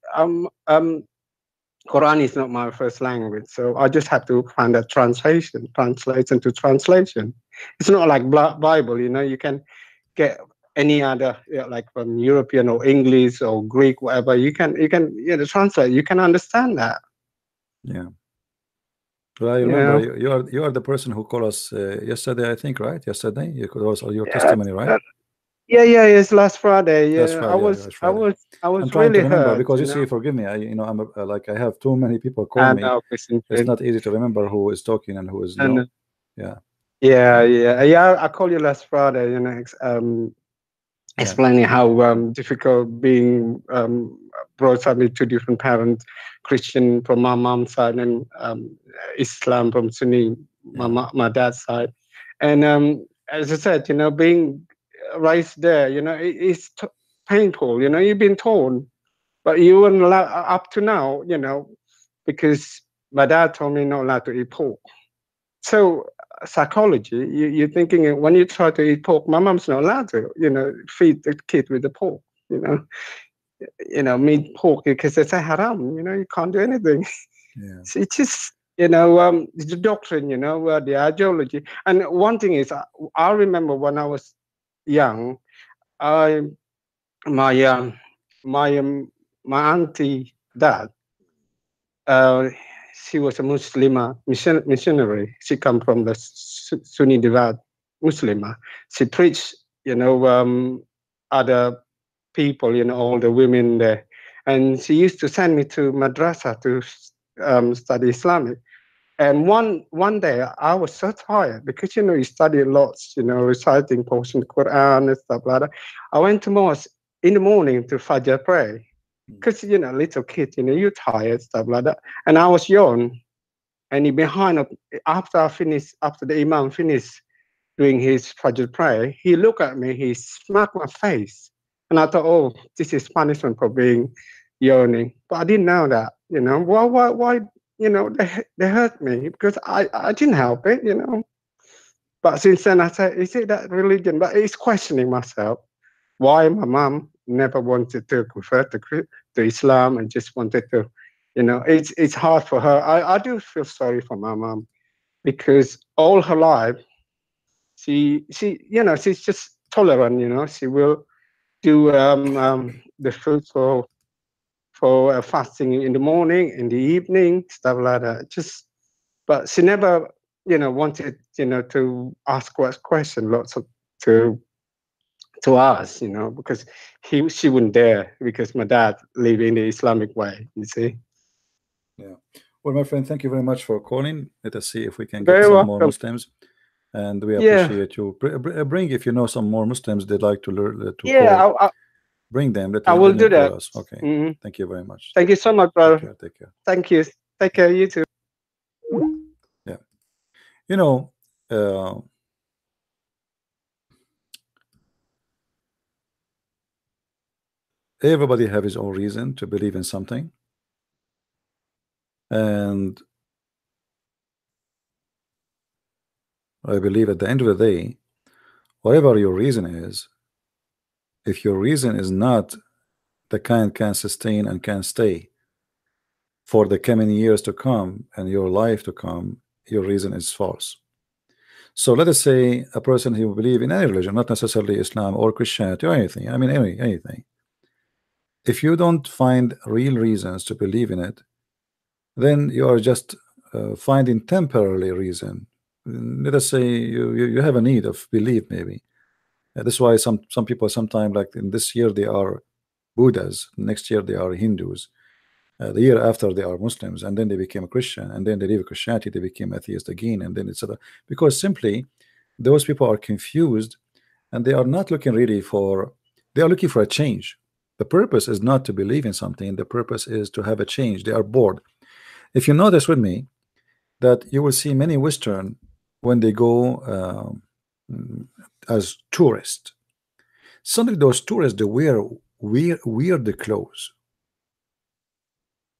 Quran is not my first language, so I just have to find a translation to translation. It's not like Bible, you can get any other, like from European or English or Greek, whatever. You can translate. You can understand that. Yeah. Well, I remember you are the person who called us yesterday, I think, right? Yesterday you could also your testimony, right? Yeah, it's last Friday. Yeah, last Friday, I was I'm trying really to remember hurt, because you see, forgive me, I'm like I have too many people call me. It's not easy to remember who is talking and who is no. Yeah. I called you last Friday. Explaining how difficult being brought up with two different parents, Christian from my mom's side and Islam from Sunni, my dad's side. And as I said, being raised there, it's painful. You've been torn, but you weren't allowed up to now, because my dad told me not allowed to eat pork. So psychology, you're thinking when you try to eat pork, my mom's not allowed to, feed the kid with the pork, meat pork because it's a haram, you can't do anything. Yeah. So it's just, the doctrine, the ideology. And one thing is, I remember when I was young, my auntie dad, she was a Muslim missionary. She come from the Sunni devout Muslim. She preached, other people, all the women there. And she used to send me to madrasa to study Islamic. And one day I was so tired because, you study lots, reciting portion of Quran and stuff like that. I went to mosque in the morning to Fajr pray. Because, little kid, you're tired, stuff like that. And I was young. And behind, after the Imam finished doing his Fajr prayer, he looked at me, he smacked my face. And I thought, oh, this is punishment for being yawning. But I didn't know that, why, they hurt me because I didn't help it, But since then I said, is it that religion? But it's questioning myself. Why my mom never wanted to convert to Islam and just wanted to, it's hard for her. I do feel sorry for my mom because all her life, she's just tolerant, she will do the food for fasting in the morning, in the evening, stuff like that. But she never, wanted, to ask question lots of to us, because she wouldn't dare because my dad lived in the Islamic way, you see. Yeah. Well, my friend, thank you very much for calling. Let us see if we can Very get some welcome. more Muslims. And we appreciate you. Bring if you know some more Muslims they'd like to learn call. Bring them. I will do that. Us. Okay. Thank you very much. Thank you so much, brother. Take care. Thank you. Take care. You too. Yeah. Everybody have his own reason to believe in something. And I believe at the end of the day, whatever your reason is, if your reason is not the kind can sustain and can stay for the coming years to come and your life to come, your reason is false. So let us say a person who believes in any religion, not necessarily Islam or Christianity or anything, I mean anything. If you don't find real reasons to believe in it, then you are just finding temporary reason. Let us say you have a need of belief, maybe. That's why some people sometimes, like in this year they are Buddhas, next year they are Hindus. the year after they are Muslims, and then they became a Christian, and then they leave Christianity, they became atheist again, and then etc. Because simply those people are confused, and they are not looking really for. They are looking for a change. The purpose is not to believe in something. The purpose is to have a change. They are bored. If you notice with me that you will see many Western when they go as tourists. Suddenly those tourists, they wear weird clothes.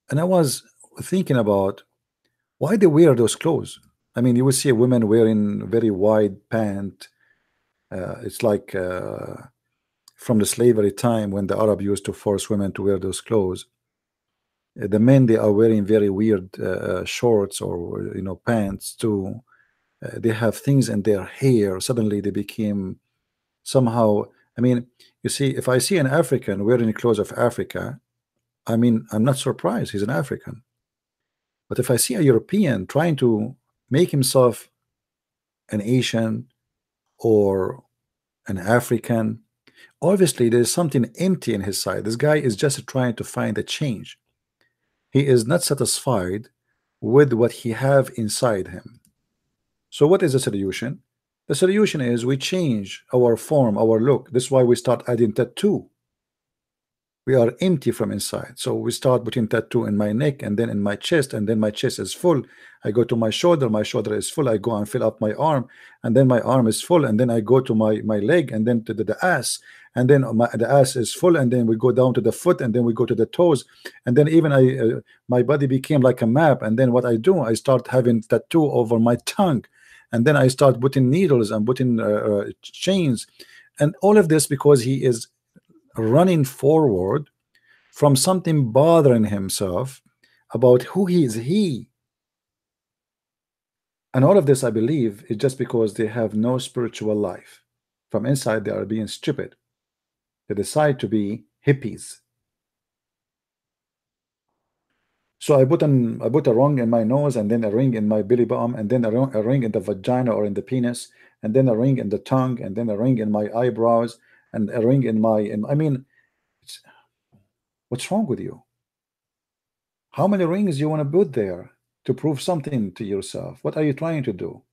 And I was thinking about why they wear those clothes. I mean, you will see a woman wearing very wide pant. It's like from the slavery time when the Arab used to force women to wear those clothes. The men, they are wearing very weird shorts or pants too. They have things in their hair. Suddenly they became somehow. I mean, you see, if I see an African wearing the clothes of Africa, I mean, I'm not surprised. He's an African. But if I see a European trying to make himself an Asian or an African, obviously there's something empty in his side. This guy is just trying to find a change. He is not satisfied with what he have inside him. So what is the solution? The solution is we change our form, our look. This is why we start adding tattoo. We are empty from inside. So we start putting tattoo in my neck and then in my chest, and then my chest is full. I go to my shoulder is full. I go and fill up my arm, and then my arm is full, and then I go to my leg, and then to the ass, and then the ass is full, and then we go down to the foot, and then we go to the toes, and then even my body became like a map. And then what I do, I start having tattoo over my tongue, and then I start putting needles and putting chains, and all of this because he is running forward from something bothering himself about who he is. And all of this, I believe, is just because they have no spiritual life. From inside, they are being stupid. They decide to be hippies. So I put a ring in my nose, and then a ring in my belly button, and then a ring in the vagina or in the penis, and then a ring in the tongue, and then a ring in my eyebrows, and a ring in my. I mean, what's wrong with you? How many rings you want to put there to prove something to yourself? What are you trying to do?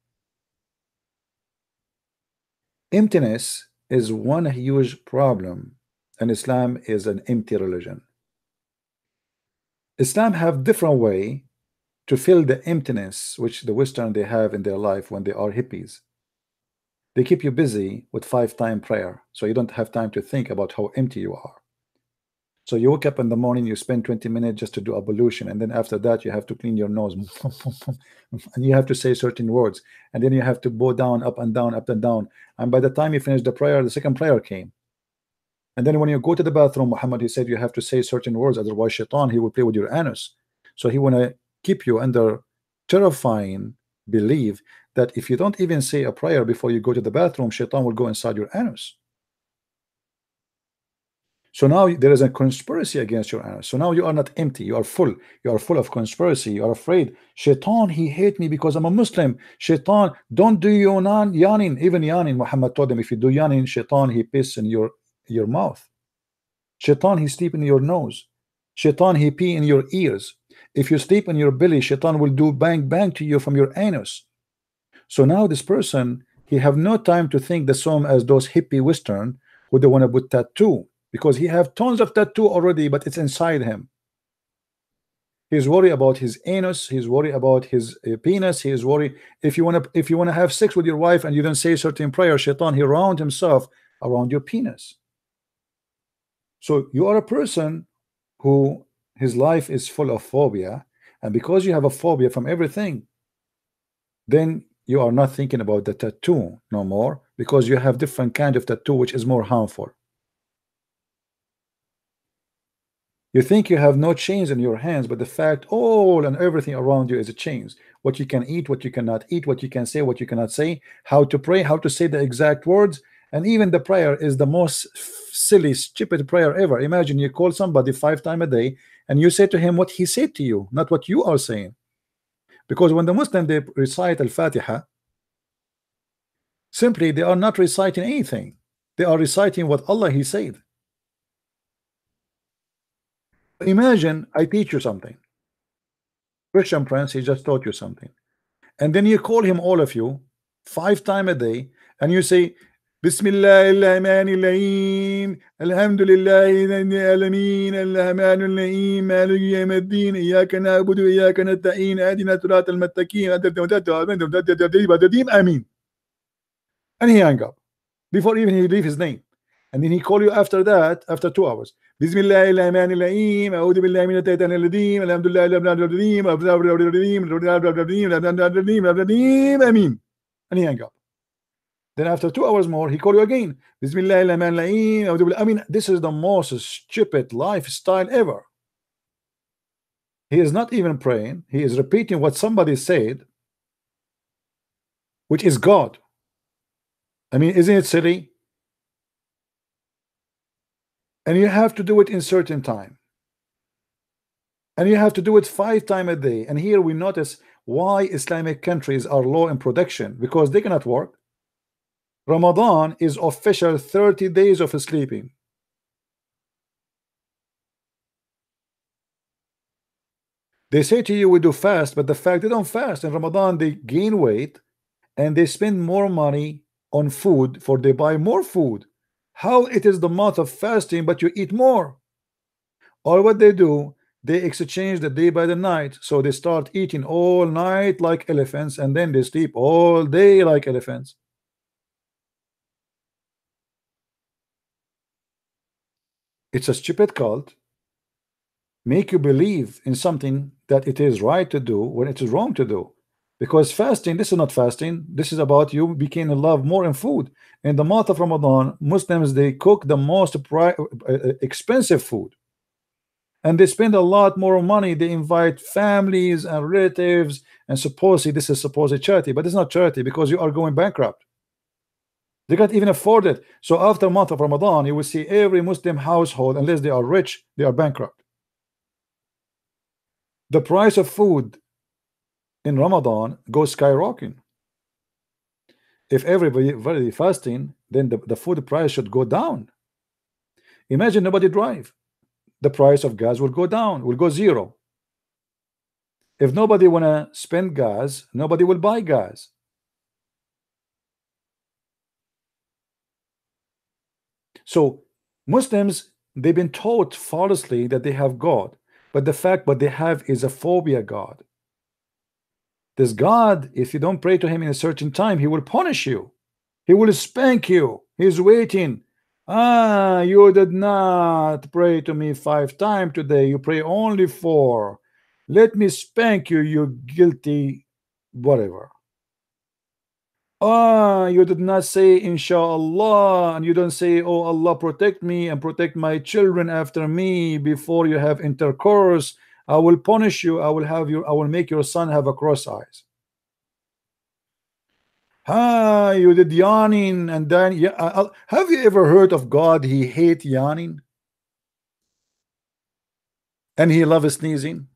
Emptiness is one huge problem, and Islam is an empty religion. Islam have different way to fill the emptiness which the Western they have in their life when they are hippies. They keep you busy with 5-time prayer, so you don't have time to think about how empty you are. So you wake up in the morning, you spend 20 minutes just to do ablution, and then after that you have to clean your nose, and you have to say certain words, and then you have to bow down, up and down, up and down. And by the time you finish the prayer, the second prayer came. And then when you go to the bathroom, Muhammad, he said you have to say certain words, otherwise shaitan, he will play with your anus. So he want to keep you under terrifying belief that if you don't even say a prayer before you go to the bathroom, shaitan will go inside your anus. So now there is a conspiracy against your anus. So now you are not empty, you are full. You are full of conspiracy. You are afraid. Shaitan, he hate me because I'm a Muslim. Shaitan, don't do yanin. Even yanin, Muhammad told them, if you do yanin, shaitan, he piss in your mouth. Shaitan, he sleep in your nose. Shaitan, he pee in your ears. If you sleep in your belly, shaitan will do bang bang to you from your anus. So now this person, he have no time to think the same as those hippie Western who they want to put tattoo, because he have tons of tattoo already, but it's inside him. He's worried about his anus. He's worried about his penis. He is worried if you want to have sex with your wife and you don't say certain prayer, shaitan, he round himself around your penis. So you are a person who his life is full of phobia, and because you have a phobia from everything, then you are not thinking about the tattoo no more, because you have different kind of tattoo which is more harmful. You think you have no chains in your hands, but the fact all and everything around you is a chains. What you can eat, what you cannot eat, what you can say, what you cannot say, how to pray, how to say the exact words. And even the prayer is the most silly, stupid prayer ever. Imagine you call somebody 5 times a day and you say to him what he said to you, not what you are saying. Because when the Muslim they recite Al-Fatiha, simply they are not reciting anything. They are reciting what Allah he said. Imagine I teach you something. Christian Prince, he just taught you something. And then you call him, all of you, 5 times a day, and you say, Bismillahirrahmanirrahim, Alhamdulillahi alamin, Alrahmanirrahim, Maliki yawmiddin, Iyyaka na'budu wa iyyaka nasta'in, Ihdina siratal mustaqim, Amin. And he hang up before even he leave his name. And then he call you after that, after 2 hours. Bismillahirrahmanirrahim, A'udhu billahi minash shaitanir rajim, Alhamdulillah, Amin. And he hang up. Then after 2 hours more, he call you again. Bismillahirrahmanirrahim, A'udhu billahi. I mean, this is the most stupid lifestyle ever. He is not even praying. He is repeating what somebody said, which is God. I mean, isn't it silly? And you have to do it in certain time. And you have to do it 5 times a day. And here we notice why Islamic countries are low in production, because they cannot work. Ramadan is official 30 days of sleeping. They say to you we do fast, but the fact they don't fast. In Ramadan they gain weight and they spend more money on food, for they buy more food. How it is the month of fasting but you eat more? Or what they do, they exchange the day by the night, so they start eating all night like elephants and then they sleep all day like elephants. It's a stupid cult, make you believe in something that it is right to do when it is wrong to do. Because fasting, this is not fasting, this is about you became in love more in food. In the month of Ramadan, Muslims, they cook the most expensive food, and they spend a lot more money. They invite families and relatives, and supposedly this is supposed charity, but it's not charity, because you are going bankrupt. They can't even afford it. So after a month of Ramadan, you will see every Muslim household, unless they are rich, they are bankrupt. The price of food in Ramadan goes skyrocketing. If everybody fasting, then the food price should go down. Imagine nobody drive, the price of gas will go down, will go zero. If nobody wanna spend gas, nobody will buy gas. So Muslims, they've been taught falsely that they have God, but the fact what they have is a phobia God. This God, if you don't pray to him in a certain time, he will punish you. He will spank you. He's waiting. You did not pray to me 5 times today. You pray only 4. Let me spank you, you guilty whatever. You did not say inshallah, and you don't say, oh Allah protect me and protect my children after me before you have intercourse. I will punish you. I will make your son have a cross eyes. You did yawning, and then have you ever heard of God? He hate yawning and he loves sneezing.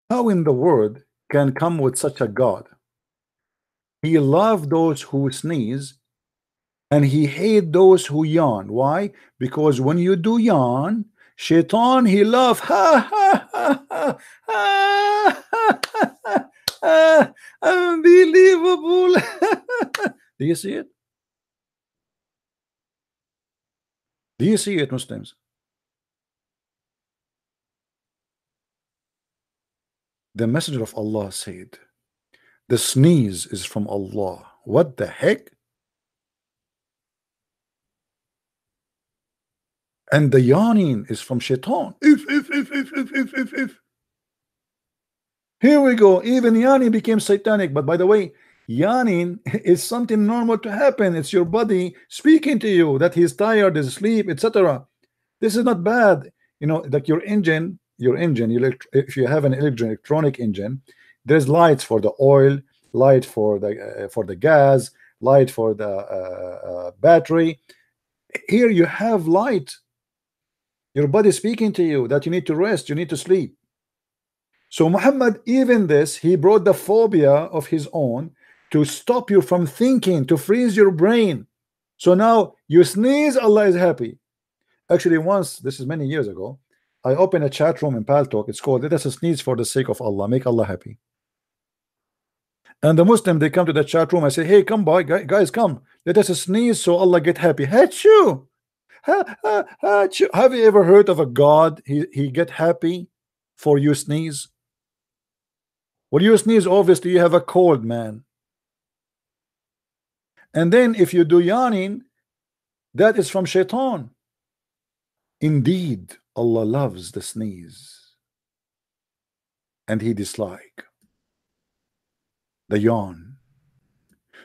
How in the world can come with such a God? He loved those who sneeze and he hate those who yawn. Why? Because when you do yawn, Shaitan, he laugh. Ha ha ha ha ha ha. Unbelievable. Do you see it? Do you see it, Muslims? The Messenger of Allah said, the sneeze is from Allah. What the heck? And the yawning is from Shaitan. If. Here we go. Even yawning became satanic. But by the way, yawning is something normal to happen. It's your body speaking to you that he's tired, is asleep, etc. This is not bad. You know, like your engine, if you have an electronic engine, there's lights for the oil, light for the gas, light for the battery. Here you have light. Your body speaking to you that you need to rest, you need to sleep. So Muhammad, even this, he brought the phobia of his own to stop you from thinking, to freeze your brain. So now you sneeze, Allah is happy. Actually, once, this is many years ago, I opened a chat room in Paltalk. It's called "Let us sneeze for the sake of Allah, make Allah happy." And the Muslim, they come to the chat room. I say, hey, come by, guys, come. Let us sneeze so Allah get happy. Achoo! Achoo! Have you ever heard of a God? He get happy for you sneeze. When you sneeze, obviously you have a cold, man. And then if you do yawning, that is from shaitan. Indeed, Allah loves the sneeze, and He dislike the yawn.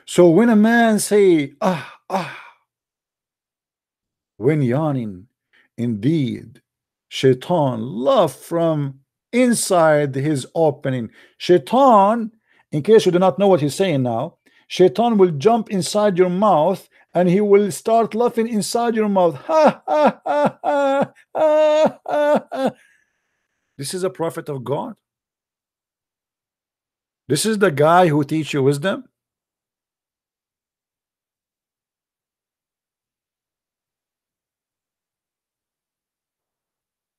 So when a man say when yawning, indeed shaitan love from inside his opening. Shaitan, in case you do not know what he's saying now, shaitan will jump inside your mouth and he will start laughing inside your mouth. This is a prophet of God. This is the guy who teach you wisdom.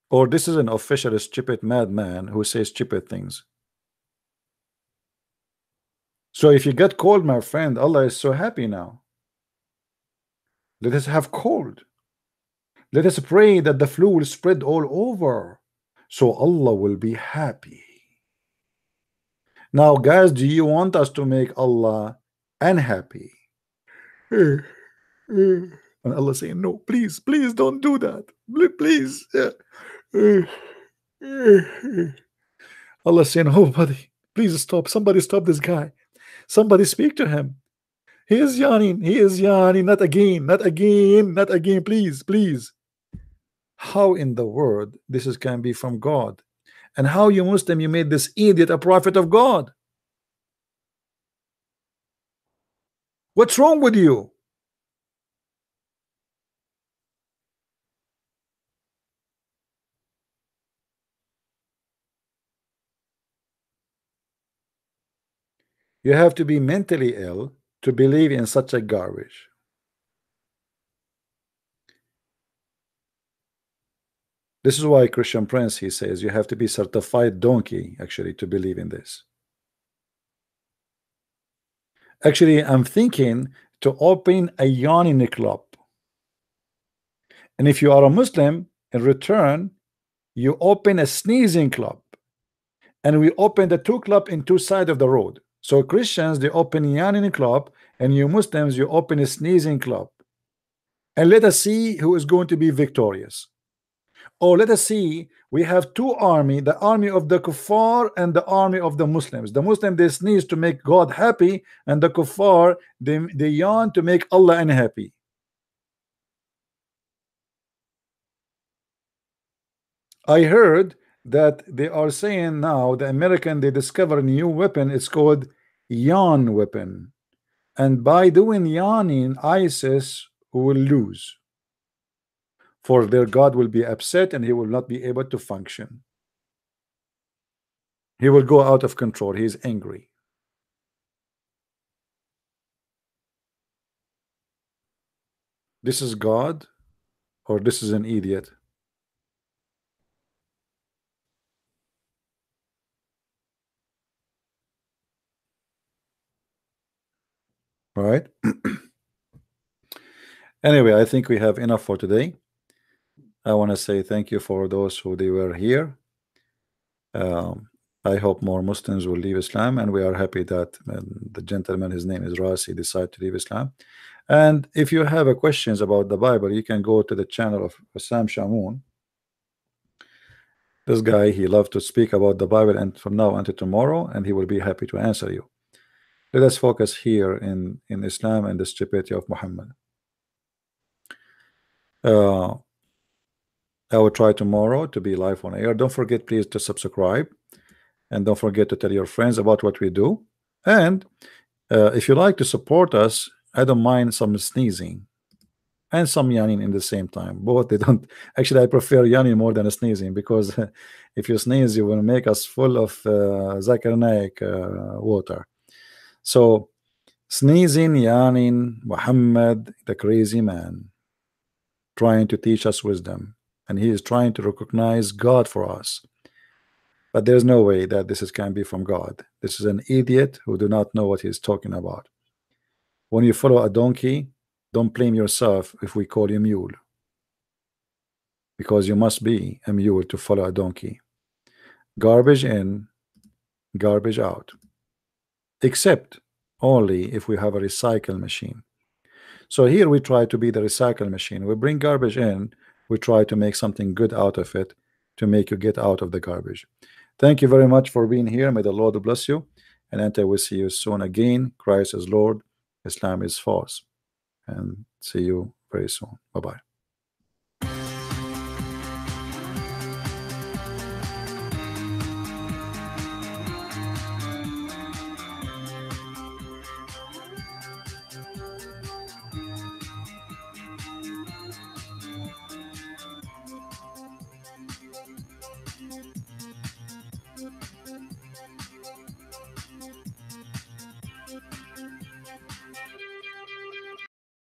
Or this is an official stupid madman who says stupid things. So if you get cold, my friend, Allah is so happy now. Let us have cold. Let us pray that the flu will spread all over, so Allah will be happy. Now, guys, do you want us to make Allah unhappy? And Allah saying, no, please, please don't do that. Please. Allah saying, oh, buddy, please stop. Somebody stop this guy. Somebody speak to him. He is yawning. He is yawning. Not again. Not again. Not again. Please, please. How in the world this can be from God? And how, you Muslim, you made this idiot a prophet of God? What's wrong with you? You have to be mentally ill to believe in such a garbage. This is why Christian Prince, he says, you have to be certified donkey actually to believe in this. Actually, I'm thinking to open a yawning club. And if you are a Muslim, in return, you open a sneezing club. And we open the two club in two sides of the road. So Christians, they open a yawning club, and you Muslims, you open a sneezing club. And let us see who is going to be victorious. Or let us see, we have two armies, the army of the kuffar and the army of the Muslims. The Muslims, they sneeze to make God happy, and the kuffar, they yawn to make Allah unhappy. I heard that they are saying now, the American, they discover a new weapon. It's called yawn weapon. And by doing yawning, ISIS will lose. For their God will be upset and he will not be able to function. He will go out of control. He is angry. This is God, or this is an idiot? Right? Anyway, I think we have enough for today. I want to say thank you for those who they were here. I hope more Muslims will leave Islam, and we are happy that the gentleman, his name is Rasi, decided to leave Islam. And if you have questions about the Bible, you can go to the channel of Sam Shamoun. This guy, he loves to speak about the Bible, and from now until tomorrow, and he will be happy to answer you. Let us focus here in Islam and the stupidity of Muhammad. I will try tomorrow to be live on air. Don't forget, please, to subscribe, and don't forget to tell your friends about what we do. And if you like to support us, I don't mind some sneezing and some yawning in the same time. Both, they don't actually. I prefer yawning more than sneezing, because if you sneeze, you will make us full of Zakir Naik water. So Sneezing, yawning, Muhammad, the crazy man, trying to teach us wisdom, and he is trying to recognize God for us. But there's no way that this can be from God. This is an idiot who do not know what he's talking about. When you follow a donkey, don't blame yourself if we call you mule, because you must be a mule to follow a donkey. Garbage in, garbage out, except only if we have a recycle machine. So here we try to be the recycle machine. We bring garbage in, we try to make something good out of it to make you get out of the garbage. Thank you very much for being here. May the Lord bless you, and until we see you soon again. Christ is Lord, Islam is false, and see you very soon. Bye-bye.